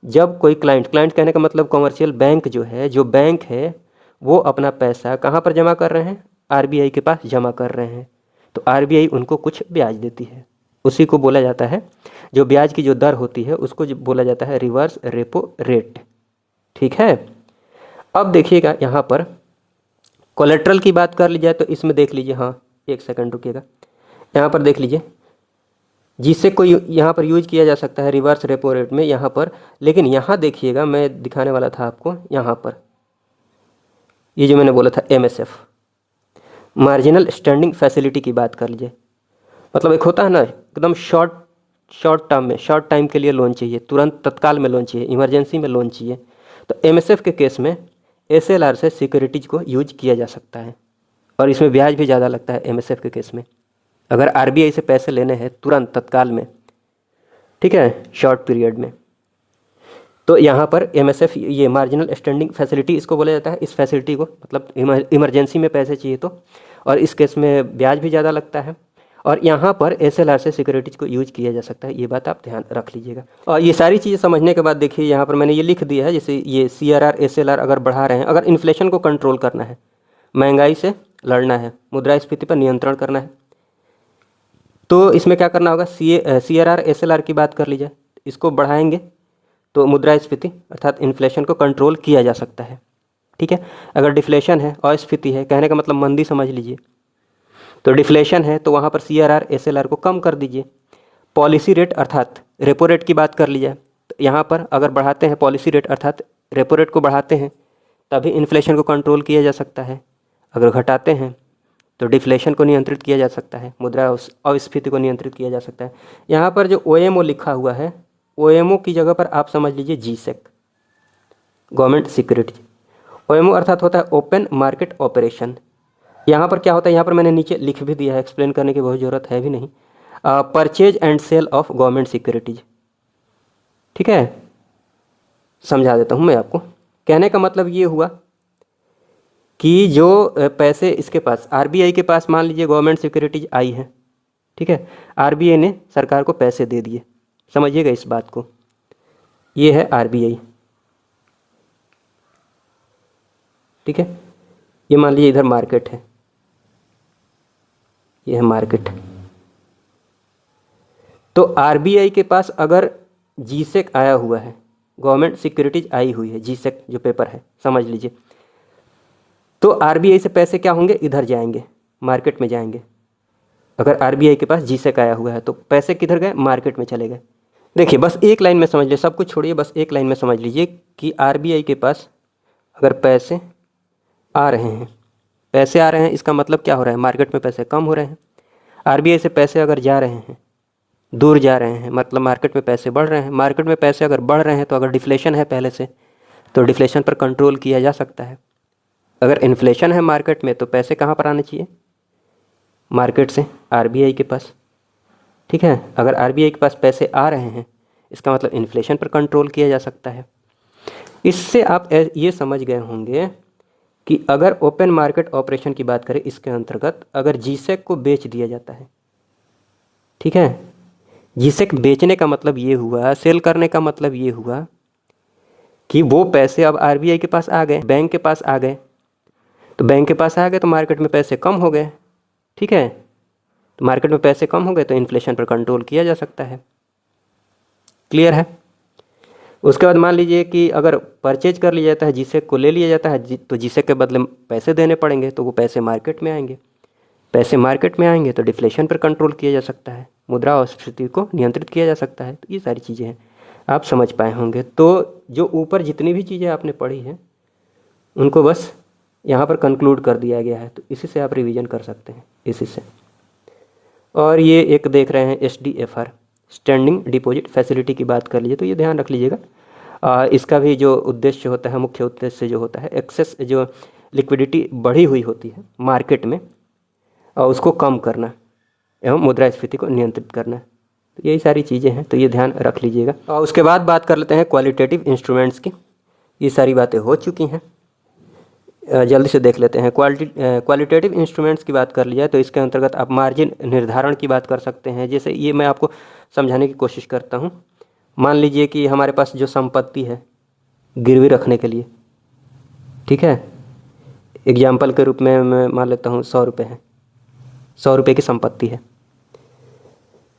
जब कोई क्लाइंट कहने का मतलब कमर्शियल बैंक जो है, जो बैंक है वो अपना पैसा कहाँ पर जमा कर रहे हैं, आरबीआई के पास जमा कर रहे हैं, तो आरबीआई उनको कुछ ब्याज देती है। उसी को बोला जाता है, जो ब्याज की जो दर होती है उसको जो बोला जाता है रिवर्स रेपो रेट। ठीक है, अब देखिएगा यहाँ पर कोलेट्रल की बात कर ली जाए तो इसमें देख लीजिए, हाँ एक सेकंड रुकिएगा, यहाँ पर देख लीजिए जिससे कोई यहाँ पर यूज किया जा सकता है रिवर्स रेपो रेट में यहाँ पर। लेकिन यहाँ देखिएगा, मैं दिखाने वाला था आपको यहाँ पर, ये जो मैंने बोला था एमएसएफ, मार्जिनल स्टैंडिंग फैसिलिटी की बात कर लीजिए। मतलब एक होता है ना एकदम शॉर्ट टर्म में, शॉर्ट टाइम के लिए लोन चाहिए, तुरंत तत्काल में लोन चाहिए, इमरजेंसी में लोन चाहिए, तो एमएसएफ के केस में एसएलआर से सिक्योरिटीज को यूज किया जा सकता है और इसमें ब्याज भी ज़्यादा लगता है एमएसएफ के केस में, अगर आरबीआई से पैसे लेने हैं तुरंत तत्काल में। ठीक है, शॉर्ट पीरियड में, तो यहाँ पर एमएसएफ ये मार्जिनल स्टैंडिंग फैसिलिटी इसको बोला जाता है। इस फैसिलिटी को मतलब इमरजेंसी में पैसे चाहिए तो, और इस केस में ब्याज भी ज़्यादा लगता है, और यहाँ पर एसएलआर से सिक्योरिटीज को यूज किया जा सकता है। ये बात आप ध्यान रख लीजिएगा। और ये सारी चीज़ें समझने के बाद देखिए यहाँ पर मैंने ये लिख दिया है, जैसे ये सीआरआर एसएलआर अगर बढ़ा रहे हैं, अगर इन्फ्लेशन को कंट्रोल करना है, महंगाई से लड़ना है, मुद्रास्फीति पर नियंत्रण करना है, तो इसमें क्या करना होगा, सीआरआर एसएलआर की बात कर लीजिए, इसको बढ़ाएंगे तो मुद्रास्फीति अर्थात इन्फ्लेशन को कंट्रोल किया जा सकता है। ठीक है, अगर डिफ्लेशन है, अस्फीति है, कहने का मतलब मंदी समझ लीजिए, तो डिफ्लेशन है तो वहाँ पर सीआरआर एसएलआर को कम कर दीजिए। पॉलिसी रेट अर्थात रेपो रेट की बात कर लीजिए, तो यहाँ पर अगर बढ़ाते हैं पॉलिसी रेट अर्थात रेपो रेट को बढ़ाते हैं तभी इन्फ्लेशन को कंट्रोल किया जा सकता है, अगर घटाते हैं तो डिफ्लेशन को नियंत्रित किया जा सकता है, मुद्रा अस्फीति को नियंत्रित किया जा सकता है। यहाँ पर जो ओएमओ लिखा हुआ है, ओएमओ की जगह पर आप समझ लीजिए जीसेक, गवर्नमेंट सिक्योरिटी। ओएमओ अर्थात होता है ओपन मार्केट ऑपरेशन। यहाँ पर क्या होता है, यहाँ पर मैंने नीचे लिख भी दिया है, एक्सप्लेन करने की बहुत ज़रूरत है भी नहीं। Purchase and sale of government securities. ठीक है, समझा देता हूँ मैं आपको। कहने का मतलब ये हुआ कि जो पैसे इसके पास आरबीआई के पास मान लीजिए गवर्नमेंट सिक्योरिटीज आई है, ठीक है, आरबीआई ने सरकार को पैसे दे दिए, समझिएगा इस बात को, ये है आरबीआई। ठीक है, ये मान लीजिए इधर मार्केट है, ये है मार्केट। तो आरबीआई के पास अगर जीसेक आया हुआ है, गवर्नमेंट सिक्योरिटीज आई हुई है, जीसेक जो पेपर है समझ लीजिए, तो आरबीआई से पैसे क्या होंगे, इधर जाएंगे, मार्केट में जाएंगे। अगर आरबीआई के पास जीसेक आया हुआ है तो पैसे किधर गए, मार्केट में चले गए। देखिए बस एक लाइन में समझ लीजिए, सब कुछ छोड़िए, बस एक लाइन में समझ लीजिए कि आरबीआई के पास अगर पैसे आ रहे हैं, पैसे आ रहे हैं इसका मतलब क्या हो रहा है, मार्केट में पैसे कम हो रहे हैं। आरबीआई से पैसे अगर जा रहे हैं, दूर जा रहे हैं, मतलब मार्केट में पैसे बढ़ रहे हैं। मार्केट में पैसे अगर बढ़ रहे हैं तो अगर डिफ्लेशन है पहले से तो डिफ्लेशन पर कंट्रोल किया जा सकता है। अगर इन्फ्लेशन है मार्केट में तो पैसे कहाँ पर आने चाहिए, मार्केट से आरबीआई के पास। ठीक है, अगर आरबीआई के पास पैसे आ रहे हैं इसका मतलब इन्फ्लेशन पर कंट्रोल किया जा सकता है। इससे आप ये समझ गए होंगे कि अगर ओपन मार्केट ऑपरेशन की बात करें, इसके अंतर्गत अगर जीसेक को बेच दिया जाता है, ठीक है, जीसेक बेचने का मतलब ये हुआ, सेल करने का मतलब ये हुआ कि वो पैसे अब आरबीआई के पास आ गए, बैंक के पास आ गए, तो बैंक के पास आ गए तो मार्केट में पैसे कम हो गए। ठीक है, तो मार्केट में पैसे कम हो गए तो इन्फ्लेशन पर कंट्रोल किया जा सकता है। क्लियर है। उसके बाद मान लीजिए कि अगर परचेज कर लिया जाता है, जीसेक को ले लिया जाता है, तो जीसेक के बदले पैसे देने पड़ेंगे, तो वो पैसे मार्केट में आएंगे। पैसे मार्केट में आएंगे तो डिफ्लेशन पर कंट्रोल किया जा सकता है, मुद्रास्फीति को नियंत्रित किया जा सकता है। तो ये सारी चीज़ें हैं, आप समझ पाए होंगे। तो जो ऊपर जितनी भी चीज़ें आपने पढ़ी हैं उनको बस यहाँ पर कंक्लूड कर दिया गया है, तो इसी से आप रिवीजन कर सकते हैं, इसी से। और ये एक देख रहे हैं SDFR, स्टैंडिंग डिपॉजिट फैसिलिटी की बात कर लीजिए, तो ये ध्यान रख लीजिएगा। इसका भी जो उद्देश्य होता है, मुख्य उद्देश्य जो होता है, एक्सेस जो लिक्विडिटी बढ़ी हुई होती है मार्केट में और उसको कम करना एवं मुद्रास्फीति को नियंत्रित करना। तो यही सारी चीज़ें हैं, तो ये ध्यान रख लीजिएगा। और उसके बाद बात कर लेते हैं क्वालिटेटिव इंस्ट्रूमेंट्स की। ये सारी बातें हो चुकी हैं, जल्दी से देख लेते हैं। क्वालिटेटिव इंस्ट्रूमेंट्स की बात कर लिया तो इसके अंतर्गत आप मार्जिन निर्धारण की बात कर सकते हैं। जैसे ये मैं आपको समझाने की कोशिश करता हूँ। मान लीजिए कि हमारे पास जो संपत्ति है गिरवी रखने के लिए, ठीक है, एग्जाम्पल के रूप में मैं मान लेता हूँ 100 रुपये है, 100 रुपये की संपत्ति है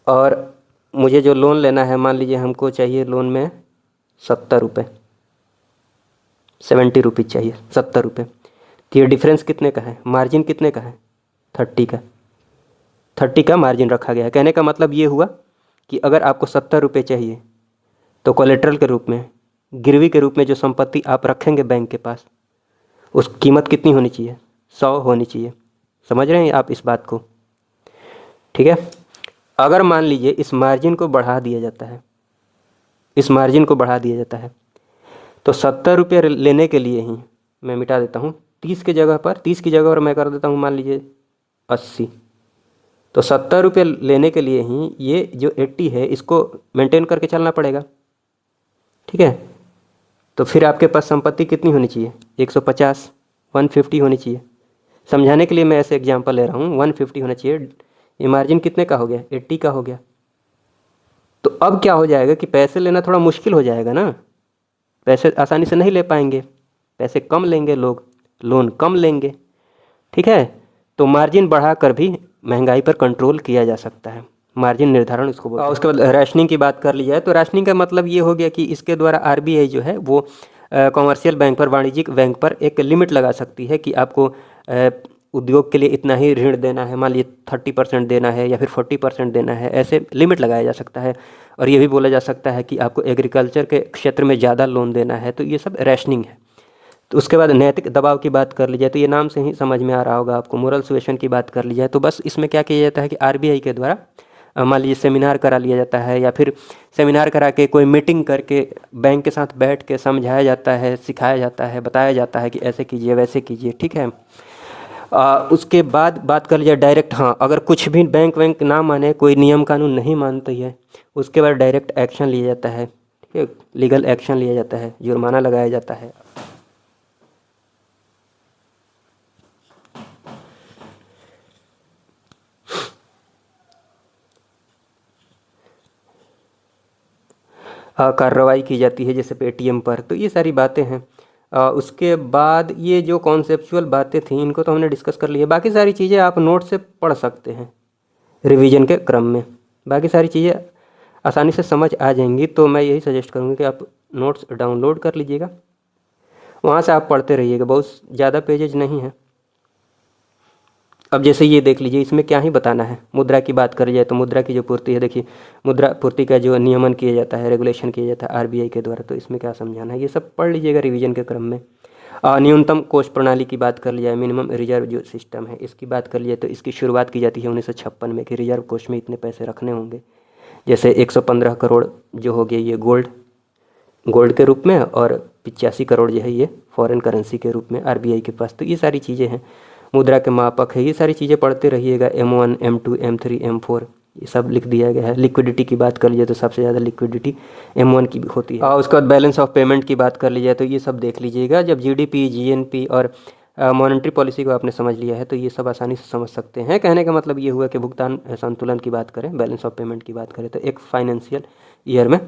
और मुझे जो लोन लेना है, मान लीजिए हमको चाहिए लोन में 70 रुपये, 70 रुपीज़ चाहिए, 70 रुपये। तो ये डिफरेंस कितने का है, मार्जिन कितने का है, 30 का, 30 का मार्जिन रखा गया है। कहने का मतलब ये हुआ कि अगर आपको 70 रुपये चाहिए तो कोलेट्रल के रूप में, गिरवी के रूप में जो संपत्ति आप रखेंगे बैंक के पास, उस कीमत कितनी होनी चाहिए, 100 होनी चाहिए। समझ रहे हैं आप इस बात को, ठीक है। अगर मान लीजिए इस मार्जिन को बढ़ा दिया जाता है, इस मार्जिन को बढ़ा दिया जाता है, तो 70 रुपये लेने के लिए ही मैं मिटा देता हूँ 30 की जगह पर मैं कर देता हूँ मान लीजिए 80। तो 70 रुपये लेने के लिए ही ये जो 80 है इसको मेंटेन करके चलना पड़ेगा, ठीक है। तो फिर आपके पास संपत्ति कितनी होनी चाहिए, 150, 150 होनी चाहिए। समझाने के लिए मैं ऐसे एग्जांपल ले रहा हूँ, 150 होना चाहिए। ये मार्जिन कितने का हो गया, 80 का हो गया। तो अब क्या हो जाएगा कि पैसे लेना थोड़ा मुश्किल हो जाएगा ना, पैसे आसानी से नहीं ले पाएंगे, पैसे कम लेंगे लोग, लोन कम लेंगे, ठीक है। तो मार्जिन बढ़ाकर भी महंगाई पर कंट्रोल किया जा सकता है, मार्जिन निर्धारण इसको बोलते हैं। उसके बाद रैशनिंग की बात कर ली जाए तो रैशनिंग का मतलब ये हो गया कि इसके द्वारा RBI जो है वो कॉमर्शियल बैंक पर, वाणिज्यिक बैंक पर एक लिमिट लगा सकती है कि आपको उद्योग के लिए इतना ही ऋण देना है, मान लीजिए 30% देना है या फिर 40% देना है, ऐसे लिमिट लगाया जा सकता है। और ये भी बोला जा सकता है कि आपको एग्रीकल्चर के क्षेत्र में ज़्यादा लोन देना है, तो ये सब रैशनिंग है। तो उसके बाद नैतिक दबाव की बात कर ली जाए तो ये नाम से ही समझ में आ रहा होगा आपको, मोरल सुएशन की बात कर ली जाए तो बस इसमें क्या किया जाता है कि RBI के द्वारा मान लीजिए सेमिनार करा लिया जाता है या फिर सेमिनार करा के कोई मीटिंग करके बैंक के साथ बैठ के समझाया जाता है, सिखाया जाता है, बताया जाता है कि ऐसे कीजिए वैसे कीजिए, ठीक है। उसके बाद बात कर लीजिए डायरेक्ट, हाँ, अगर कुछ भी बैंक ना माने, कोई नियम कानून नहीं मानती है, उसके बाद डायरेक्ट एक्शन लिया जाता है, ठीक है, लीगल एक्शन लिया जाता है, जुर्माना लगाया जाता है। कार्रवाई की जाती है जैसे पेटीएम पर। तो ये सारी बातें हैं। उसके बाद ये जो कॉन्सेप्चुअल बातें थी इनको तो हमने डिस्कस कर लिया, बाकी सारी चीज़ें आप नोट से पढ़ सकते हैं रिवीजन के क्रम में, बाकी सारी चीज़ें आसानी से समझ आ जाएंगी। तो मैं यही सजेस्ट करूँगा कि आप नोट्स डाउनलोड कर लीजिएगा, वहाँ से आप पढ़ते रहिएगा, बहुत ज़्यादा पेजेज नहीं है। अब जैसे ये देख लीजिए, इसमें क्या ही बताना है। मुद्रा की बात करी जाए तो मुद्रा की जो पूर्ति है, देखिए मुद्रा पूर्ति का जो नियमन किया जाता है, रेगुलेशन किया जाता है RBI के द्वारा, तो इसमें क्या समझाना है ये सब पढ़ लीजिएगा रिवीजन के क्रम में। न्यूनतम कोष प्रणाली की बात कर ली जाए, मिनिमम रिजर्व जो सिस्टम है इसकी बात कर लिए तो इसकी शुरुआत की जाती है 1956 में कि रिजर्व कोष में इतने पैसे रखने होंगे। जैसे 115 करोड़ जो हो गया ये गोल्ड के रूप में और 85 करोड़ जो है ये फॉरेन करेंसी के रूप में RBI के पास। तो ये सारी चीज़ें हैं, मुद्रा के मापक है, ये सारी चीज़ें पढ़ते रहिएगा। M1, M2, M3, M4 ये सब लिख दिया गया है। लिक्विडिटी की बात कर लीजिए तो सबसे ज़्यादा लिक्विडिटी M1 की होती है। और उसके बाद बैलेंस ऑफ पेमेंट की बात कर लीजिए तो ये सब देख लीजिएगा। जब GDP, GNP और मॉनेटरी पॉलिसी को आपने समझ लिया है तो ये सब आसानी से समझ सकते हैं। कहने का मतलब ये हुआ कि भुगतान संतुलन की बात करें, बैलेंस ऑफ पेमेंट की बात करें तो एक फाइनेंशियल ईयर में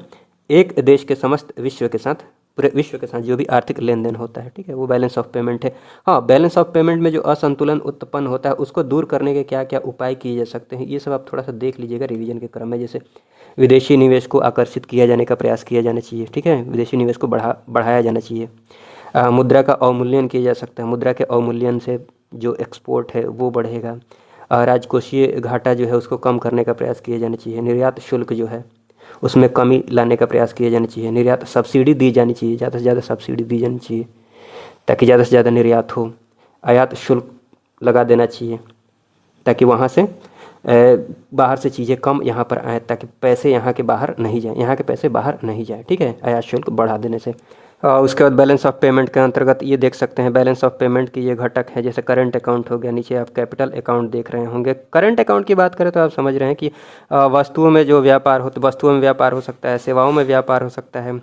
एक देश के समस्त विश्व के साथ, पूरे विश्व के साथ जो भी आर्थिक लेन देन होता है, ठीक है, वो बैलेंस ऑफ पेमेंट है। हाँ, बैलेंस ऑफ पेमेंट में जो असंतुलन उत्पन्न होता है उसको दूर करने के क्या क्या उपाय किए जा सकते हैं, ये सब आप थोड़ा सा देख लीजिएगा रिवीजन के क्रम में। जैसे विदेशी निवेश को आकर्षित किया जाने का प्रयास किया जाना चाहिए, ठीक है, विदेशी निवेश को बढ़ाया जाना चाहिए। मुद्रा का अवमूल्यन किया जा सकता है, मुद्रा के अवमूल्यन से जो एक्सपोर्ट है वो बढ़ेगा। राजकोषीय घाटा जो है उसको कम करने का प्रयास किया जाना चाहिए। निर्यात शुल्क जो है उसमें कमी लाने का प्रयास किया जाना चाहिए। निर्यात सब्सिडी दी जानी चाहिए, ज़्यादा से ज़्यादा सब्सिडी दी जानी चाहिए ताकि ज़्यादा से ज़्यादा निर्यात हो। आयात शुल्क लगा देना चाहिए ताकि वहाँ से बाहर से चीज़ें कम यहाँ पर आए, ताकि पैसे यहाँ के बाहर नहीं जाएँ, यहाँ के पैसे बाहर नहीं जाएँ। ठीक है, आयात शुल्क बढ़ा देने से। उसके बाद बैलेंस ऑफ पेमेंट के अंतर्गत ये देख सकते हैं, बैलेंस ऑफ पेमेंट की ये घटक है। जैसे करंट अकाउंट हो गया, नीचे आप कैपिटल अकाउंट देख रहे होंगे। करंट अकाउंट की बात करें तो आप समझ रहे हैं कि वस्तुओं में जो व्यापार हो, तो वस्तुओं में व्यापार हो सकता है, सेवाओं में व्यापार हो सकता है।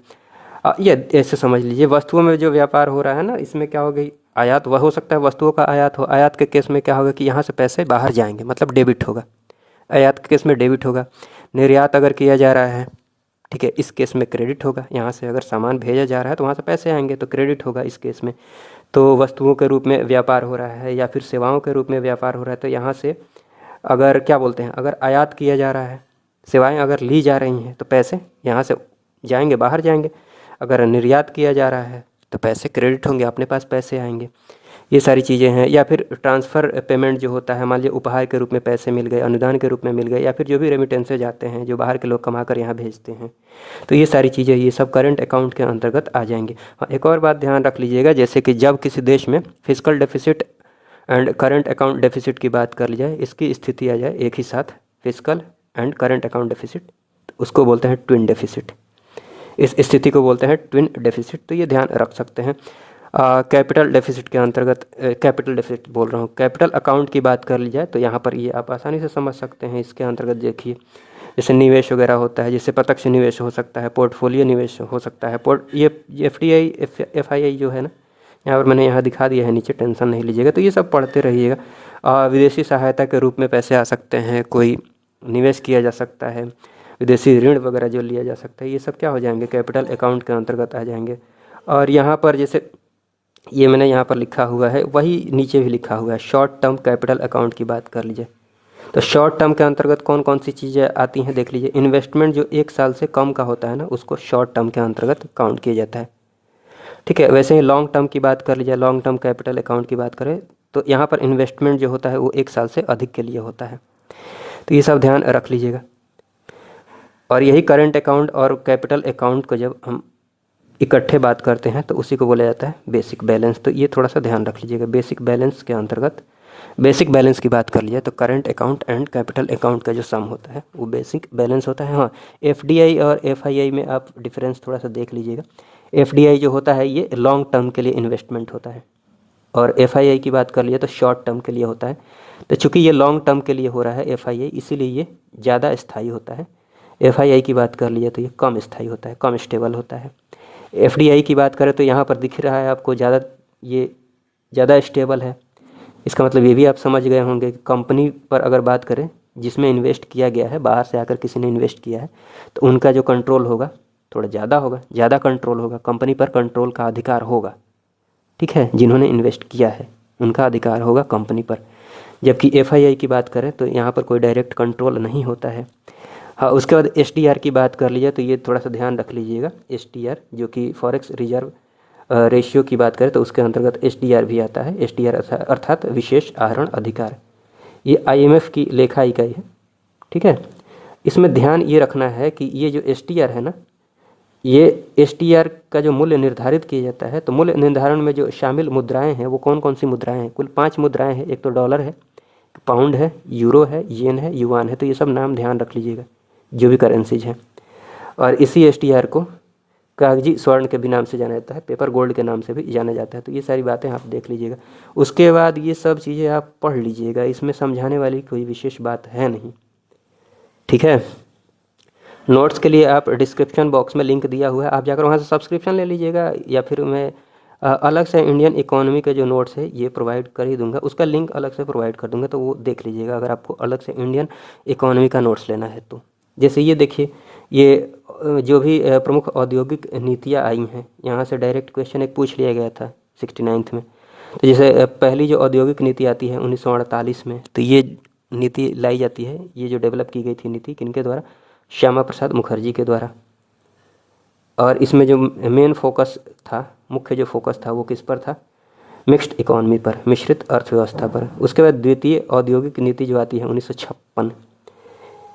ये ऐसे समझ लीजिए, वस्तुओं में जो व्यापार हो रहा है ना, इसमें क्या होगा, आयात वह हो सकता है, वस्तुओं का आयात हो। आयात के केस में क्या होगा कि यहाँ से पैसे बाहर जाएंगे, मतलब डेबिट होगा। आयात के केस में डेबिट होगा। निर्यात अगर किया जा रहा है, ठीक है, इस केस में क्रेडिट होगा। यहाँ से अगर सामान भेजा जा रहा है तो वहाँ से पैसे आएंगे, तो क्रेडिट होगा इस केस में। तो वस्तुओं के रूप में व्यापार हो रहा है या फिर सेवाओं के रूप में व्यापार हो रहा है, तो यहाँ से अगर क्या बोलते हैं, अगर आयात किया जा रहा है, सेवाएं अगर ली जा रही हैं, तो पैसे यहाँ से जाएंगे, बाहर जाएंगे। अगर निर्यात किया जा रहा है तो पैसे क्रेडिट होंगे, अपने पास पैसे आएंगे। ये सारी चीज़ें हैं। या फिर ट्रांसफ़र पेमेंट जो होता है, मान लीजिए उपहार के रूप में पैसे मिल गए, अनुदान के रूप में मिल गए, या फिर जो भी रेमिटेंसेज जाते हैं जो बाहर के लोग कमा कर यहाँ भेजते हैं, तो ये सारी चीज़ें, ये सब करंट अकाउंट के अंतर्गत आ जाएंगी। हाँ, एक और बात ध्यान रख लीजिएगा, जैसे कि जब किसी देश में physical deficit and current account deficit की बात कर ली जाए, इसकी स्थिति आ जाए एक ही साथ, physical and current account deficit, उसको बोलते हैं ट्विन डेफिसिट। इस स्थिति को बोलते हैं ट्विन डेफिसिट। तो ये ध्यान रख सकते हैं। कैपिटल डेफिसिट के अंतर्गत, कैपिटल डेफिसिट बोल रहा हूँ, कैपिटल अकाउंट की बात कर ली जाए तो यहाँ पर ये आप आसानी से समझ सकते हैं। इसके अंतर्गत देखिए, जैसे निवेश वगैरह होता है, जैसे प्रत्यक्ष निवेश हो सकता है, पोर्टफोलियो निवेश हो सकता है, ये FDI FII जो है ना, यहाँ पर मैंने यहाँ दिखा दिया है नीचे, टेंशन नहीं लीजिएगा। तो ये सब पढ़ते रहिएगा। विदेशी सहायता के रूप में पैसे आ सकते हैं, कोई निवेश किया जा सकता है, विदेशी ऋण वगैरह जो लिया जा सकता है, ये सब क्या हो जाएंगे, कैपिटल अकाउंट के अंतर्गत आ जाएंगे। और यहाँ पर जैसे ये मैंने यहाँ पर लिखा हुआ है, वही नीचे भी लिखा हुआ है, शॉर्ट टर्म कैपिटल अकाउंट की बात कर लीजिए। तो शॉर्ट टर्म के अंतर्गत कौन कौन सी चीज़ें आती हैं देख लीजिए। इन्वेस्टमेंट जो 1 साल से कम का होता है ना, उसको शॉर्ट टर्म के अंतर्गत काउंट किया जाता है। ठीक है, वैसे ही लॉन्ग टर्म की बात कर लीजिए, लॉन्ग टर्म कैपिटल अकाउंट की बात करें तो यहाँ पर इन्वेस्टमेंट जो होता है वो 1 साल से अधिक के लिए होता है। तो ये सब ध्यान रख लीजिएगा। और यही करंट अकाउंट और कैपिटल अकाउंट को जब हम इकट्ठे बात करते हैं तो उसी को बोला जाता है बेसिक बैलेंस। तो ये थोड़ा सा ध्यान रख लीजिएगा। बेसिक बैलेंस के अंतर्गत, बेसिक बैलेंस की बात कर लिया तो current account and capital account का जो सम होता है वो बेसिक बैलेंस होता है। हाँ, FDI और FII में आप डिफरेंस थोड़ा सा देख लीजिएगा। FDI जो होता है ये लॉन्ग टर्म के लिए इन्वेस्टमेंट होता है, और FII की बात कर लिया तो शॉर्ट टर्म के लिए होता है। तो चूँकि ये लॉन्ग टर्म के लिए हो रहा है FII, इसीलिए ये ज़्यादा स्थायी होता है। FII की बात कर लिया तो ये कम स्थायी होता है, कम स्टेबल होता है। FDI की बात करें तो यहाँ पर दिख रहा है आपको ज़्यादा, ये ज़्यादा स्टेबल है। इसका मतलब ये भी आप समझ गए होंगे कि कंपनी पर अगर बात करें जिसमें इन्वेस्ट किया गया है, बाहर से आकर किसी ने इन्वेस्ट किया है, तो उनका जो कंट्रोल होगा थोड़ा ज़्यादा होगा, ज़्यादा कंट्रोल होगा, कंपनी पर कंट्रोल का अधिकार होगा। ठीक है, जिन्होंने इन्वेस्ट किया है उनका अधिकार होगा कंपनी पर। जबकि FII की बात करें तो यहाँ पर कोई डायरेक्ट कंट्रोल नहीं होता है। हाँ, उसके बाद STR की बात कर लीजिए तो ये थोड़ा सा ध्यान रख लीजिएगा। STR जो कि फॉरेक्स रिजर्व रेशियो की बात करें तो उसके अंतर्गत STR भी आता है। STR अर्थात विशेष आहरण अधिकार, ये IMF की लेखा इकाई है। ठीक है, इसमें ध्यान ये रखना है कि ये जो STR है ना, ये STR का जो मूल्य निर्धारित किया जाता है, तो मूल्य निर्धारण में जो शामिल मुद्राएं हैं वो कौन कौन सी मुद्राएं हैं, कुल 5 मुद्राएं हैं। एक तो डॉलर है, पाउंड है, यूरो है, येन है, युआन है। तो ये सब नाम ध्यान रख लीजिएगा जो भी करेंसीज हैं। और इसी STR को कागजी स्वर्ण के भी नाम से जाना जाता है, पेपर गोल्ड के नाम से भी जाना जाता है। तो ये सारी बातें आप देख लीजिएगा। उसके बाद ये सब चीज़ें आप पढ़ लीजिएगा, इसमें समझाने वाली कोई विशेष बात है नहीं। ठीक है, नोट्स के लिए आप डिस्क्रिप्शन बॉक्स में लिंक दिया हुआ है, आप जाकर वहाँ से सब्सक्रिप्शन ले लीजिएगा, या फिर मैं अलग से इंडियन इकोनॉमी के जो नोट्स है ये प्रोवाइड कर ही दूंगा, उसका लिंक अलग से प्रोवाइड कर दूंगा, तो वो देख लीजिएगा अगर आपको अलग से इंडियन इकोनॉमी का नोट्स लेना है तो। जैसे ये देखिए, ये जो भी प्रमुख औद्योगिक नीतियाँ आई हैं, यहाँ से डायरेक्ट क्वेश्चन एक पूछ लिया गया था 69th में। तो जैसे पहली जो औद्योगिक नीति आती है 1948 में, तो ये नीति लाई जाती है, ये जो डेवलप की गई थी नीति किनके द्वारा, श्यामा प्रसाद मुखर्जी के द्वारा। और इसमें जो मेन फोकस था, मुख्य जो फोकस था वो किस पर था, मिक्स्ड इकोनॉमी पर, मिश्रित अर्थव्यवस्था पर। उसके बाद द्वितीय औद्योगिक नीति जो आती है 1956,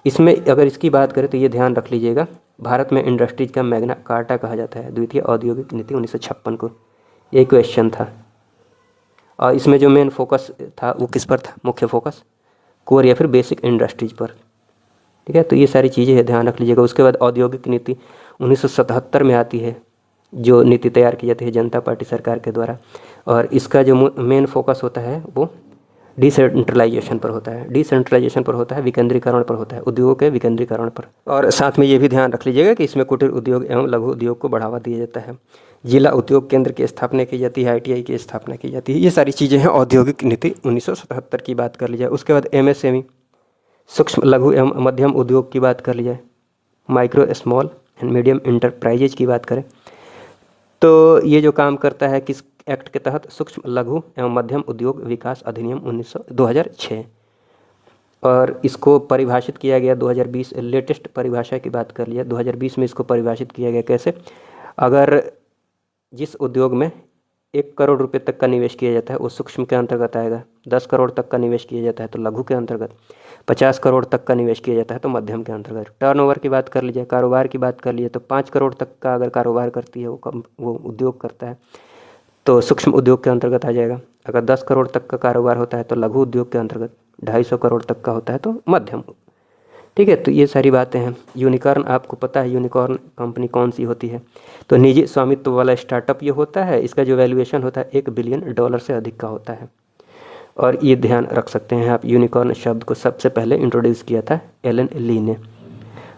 इसमें अगर इसकी बात करें तो ये ध्यान रख लीजिएगा, भारत में इंडस्ट्रीज का मैग्ना कार्टा कहा जाता है द्वितीय औद्योगिक नीति 1956 को। ये क्वेश्चन था और इसमें जो मेन फोकस था वो किस पर था, मुख्य फोकस कोर या फिर बेसिक इंडस्ट्रीज पर। ठीक है, तो ये सारी चीज़ें ध्यान रख लीजिएगा। उसके बाद औद्योगिक नीति 1977 में आती है, जो नीति तैयार की जाती है जनता पार्टी सरकार के द्वारा, और इसका जो मेन फोकस होता है वो डिसेंट्रलाइजेशन पर होता है। डिसेंट्रलाइजेशन पर होता है, विकेंद्रीकरण पर होता है, उद्योगों के विकेंद्रीकरण पर। और साथ में ये भी ध्यान रख लीजिएगा कि इसमें कुटीर उद्योग एवं लघु उद्योग को बढ़ावा दिया जाता है। जिला उद्योग केंद्र की स्थापना की जाती है, ITI की स्थापना की जाती है। ये सारी चीज़ें हैं औद्योगिक नीति 1977 की बात कर ली जाए। उसके बाद MSME सूक्ष्म लघु एवं मध्यम उद्योग की बात कर ली जाए, micro small and medium enterprises की बात करें तो ये जो काम करता है किस एक्ट के तहत, सूक्ष्म लघु एवं मध्यम उद्योग विकास अधिनियम 2006, और इसको परिभाषित किया गया 2020। लेटेस्ट परिभाषा की बात कर लिया 2020 में इसको परिभाषित किया गया कैसे, अगर जिस उद्योग में 1 करोड़ रुपए तक का निवेश किया जाता है वो सूक्ष्म के अंतर्गत आएगा, 10 करोड़ तक का निवेश किया जाता है तो लघु के अंतर्गत, 50 करोड़ तक का निवेश किया जाता है तो मध्यम के अंतर्गत। टर्नओवर की बात कर लीजिए, कारोबार की बात कर लिए तो 5 करोड़ तक का अगर कारोबार करती है वो उद्योग करता है तो सूक्ष्म उद्योग के अंतर्गत आ जाएगा। अगर 10 करोड़ तक का कारोबार होता है तो लघु उद्योग के अंतर्गत, 250 करोड़ तक का होता है तो मध्यम। ठीक है, तो ये सारी बातें हैं। यूनिकॉर्न, आपको पता है यूनिकॉर्न कंपनी कौन सी होती है, तो निजी स्वामित्व वाला स्टार्टअप ये होता है। इसका जो वैल्यूएशन होता है $1 बिलियन से अधिक का होता है। और ये ध्यान रख सकते हैं आप, यूनिकॉर्न शब्द को सबसे पहले इंट्रोड्यूस किया था एलन ली ने।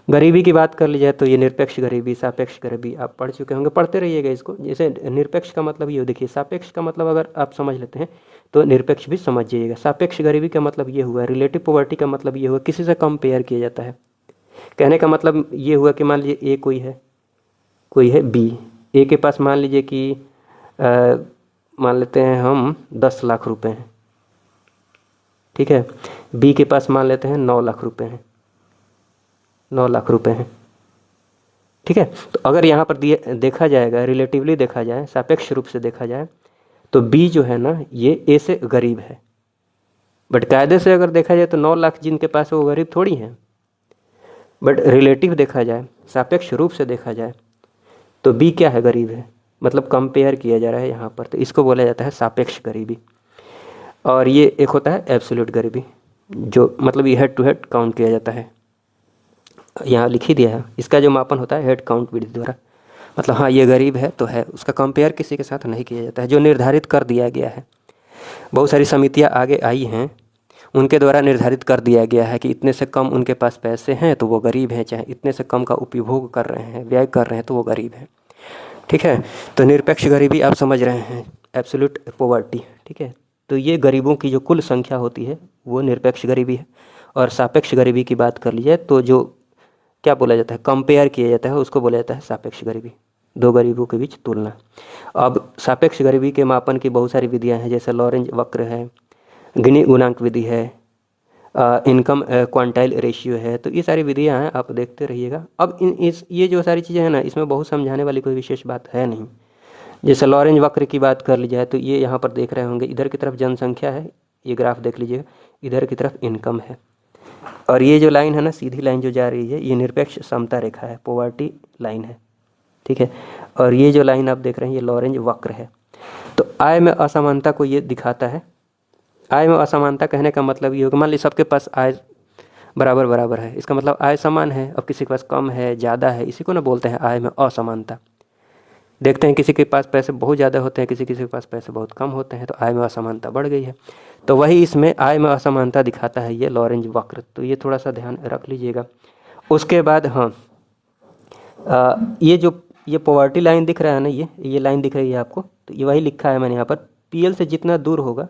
गरीबी की बात कर ली जाए तो ये निरपेक्ष गरीबी, सापेक्ष गरीबी आप पढ़ चुके होंगे, पढ़ते रहिएगा इसको। जैसे निरपेक्ष का मतलब ये देखिए, सापेक्ष का मतलब अगर आप समझ लेते हैं तो निरपेक्ष भी समझ जाइएगा। सापेक्ष गरीबी का मतलब ये हुआ, रिलेटिव पॉवर्टी का मतलब ये हुआ किसी से कंपेयर किया जाता है। कहने का मतलब ये हुआ कि मान लीजिए ए कोई है बी, ए के पास मान लीजिए कि मान लेते हैं हम 10 लाख रुपए हैं, ठीक है, बी के पास मान लेते हैं 9 लाख रुपए हैं, 9 लाख रुपए हैं। ठीक है, तो अगर यहाँ पर देखा जाएगा, रिलेटिवली देखा जाए, सापेक्ष रूप से देखा जाए तो बी जो है ना ये ए से गरीब है, बट कायदे से अगर देखा जाए तो 9 लाख जिनके पास है वो गरीब थोड़ी हैं। बट रिलेटिव देखा जाए, सापेक्ष रूप से देखा जाए तो बी क्या है, गरीब है, मतलब कंपेयर किया जा रहा है यहाँ पर, तो इसको बोला जाता है सापेक्ष गरीबी। और ये एक होता है एब्सोल्यूट गरीबी, जो मतलब ये हेड टू हेड काउंट किया जाता है, यहाँ लिख ही दिया है। इसका जो मापन होता है हेड काउंट विधि द्वारा, मतलब हाँ ये गरीब है तो है, उसका कंपेयर किसी के साथ नहीं किया जाता है, जो निर्धारित कर दिया गया है। बहुत सारी समितियाँ आगे आई हैं, उनके द्वारा निर्धारित कर दिया गया है कि इतने से कम उनके पास पैसे हैं तो वो गरीब हैं, चाहे इतने से कम का उपभोग कर रहे हैं, व्यय कर रहे हैं तो वो गरीब हैं। ठीक है, तो निरपेक्ष गरीबी आप समझ रहे हैं, एब्सोल्यूट पॉवर्टी। ठीक है, तो ये गरीबों की जो कुल संख्या होती है वो निरपेक्ष गरीबी है। और सापेक्ष गरीबी की बात कर ली जाए तो जो क्या बोला जाता है, कंपेयर किया जाता है, उसको बोला जाता है सापेक्ष गरीबी, दो गरीबों के बीच तुलना। अब सापेक्ष गरीबी के मापन की बहुत सारी विधियां हैं, जैसे लॉरेंज वक्र है, गिनी गुणांक विधि है, इनकम क्वांटाइल रेशियो है, तो ये सारी विधियां हैं, आप देखते रहिएगा। अब ये जो सारी चीज़ें हैं ना, इसमें बहुत समझाने वाली कोई विशेष बात है नहीं। जैसे लॉरेंज वक्र की बात कर ली जाए तो ये यहाँ पर देख रहे होंगे, इधर की तरफ जनसंख्या है, ये ग्राफ देख लीजिएगा, इधर की तरफ इनकम है, और ये जो लाइन है ना, सीधी लाइन जो जा रही है, ये निरपेक्ष समता रेखा है, पॉवर्टी लाइन है। ठीक है, और ये जो लाइन आप देख रहे हैं ये लॉरेंज वक्र है। तो आय में असमानता को ये दिखाता है। आय में असमानता कहने का मतलब ये होगा, मान लीजिए सबके पास आय बराबर बराबर है, इसका मतलब आय समान है। अब किसी के पास कम है, ज़्यादा है, इसी को ना बोलते हैं आय में असमानता। देखते हैं किसी के पास पैसे बहुत ज़्यादा होते हैं, किसी के पास पैसे बहुत कम होते हैं, तो आय में असमानता बढ़ गई है। तो वही इसमें आय में असमानता दिखाता है ये लॉरेंज वक्र, तो ये थोड़ा सा ध्यान रख लीजिएगा। उसके बाद हाँ, ये पॉवर्टी लाइन दिख रहा है ना, ये लाइन दिख रही है आपको, तो ये वही लिखा है मैंने यहाँ पर, PL से जितना दूर होगा,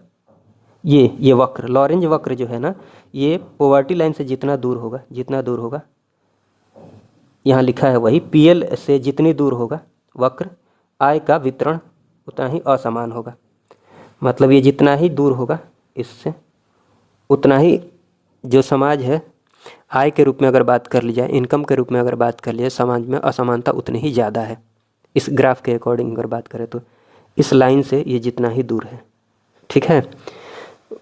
ये वक्र लॉरेंज वक्र जो है ना, ये पॉवर्टी लाइन से जितना दूर होगा, यहाँ लिखा है वही, PL से जितनी दूर होगा वक्र, आय का वितरण उतना ही असमान होगा। मतलब ये जितना ही दूर होगा इससे, उतना ही जो समाज है, आय के रूप में अगर बात कर ली जाए, इनकम के रूप में अगर बात कर ली जाए, समाज में असमानता उतनी ही ज़्यादा है। इस ग्राफ के अकॉर्डिंग अगर बात करें तो इस लाइन से ये जितना ही दूर है, ठीक है।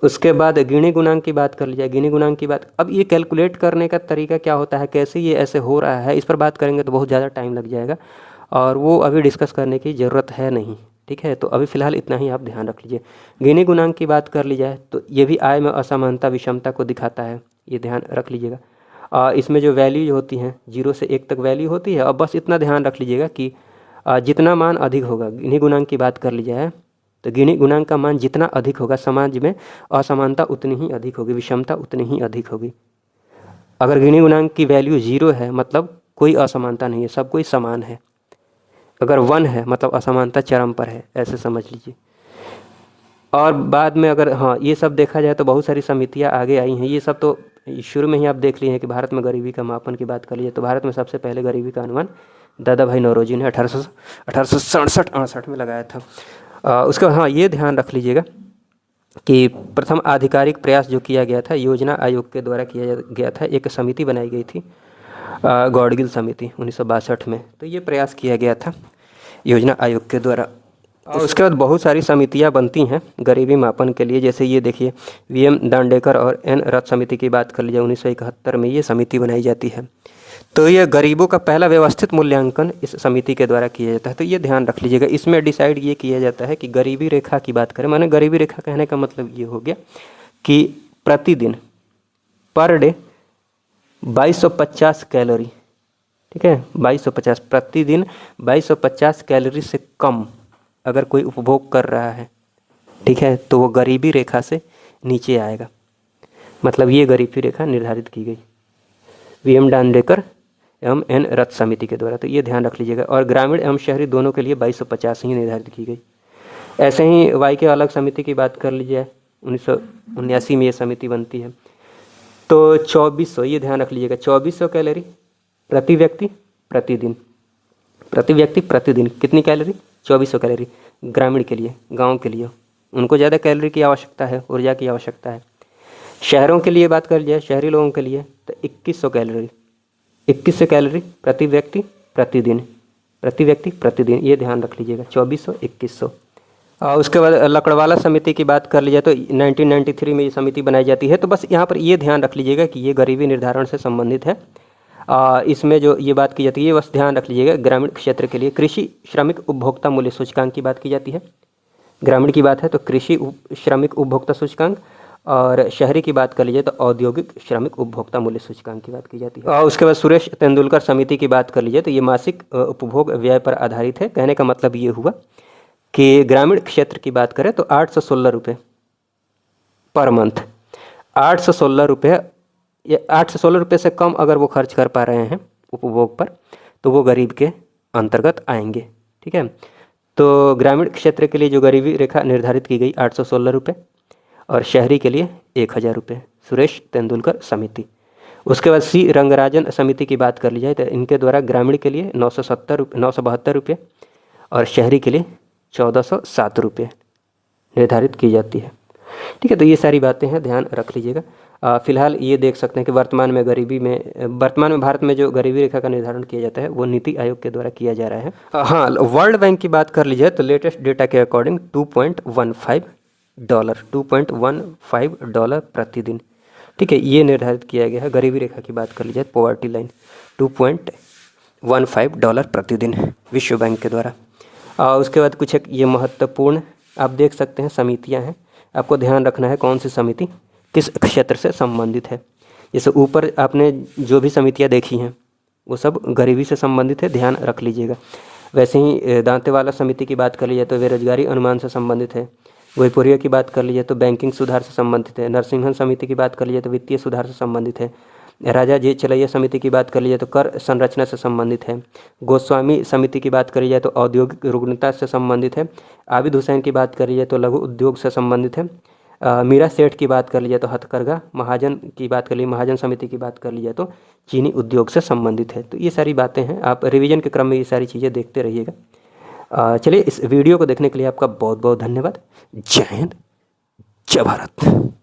उसके बाद गिनी गुणांक की बात कर ली जाए। गिनी गुणांक की बात, अब ये कैलकुलेट करने का तरीका क्या होता है, कैसे ये ऐसे हो रहा है, इस पर बात करेंगे तो बहुत ज़्यादा टाइम लग जाएगा और वो अभी डिस्कस करने की ज़रूरत है नहीं। ठीक है, तो अभी फ़िलहाल इतना ही आप ध्यान रख लीजिए। गिनी गुणांक की बात कर ली जाए तो ये भी आय में असमानता विषमता को दिखाता है, ये ध्यान रख लीजिएगा। इसमें जो वैल्यूज होती हैं 0 से 1 तक वैल्यू होती है। अब बस इतना ध्यान रख लीजिएगा कि जितना मान अधिक होगा, गिनी गुणांक की बात कर ली जाए तो गिनी गुणांक का मान जितना अधिक होगा समाज में असमानता उतनी ही अधिक होगी, विषमता उतनी ही अधिक होगी। अगर गिनी गुणांक की वैल्यू 0 है मतलब कोई असमानता नहीं है, सब कोई समान है। अगर 1 है मतलब असमानता चरम पर है, ऐसे समझ लीजिए। और बाद में अगर हाँ ये सब देखा जाए तो बहुत सारी समितियाँ आगे आई हैं। ये सब तो शुरू में ही आप देख लिए हैं कि भारत में गरीबी का मापन की बात कर लीजिए तो भारत में सबसे पहले गरीबी का अनुमान दादा भाई नौरोजी ने 1867-68 में लगाया था। उसके बाद हाँ ये ध्यान रख लीजिएगा कि प्रथम आधिकारिक प्रयास जो किया गया था योजना आयोग के द्वारा किया गया था। एक समिति बनाई गई थी गौडगिल समिति 1962 में, तो ये प्रयास किया गया था योजना आयोग के द्वारा। और उसके बाद बहुत सारी समितियां बनती हैं गरीबी मापन के लिए, जैसे ये देखिए वीएम दांडेकर और एन रथ समिति की बात कर लीजिए 1971 में ये समिति बनाई जाती है। तो ये गरीबों का पहला व्यवस्थित मूल्यांकन इस समिति के द्वारा किया जाता है। तो ये ध्यान रख लीजिएगा, इसमें डिसाइड ये किया जाता है कि गरीबी रेखा की बात करें, माने गरीबी रेखा कहने का मतलब ये हो गया कि प्रतिदिन पर डे 2250 कैलोरी, ठीक है 2250 प्रतिदिन 2250 कैलोरी से कम अगर कोई उपभोग कर रहा है, ठीक है, तो वो गरीबी रेखा से नीचे आएगा। मतलब ये गरीबी रेखा निर्धारित की गई वीएम दांडेकर एवं एन रथ समिति के द्वारा। तो ये ध्यान रख लीजिएगा। और ग्रामीण एवं शहरी दोनों के लिए 2250 ही निर्धारित की गई। ऐसे ही वाई के अलग समिति की बात कर लीजिए 1979 में ये समिति बनती है। तो 2400, ये ध्यान रख लीजिएगा 2400 कैलोरी प्रति व्यक्ति प्रतिदिन। प्रति व्यक्ति प्रतिदिन कितनी कैलोरी? 2400 कैलोरी ग्रामीण के लिए, गाँव के लिए उनको ज़्यादा कैलोरी की आवश्यकता है, ऊर्जा की आवश्यकता है। शहरों के लिए बात कर जाए, शहरी लोगों के लिए तो 2100 कैलोरी, 2100 कैलोरी प्रति व्यक्ति प्रतिदिन, प्रति व्यक्ति प्रतिदिन, ये ध्यान रख लीजिएगा 2400 2100। और उसके बाद लकड़वाला समिति की बात कर लीजिए तो 1993 में ये समिति बनाई जाती है। तो बस यहाँ पर ये ध्यान रख लीजिएगा कि ये गरीबी निर्धारण से संबंधित है। इसमें जो ये बात की जाती है बस ध्यान रख लीजिएगा, ग्रामीण क्षेत्र के लिए कृषि श्रमिक उपभोक्ता मूल्य सूचकांक की बात की जाती है। ग्रामीण की बात है तो कृषि श्रमिक उपभोक्ता सूचकांक, और शहरी की बात कर लीजिए तो औद्योगिक श्रमिक उपभोक्ता मूल्य सूचकांक की बात की जाती है। और उसके बाद सुरेश तेंदुलकर समिति की बात कर लीजिए तो ये मासिक उपभोग व्यय पर आधारित है। कहने का मतलब ये हुआ कि ग्रामीण क्षेत्र की बात करें तो 816 रुपये पर मंथ, 816 रुपये, ये 816 रुपये से कम अगर वो खर्च कर पा रहे हैं उपभोग पर तो वो गरीब के अंतर्गत आएंगे। ठीक है, तो ग्रामीण क्षेत्र के लिए जो गरीबी रेखा निर्धारित की गई 816 रुपये और शहरी के लिए 1000 रुपये, सुरेश तेंदुलकर समिति। उसके बाद सी रंगराजन समिति की बात कर ली जाए तो इनके द्वारा ग्रामीण के लिए 972 रुपये और शहरी के लिए 1407 रुपये निर्धारित की जाती है। ठीक है, तो ये सारी बातें हैं, ध्यान रख लीजिएगा। फिलहाल ये देख सकते हैं कि वर्तमान में भारत में जो गरीबी रेखा का निर्धारण किया जाता है वो नीति आयोग के द्वारा किया जा रहा है। हाँ, वर्ल्ड बैंक की बात कर लीजिए तो लेटेस्ट डेटा के अकॉर्डिंग $2.15 प्रतिदिन, ठीक है, ये निर्धारित किया गया है। गरीबी रेखा की बात कर लीजिए पॉवर्टी लाइन $2.15 प्रतिदिन विश्व बैंक के द्वारा। उसके बाद कुछ एक ये महत्वपूर्ण आप देख सकते हैं समितियां हैं, आपको ध्यान रखना है कौन सी समिति किस क्षेत्र से संबंधित है। जैसे ऊपर आपने जो भी समितियां देखी हैं वो सब गरीबी से संबंधित है, ध्यान रख लीजिएगा। वैसे ही दांतेवाला समिति की बात कर लीजिए तो बेरोजगारी अनुमान से संबंधित है। वहीपुरिया की बात कर लीजिए तो बैंकिंग सुधार से संबंधित है। नरसिंहन समिति की बात कर लीजिए तो वित्तीय सुधार से संबंधित है। राजा जे चलैया समिति की बात कर लीजिए तो कर संरचना से संबंधित है। गोस्वामी समिति की बात कर लीजिए तो औद्योगिक रुग्णता से संबंधित है। आबिद हुसैन की बात कर लीजिए तो लघु उद्योग से संबंधित है। मीरा सेठ की बात कर लीजिए तो हथकरघा। महाजन की बात कर लीजिए, महाजन समिति की बात कर लीजिए तो चीनी उद्योग से संबंधित है। तो ये सारी बातें हैं, आप रिवीजन के क्रम में ये सारी चीज़ें देखते रहिएगा। चलिए, इस वीडियो को देखने के लिए आपका बहुत बहुत धन्यवाद। जय हिंद, जय भारत।